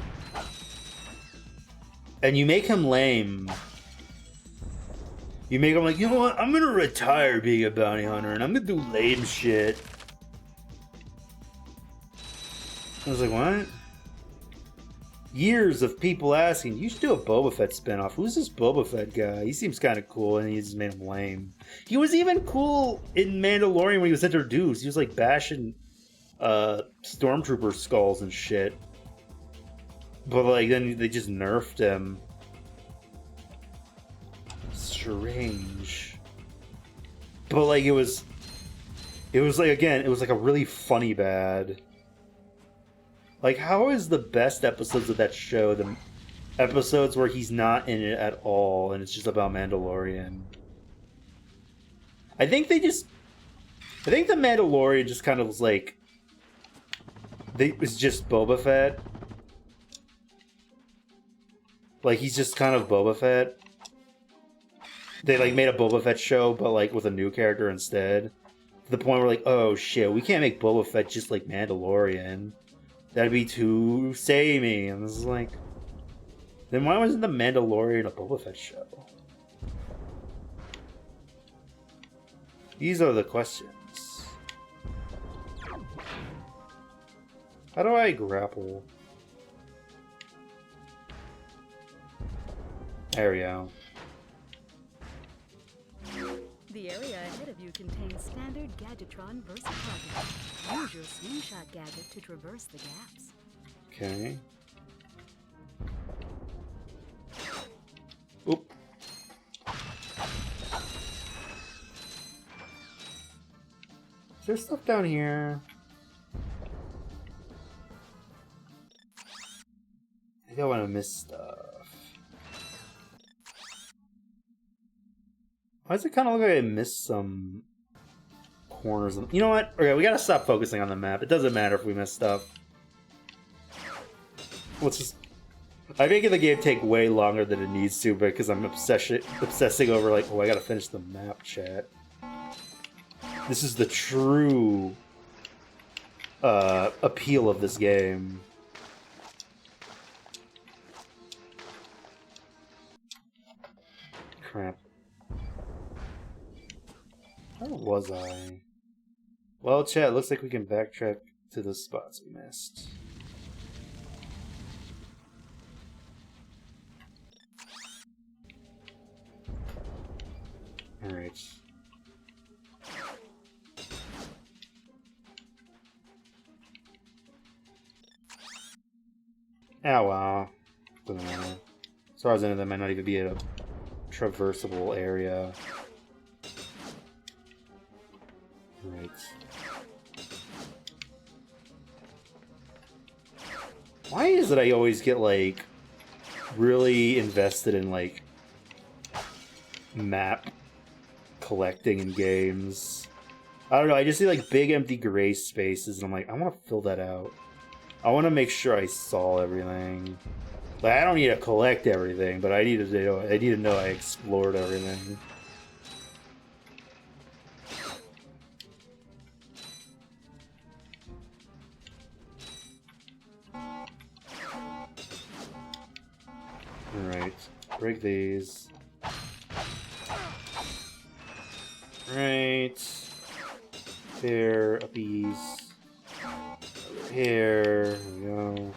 And you make him lame. You make him like, you know what? I'm gonna retire being a bounty hunter and I'm gonna do lame shit. I was like, what? Years of people asking, you should do a Boba Fett spinoff. Who's this Boba Fett guy? He seems kind of cool, and he just made him lame. He was even cool in Mandalorian when he was introduced. He was like bashing stormtrooper skulls and shit. But like then they just nerfed him. Strange. But like it was like, again, it was like a really funny bad. Like how is the best episodes of that show the episodes where he's not in it at all and it's just about Mandalorian? I think the Mandalorian just kind of was like, it was just Boba Fett. Like, he's just kind of Boba Fett. They, like, made a Boba Fett show, but, like, with a new character instead. To the point where, like, oh, shit, we can't make Boba Fett just like Mandalorian. That'd be too samey. And this is like... Then why wasn't the Mandalorian a Boba Fett show? These are the questions. How do I grapple? There we go. The area ahead of you contains standard Gadgetron Versa targets. Use your slingshot gadget to traverse the gaps. Okay. Oop. Is there stuff down here? I don't want to miss stuff. Why does it kind of look like I missed some corners? You know what? Okay, we gotta stop focusing on the map. It doesn't matter if we miss stuff. Let's just... I'm making the game take way longer than it needs to because I'm obsessing over like, oh, I gotta finish the map, chat. This is the true appeal of this game. Crap. Where was I? Well, chat, looks like we can backtrack to the spots we missed. Alright. Oh wow. Doesn't matter. As far as I know, that might not even be a traversable area. Right. Why is it I always get, like, really invested in, like, map collecting in games? I don't know, I just see, like, big empty gray spaces, and I'm like, I want to fill that out. I want to make sure I saw everything. Like, I don't need to collect everything, but I need to know I explored everything. Alright. Break these. Right. There, a piece. Here. There we go.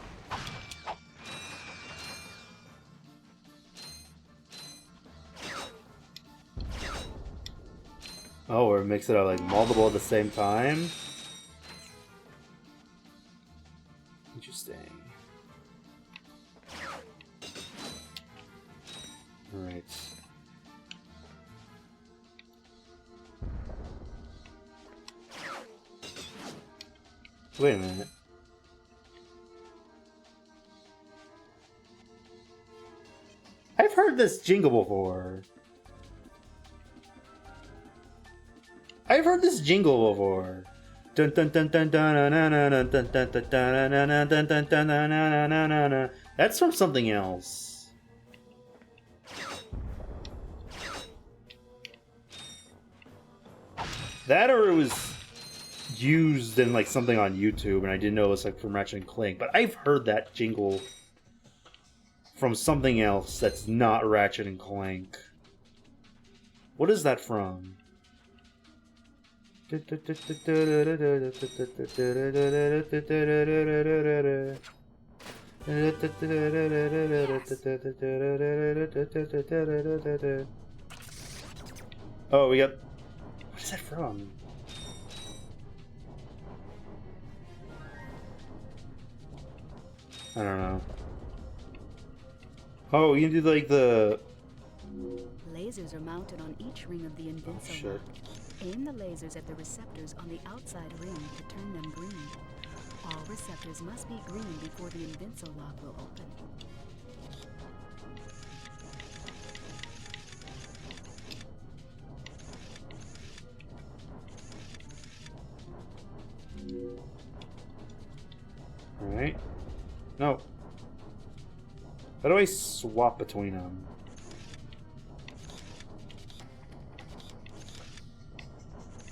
Oh, or mix it up like multiple at the same time? Interesting. Alright. Wait a minute. I've heard this jingle before. I've heard this jingle before. Dun dun dun dun dun dun dun dun dun dun dun dun dun dun dun dun. That's from something else. That or it was used in like something on YouTube and I didn't know it was like from Ratchet and Clank, but I've heard that jingle from something else that's not Ratchet and Clank. What is that from? Oh, we got... What is that from? I don't know. Oh, you can do like the... Lasers are mounted on each ring of the Invincible lock. Aim the lasers at the receptors on the outside ring to turn them green. All receptors must be green before the Invincible lock will open. Alright. No. How do I swap between them?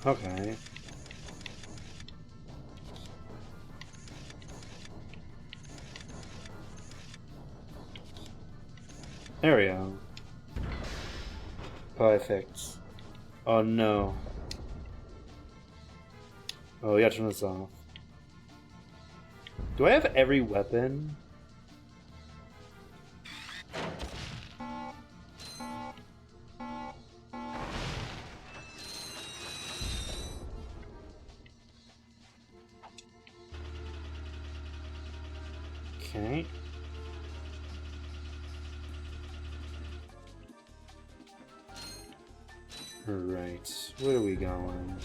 Okay. There we go. Perfect. Oh no. Oh, we gotta turn this off. Do I have every weapon? Okay. Alright, where are we going?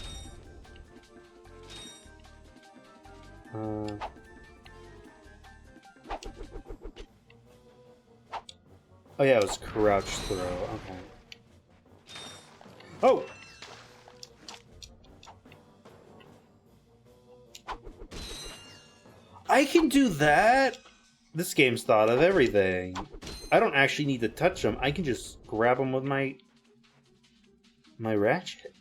Oh yeah, it was crouch throw, okay. Oh! I can do that? This game's thought of everything. I don't actually need to touch them. I can just grab them with my ratchet.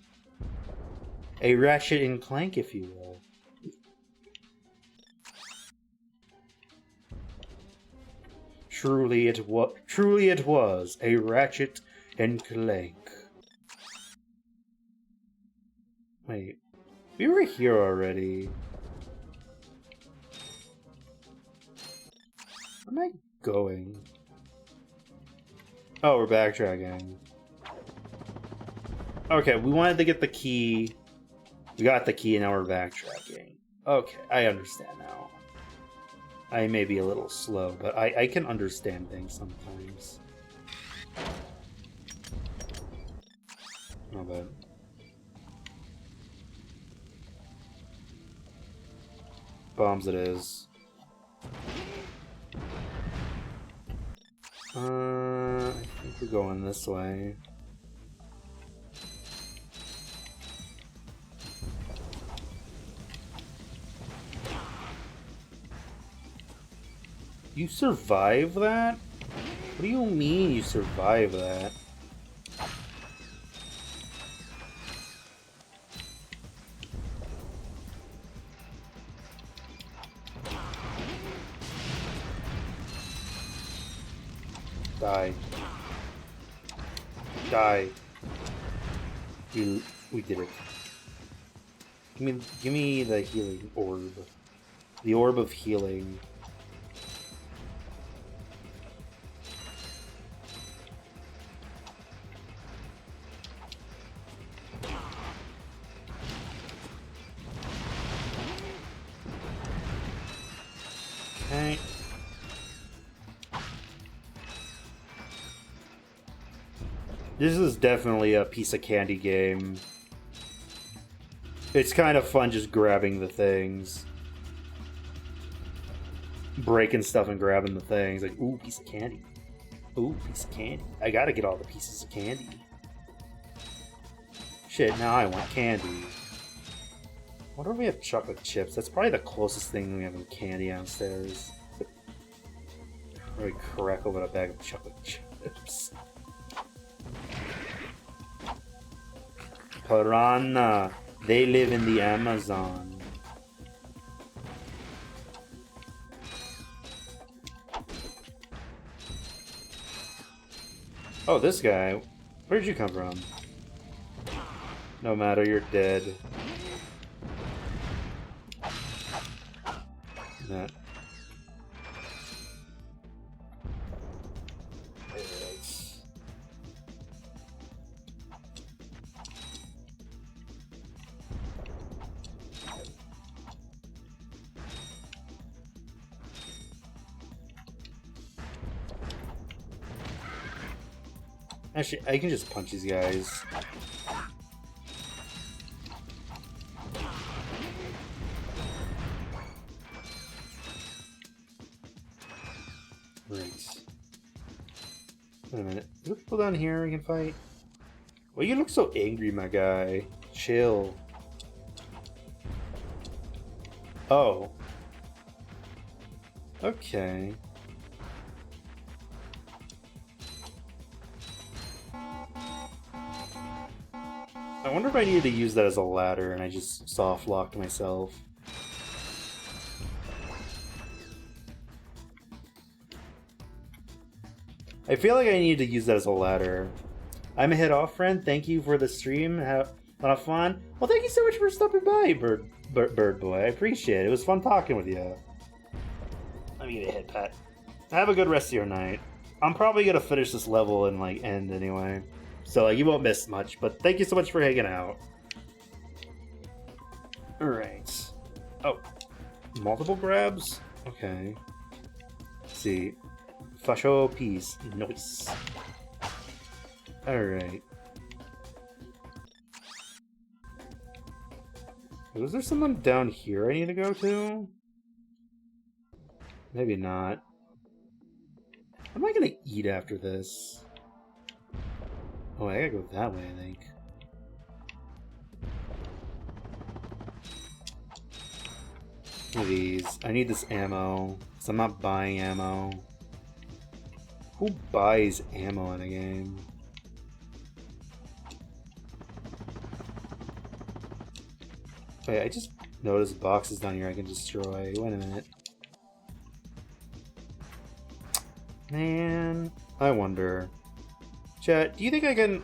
A Ratchet and Clank, if you will. Truly it was a Ratchet and Clank. Wait, we were here already. Where am I going? Oh, we're backtracking. Okay, we wanted to get the key. We got the key and now we're backtracking. Okay, I understand now. I may be a little slow, but I can understand things sometimes. Not bad. Bombs it is. I think we're going this way. You survive that? What do you mean you survive that? Die. Die. We did it. Give me the healing orb. The orb of healing. Okay. This is definitely a piece of candy game. It's kind of fun just grabbing the things. Breaking stuff and grabbing the things. Like, ooh, piece of candy. Ooh, piece of candy. I gotta get all the pieces of candy. Shit, now I want candy. Wonder if we have chocolate chips. That's probably the closest thing we have in candy downstairs. Really crack open a bag of chocolate chips. Piranha. They live in the Amazon. Oh, this guy. Where'd you come from? No matter, you're dead. That. Actually, I can just punch these guys. Right. Wait a minute. Are there people down here we can fight? Well, you look so angry, my guy. Chill. Oh. Okay. I wonder if I needed to use that as a ladder and I just soft locked myself. I feel like I needed to use that as a ladder. I'm a head off, friend. Thank you for the stream. Have a lot of fun. Well, thank you so much for stopping by, Bird Boy. I appreciate it. It was fun talking with you. Let me get a head pat. Have a good rest of your night. I'm probably gonna finish this level and like end anyway. So like, you won't miss much, but thank you so much for hanging out. Alright. Oh. Multiple grabs? Okay. Let's see. Fascio piece. Nice. Alright. Was there someone down here I need to go to? Maybe not. Am I gonna eat after this? Oh, I gotta go that way, I think. Look at these. I need this ammo, because I'm not buying ammo. Who buys ammo in a game? Wait, I just noticed boxes down here I can destroy. Wait a minute. Man, I wonder. Chat, do you think I can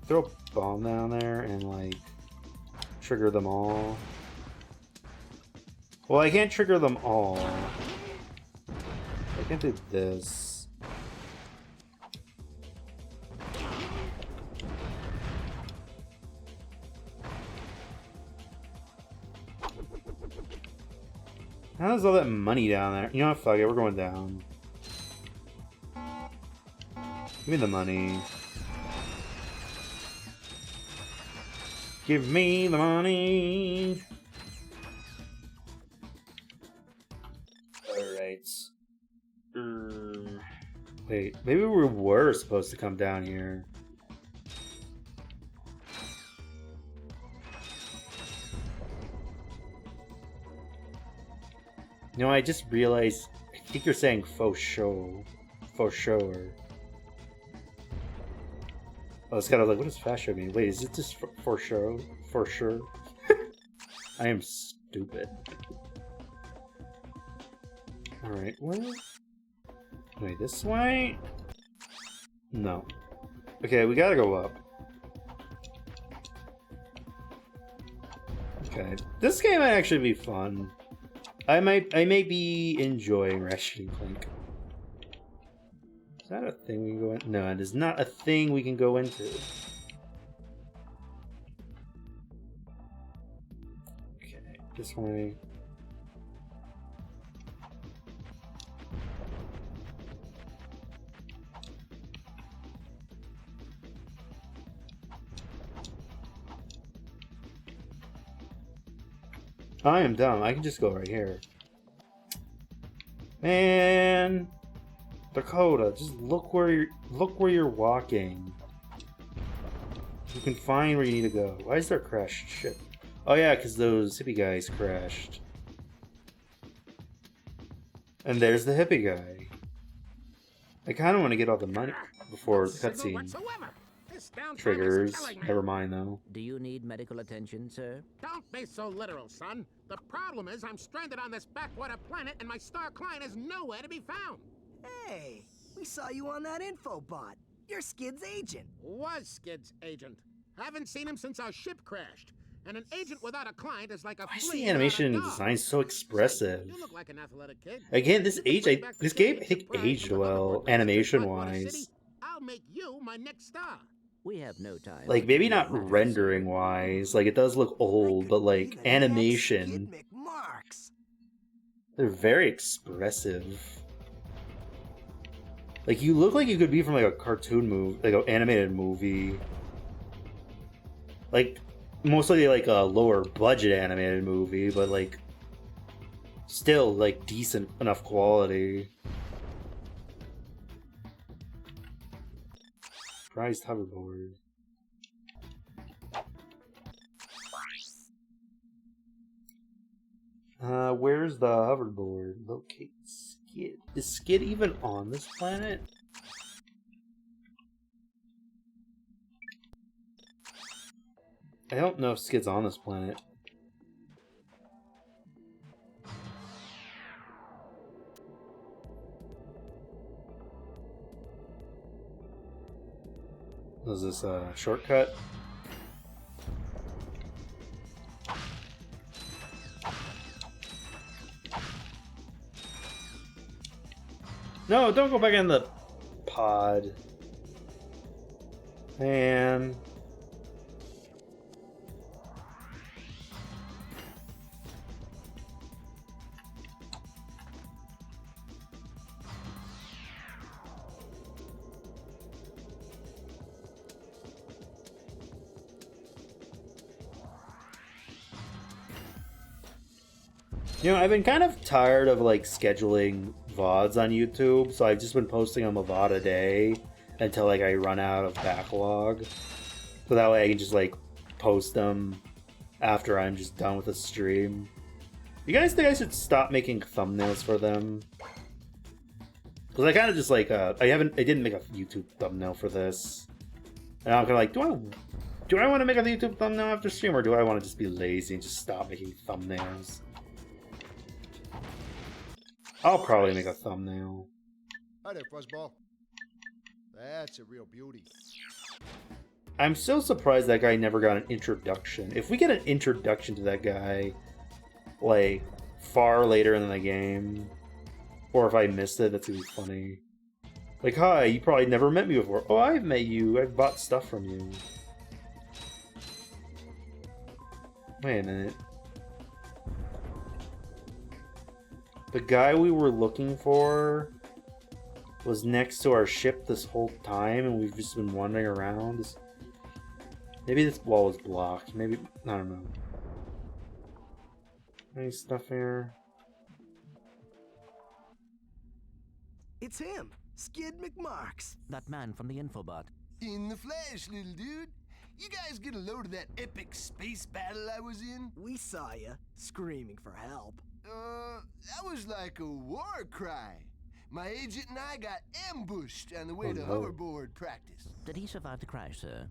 throw a bomb down there and, like, trigger them all? Well, I can't trigger them all. I can do this. How's all that money down there? You know what? Fuck it, we're going down. Give me the money. Give me the money. Alright. Wait, maybe we were supposed to come down here. No, I just realized, I think you're saying faux show. Faux shower. I was kind of like, what does fascio mean? Wait, is it just for show? For sure? I am stupid. Alright, where? Wait, this way? No. Okay, we gotta go up. Okay. This game might actually be fun. I may be enjoying Ratchet Clank. Is that a thing we can go in? No, it is not a thing we can go into. Okay, this way. I am dumb. I can just go right here. Man, Dakota, just look where you're walking. You can find where you need to go. Why is there a crashed ship? Oh yeah, because those hippie guys crashed. And there's the hippie guy. I kind of want to get all the money before the cutscene triggers. Never mind though. Do you need medical attention, sir? Don't be so literal, son. The problem is I'm stranded on this backwater planet and my star client is nowhere to be found. Hey, we saw you on that info bot. You're Skid's agent. Was Skid's agent. Haven't seen him since our ship crashed. And an agent without a client is like a Why is flea the animation without a and dog. design so expressive? You look like an athletic kid. Again, this You can bring back the this city game I and think surprise aged the well, motherboard animation Blackwater wise. City. I'll make you my next star. We have no time. Like maybe not rendering wise, like it does look old, but like animation, they're very expressive. Like you look like you could be from like a cartoon movie, like an animated movie. Like mostly like a lower budget animated movie, but like still like decent enough quality. Prized hoverboard. Where's the hoverboard? Locate Skid. Is Skid even on this planet? I don't know if Skid's on this planet. Is this a shortcut? No, don't go back in the pod. Man. You know, I've been kind of tired of like scheduling VODs on YouTube, so I've just been posting them a VOD a day until like I run out of backlog. So that way I can just like post them after I'm just done with the stream. You guys think I should stop making thumbnails for them? Because I kind of just like I didn't make a YouTube thumbnail for this. And I'm kind of like, do I want to make a YouTube thumbnail after stream, or do I want to just be lazy and just stop making thumbnails? I'll probably make a thumbnail. Hi there, Fuzzball. That's a real beauty. I'm so surprised that guy never got an introduction. If we get an introduction to that guy, like, far later in the game, or if I missed it, that's gonna be funny. Like, hi, you probably never met me before. Oh, I've met you. I've bought stuff from you. Wait a minute. The guy we were looking for was next to our ship this whole time, and we've just been wandering around. Maybe this wall was blocked. Maybe, I don't know. Any stuff here? It's him, Skid McMarks. That man from the infobot. In the flesh, little dude. You guys get a load of that epic space battle I was in? We saw you, screaming for help. That was like a war cry. My agent and I got ambushed on the way to no. hoverboard practice. Did he survive the crash, sir?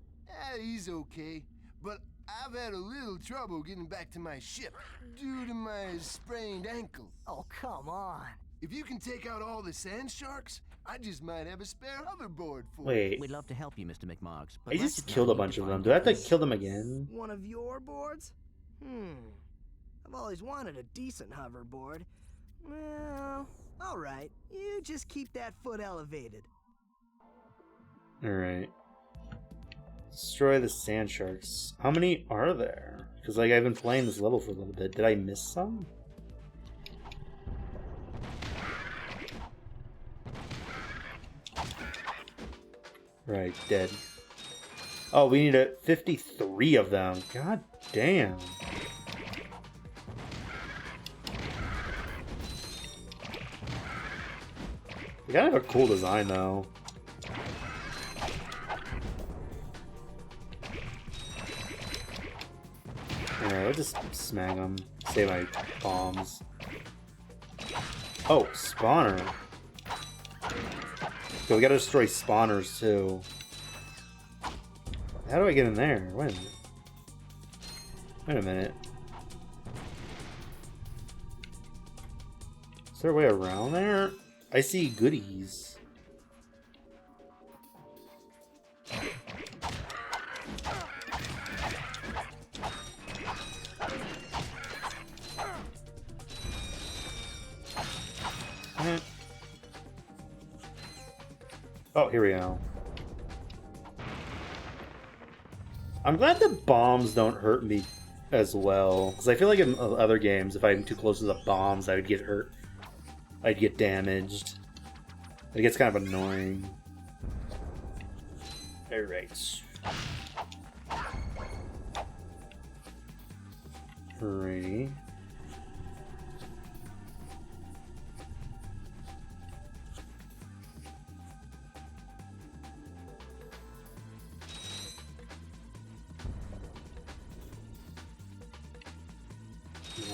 He's okay, but I've had a little trouble getting back to my ship due to my sprained ankle. Oh, come on. If you can take out all the sand sharks, I just might have a spare hoverboard for Wait. We'd love to help you, Mr. McMarks. I just killed a bunch of them. Do I have to kill them again? One of your boards? I've always wanted a decent hoverboard. Well, alright. You just keep that foot elevated. Alright. Destroy the sand sharks. How many are there? Because like I've been playing this level for a little bit. Did I miss some? Right, dead. Oh, we need 53 of them. God damn. They kind of have a cool design though. Alright, let's just smack them. Save my bombs. Oh, spawner. So we gotta destroy spawners too. How do I get in there? Wait a minute. Wait a minute. Is there a way around there? I see goodies. Oh, here we go. I'm glad the bombs don't hurt me as well, because I feel like in other games, if I'm too close to the bombs, I would get hurt. I'd get damaged. It gets kind of annoying. Alright. Alrighty.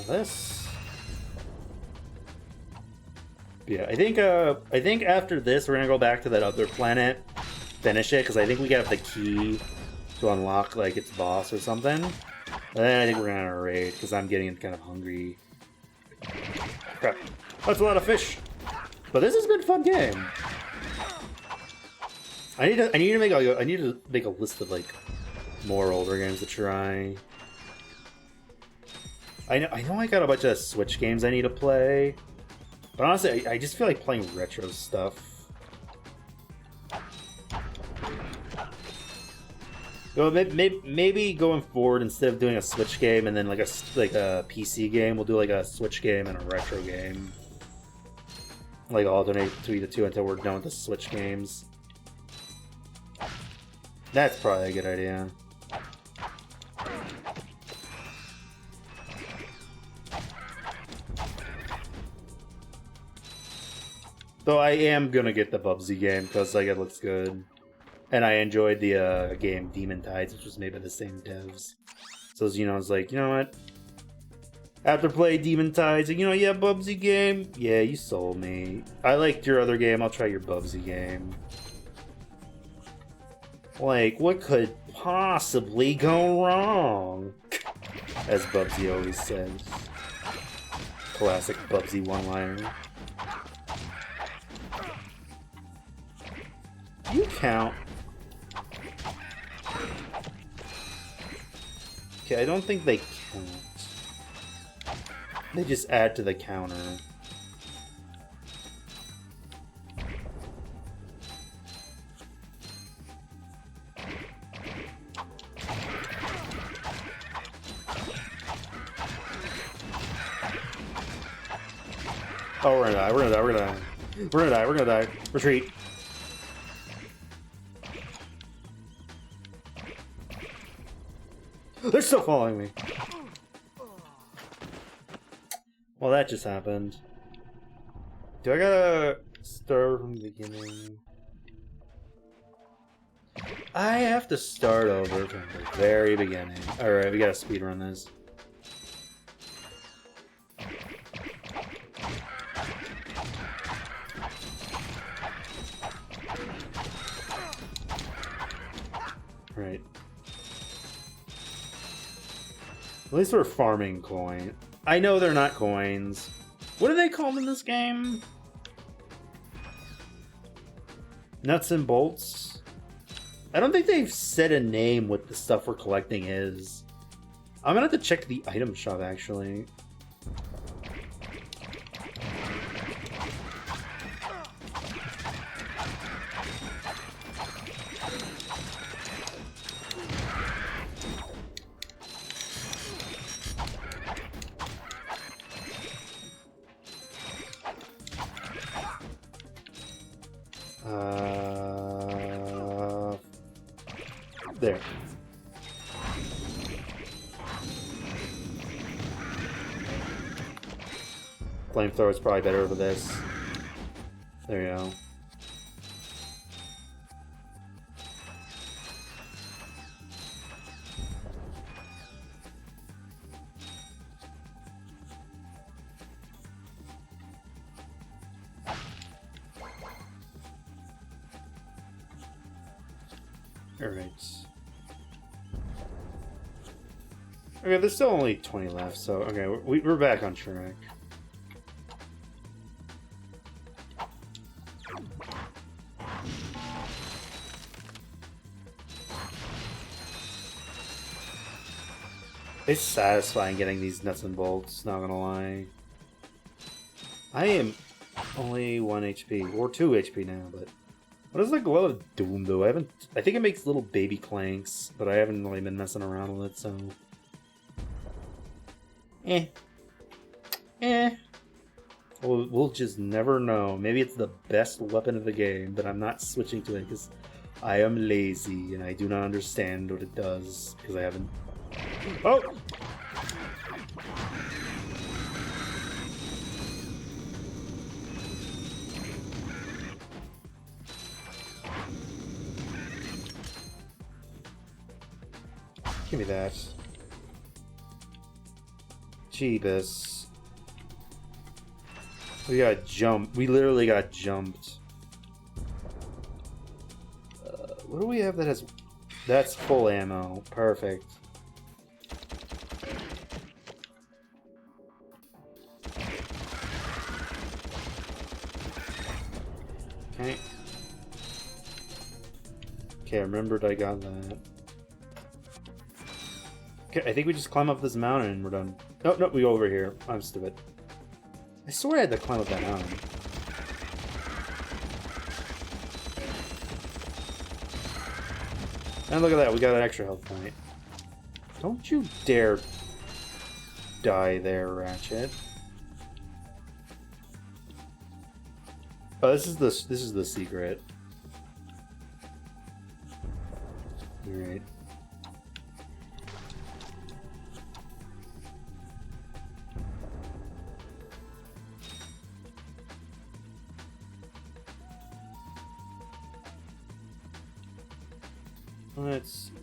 This. Yeah, I think after this we're gonna go back to that other planet, finish it, because I think we got the key to unlock like its boss or something. And then I think we're gonna raid because I'm getting kind of hungry. Crap, that's a lot of fish. But this has been a fun game. I need to make a list of like more older games to try. I know I got a bunch of Switch games I need to play, but honestly, I just feel like playing retro stuff. So maybe going forward, instead of doing a Switch game and then like a PC game, we'll do like a Switch game and a retro game. Like alternate between the two until we're done with the Switch games. That's probably a good idea. Though I am gonna get the Bubsy game because like it looks good, and I enjoyed the game Demon Tides, which was made by the same devs. So I was like, you know what? After playing Demon Tides, yeah, Bubsy game. Yeah, you sold me. I liked your other game. I'll try your Bubsy game. Like, what could possibly go wrong? As Bubsy always says. Classic Bubsy one-liner. You count. Okay, I don't think they count. They just add to the counter. Oh, we're gonna die. Retreat. They're still following me. Well, that just happened. Do I gotta start from the beginning? I have to start over from the very beginning. Alright, we gotta speedrun this. Right. At least we're farming coin. I know they're not coins. What are they called in this game? Nuts and bolts. I don't think they've said a name what the stuff we're collecting is. I'm gonna have to check the item shop actually. There. Flamethrower is probably better for this. There you go. Alright. Okay, there's still only 20 left, so okay, we're back on track. It's satisfying getting these nuts and bolts, not gonna lie. I am only 1 HP, or 2 HP now, but... What does the Glow of Doom do? I think it makes little baby clanks, but I haven't really been messing around with it, so... We'll just never know. Maybe it's the best weapon of the game, but I'm not switching to it because I am lazy and I do not understand what it does because I haven't... Oh! Give me that. Jeebus. We got jumped. We literally got jumped. What do we have that has... That's full ammo. Perfect. Okay. Okay, I remembered I got that. Okay, I think we just climb up this mountain and we're done. Nope, nope, we go over here. I'm stupid. I swear I had to climb up that mountain. And look at that, we got an extra health point. Don't you dare die there, Ratchet. Oh, this is the secret. Alright. Let's see.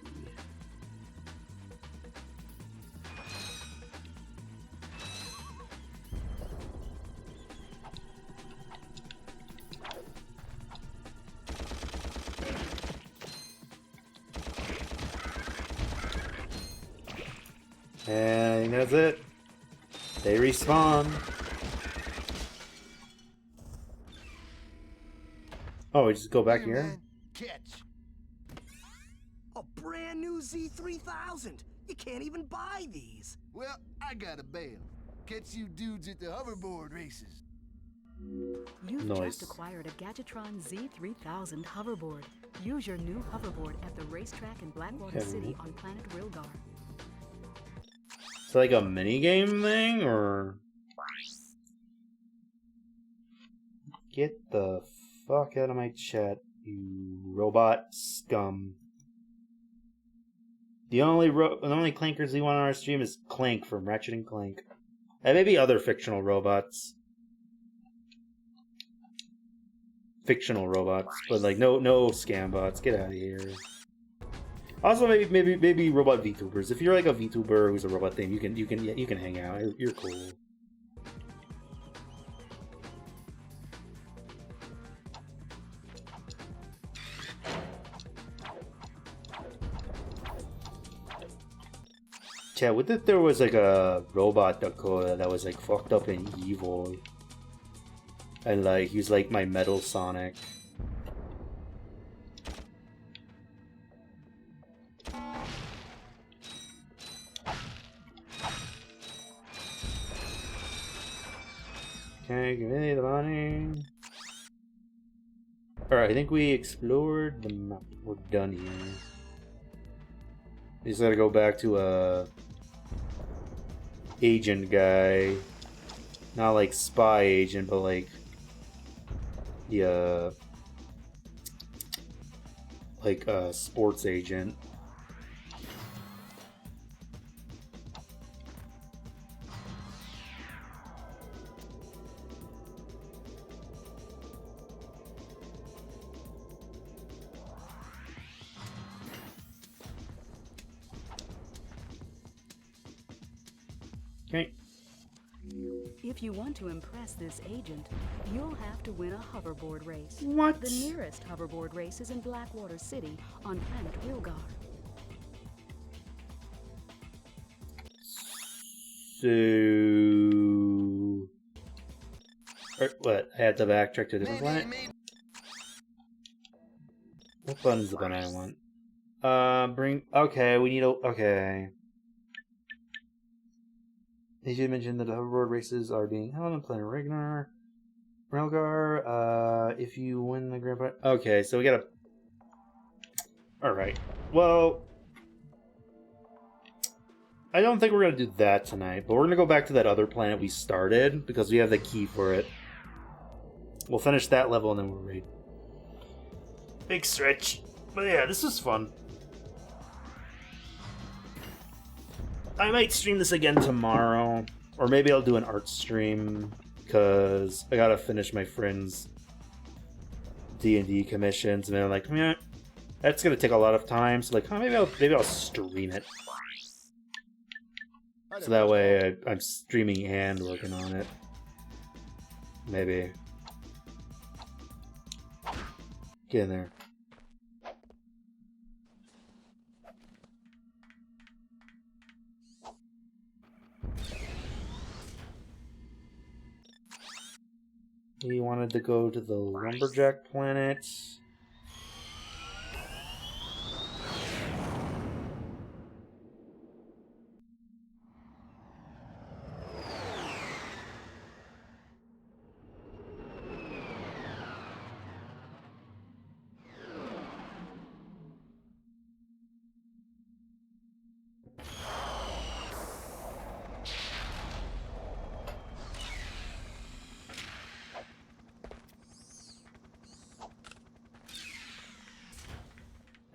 And I think that's it. They respawn. Oh, we just go back here? Man, catch. A brand new Z3000. You can't even buy these. Well, I got a bail. Catch you dudes at the hoverboard races. You've Nice. just acquired a Gadgetron Z3000 hoverboard. Use your new hoverboard at the racetrack in Blackwater Okay. City on planet Rilgar. It's like a mini game thing, or get the fuck out of my chat, you robot scum. The only clankers we want on our stream is Clank from Ratchet and Clank, and maybe other fictional robots. But like no scam bots. Get out of here. Also, maybe robot VTubers. If you're like a VTuber who's a robot thing, you can hang out. You're cool. Yeah, what if there was like a robot Dakota that was like fucked up and evil, and like he was like my Metal Sonic. Okay, give me the money. Alright, I think we explored the map. We're done here. We just gotta go back to agent guy. Not like spy agent, but like the sports agent. Okay. If you want to impress this agent, you'll have to win a hoverboard race. What? The nearest hoverboard race is in Blackwater City on planet Rilgar. So... What? I have to backtrack to a different planet? What button is the button I want? Okay, we need a... Okay. As you mentioned that the hoverboard races are being held on planet Rilgar. If you win the grand prize... Okay, so we gotta... Alright. Well... I don't think we're gonna do that tonight, but we're gonna go back to that other planet we started, because we have the key for it. We'll finish that level and then we'll read. Big stretch. But yeah, this was fun. I might stream this again tomorrow, or maybe I'll do an art stream, because I gotta finish my friend's D&D commissions, and they're like, yeah, that's gonna take a lot of time, so like, maybe I'll stream it. So that way I'm streaming and working on it. Maybe. Get in there. We wanted to go to the Lumberjack planet.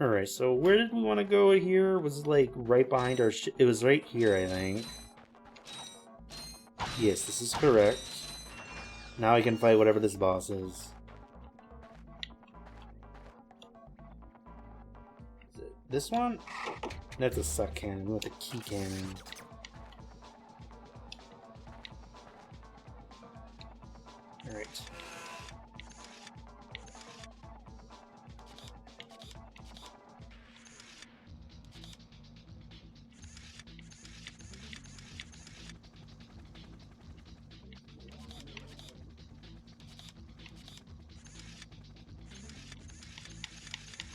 Alright, so where did we want to go here? Was it like right behind our it was right here, I think. Yes, this is correct. Now I can fight whatever this boss is. Is it this one? That's a suck cannon. We want the key cannon. Alright.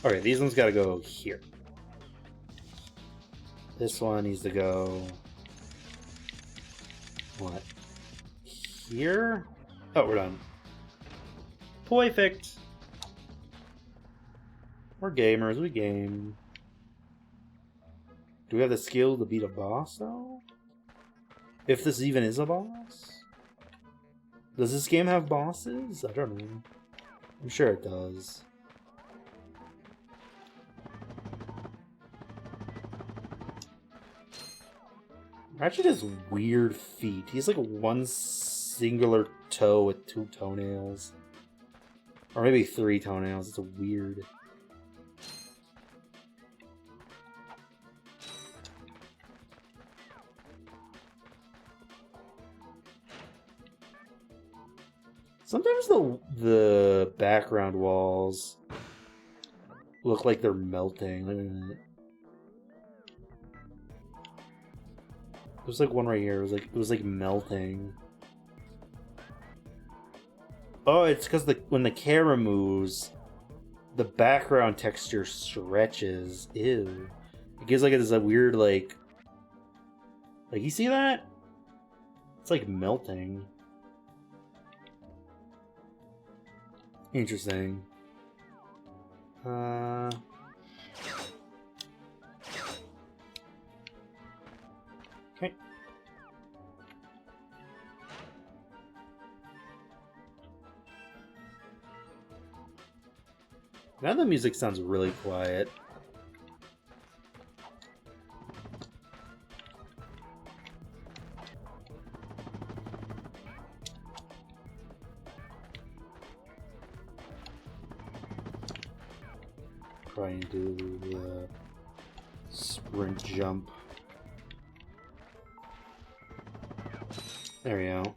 Okay, these ones gotta go here. This one needs to go... What? Here? Oh, we're done. Perfect! We're gamers, we game. Do we have the skill to beat a boss, though? If this even is a boss? Does this game have bosses? I don't know. I'm sure it does. Ratchet has weird feet. He's like one singular toe with 2 toenails. Or maybe 3 toenails. It's a weird. Sometimes the background walls look like they're melting. Wait a minute. There's like one right here. It was like melting. Oh, it's because when the camera moves, the background texture stretches. Ew. It gives like this a weird like you see that? It's like melting. Interesting. Okay. Now the music sounds really quiet. Try and do the sprint jump. There we go.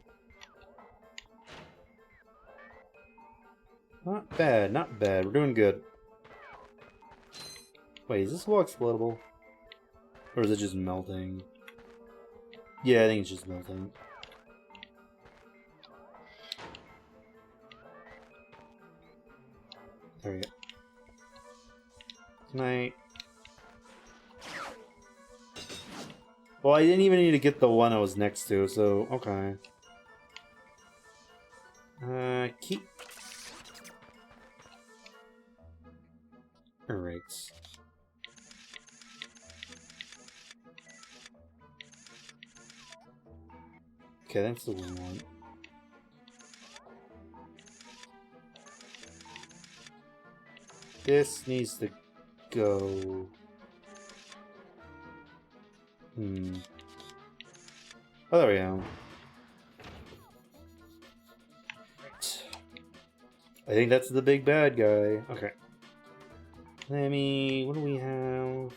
Not bad, not bad. We're doing good. Wait, is this wall explodable? Or is it just melting? Yeah, I think it's just melting. There we go. Tonight. Well, I didn't even need to get the one I was next to, so okay. Keep. Alright. Okay, that's the one. This needs to go. Oh, there we go. Right. I think that's the big bad guy. Okay. Let me. What do we have?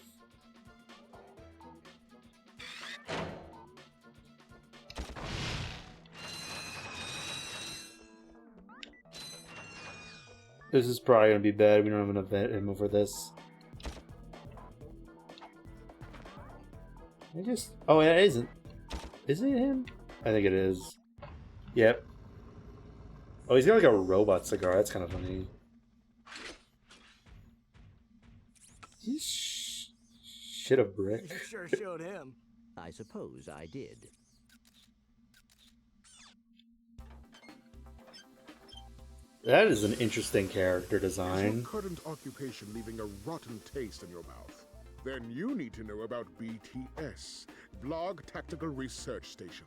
This is probably gonna be bad. We don't have enough ammo for this. I just. Oh, yeah, it isn't. Is it him? I think it is. Yep. Oh, he's got like a robot cigar. That's kind of funny. Shit a brick. You sure showed him. I suppose I did. That is an interesting character Is design. your current occupation leaving a rotten taste in your mouth? Then you need to know about BTS, Blog Tactical Research Station.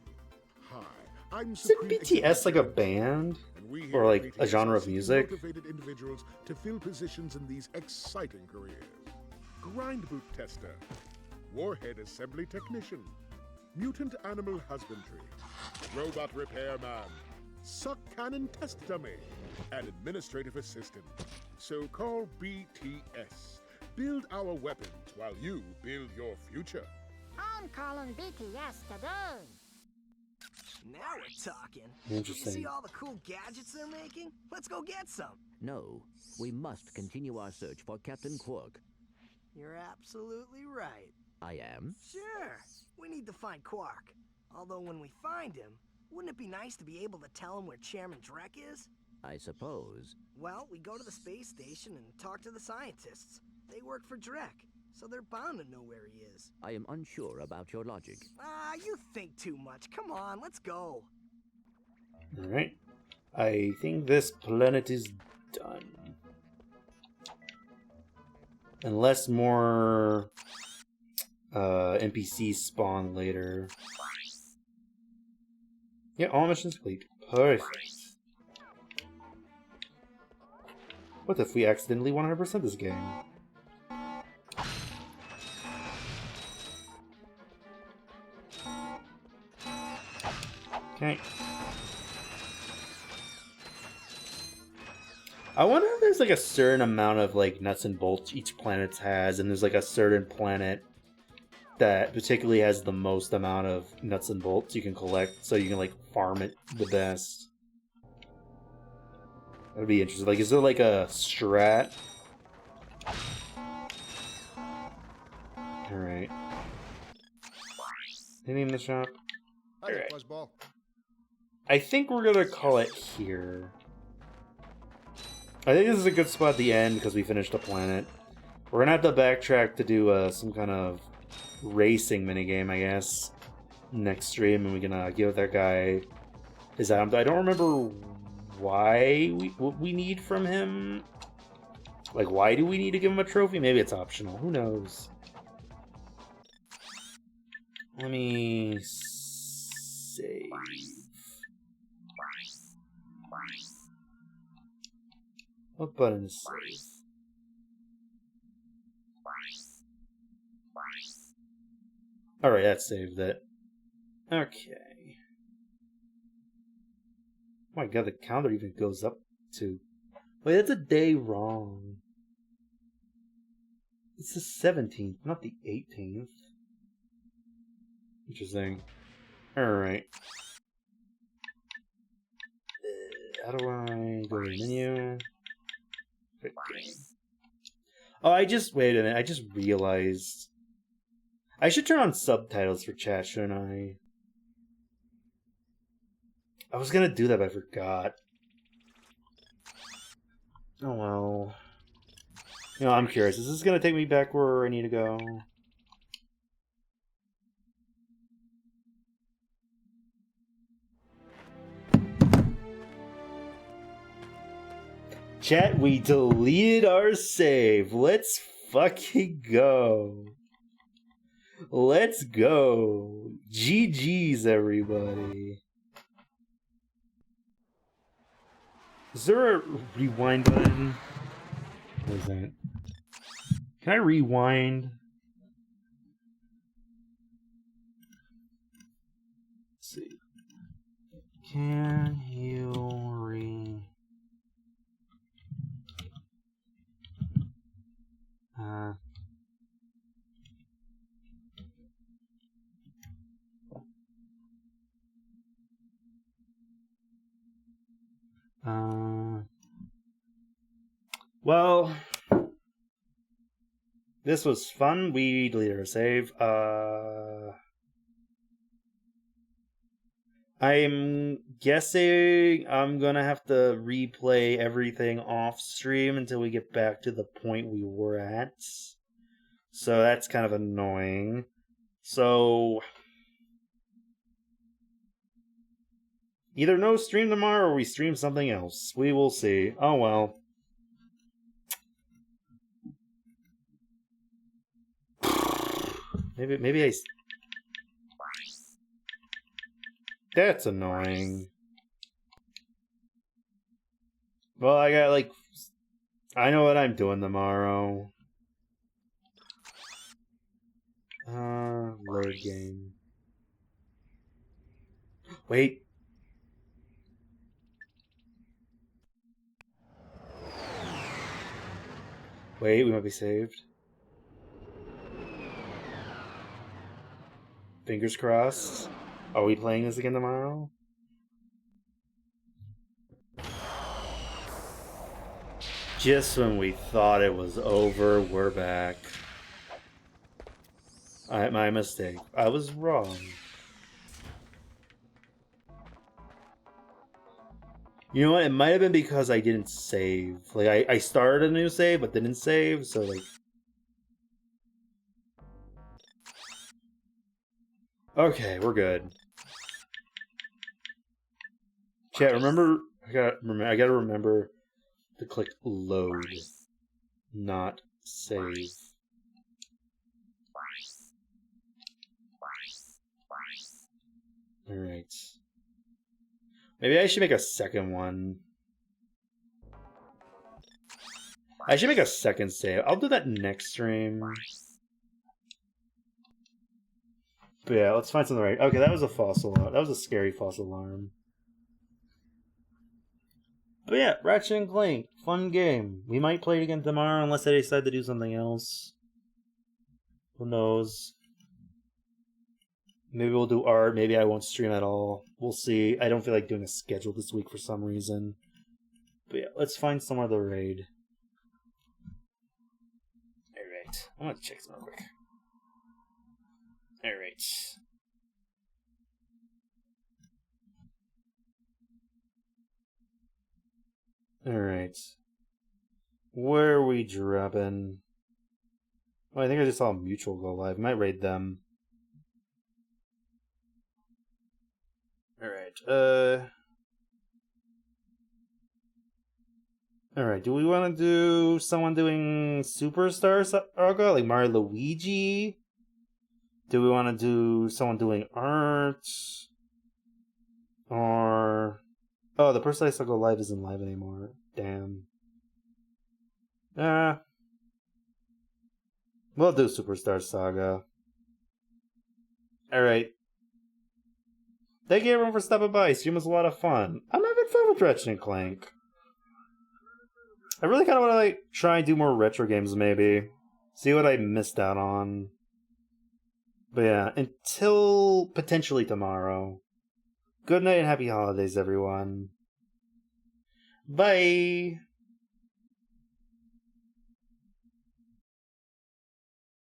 Hi, I'm Isn't Supreme BTS like a band? and we here Or at like a BTS genre are of seeking music? motivated individuals to fill positions in these exciting careers. Grind boot tester, warhead assembly technician, mutant animal husbandry, robot repairman, suck cannon test dummy, and administrative assistant. So call BTS. Build our weapons while you build your future. I'm calling BTS today. Now we're talking. Interesting. Did you see all the cool gadgets they're making? Let's go get some. No, we must continue our search for Captain Quark. You're absolutely right. I am? Sure. We need to find Quark. Although when we find him, wouldn't it be nice to be able to tell him where Chairman Drek is? I suppose. Well, we go to the space station and talk to the scientists. They work for Drek, so they're bound to know where he is. I am unsure about your logic. Ah, you think too much. Come on, let's go. Alright. I think this planet is done. Unless more NPCs spawn later. Yeah, all missions complete. Perfect. What if we accidentally 100% this game? Okay. I wonder if there's like a certain amount of like nuts and bolts each planet has, and there's like a certain planet that particularly has the most amount of nuts and bolts you can collect, so you can like farm it the best. That'd be interesting. Like, is there like a strat? Alright. Anything in the shop? Alright. Fuzzball. I think we're gonna call it here. I think this is a good spot at the end because we finished the planet. We're gonna have to backtrack to do some kind of racing minigame, I guess, next stream, and we're gonna give that guy his item. I don't remember why what we need from him. Like, why do we need to give him a trophy? Maybe it's optional. Who knows? Let me save. What button is save? Alright, that saved it. Okay. Oh my god, the counter even goes up to... Wait, that's a day wrong. It's the 17th, not the 18th. Interesting. Alright. How do I go to the menu? Quick game. Oh, wait a minute, I just realized. I should turn on subtitles for chat, shouldn't I? I was gonna do that, but I forgot. Oh well. You know, I'm curious. Is this gonna take me back where I need to go? Chat, we deleted our save. Let's fucking go. Let's go. GG's, everybody. Is there a rewind button? What is that? Can I rewind? Let's see. Can you well, this was fun. We deleted our save. I'm guessing I'm gonna have to replay everything off stream until we get back to the point we were at. So that's kind of annoying. So either no stream tomorrow or we stream something else. We will see. Oh well. Maybe I... That's annoying. Well, I got like... I know what I'm doing tomorrow. Load game. Wait. Wait, we might be saved. Fingers crossed. Are we playing this again tomorrow? Just when we thought it was over, we're back. My mistake. I was wrong. You know what? It might have been because I didn't save. Like, I started a new save, but didn't save, so like... Okay, we're good. Chat, remember... I gotta remember to click load, not save. Alright. Maybe I should make a second one. I should make a second save. I'll do that next stream. But yeah, let's find something right. Okay, that was a false alarm. That was a scary false alarm. But yeah, Ratchet & Clank. Fun game. We might play it again tomorrow unless I decide to do something else. Who knows? Maybe we'll do art. Maybe I won't stream at all. We'll see. I don't feel like doing a schedule this week for some reason. But yeah, let's find somewhere to raid. Alright. I'm gonna check something real quick. Alright. Alright. Where are we dropping? Oh, I think I just saw Mutual go live. I might raid them. Alright, Alright, do we want to do someone doing Superstar Saga, like Mario Luigi? Do we want to do someone doing art? Or... Oh, the Personalized Saga Live isn't live anymore. Damn. We'll do Superstar Saga. Alright. Thank you everyone for stopping by. Stream was a lot of fun. I'm having fun with Ratchet Clank. I really kind of want to like try and do more retro games maybe. See what I missed out on. But yeah, until potentially tomorrow. Good night and happy holidays everyone. Bye!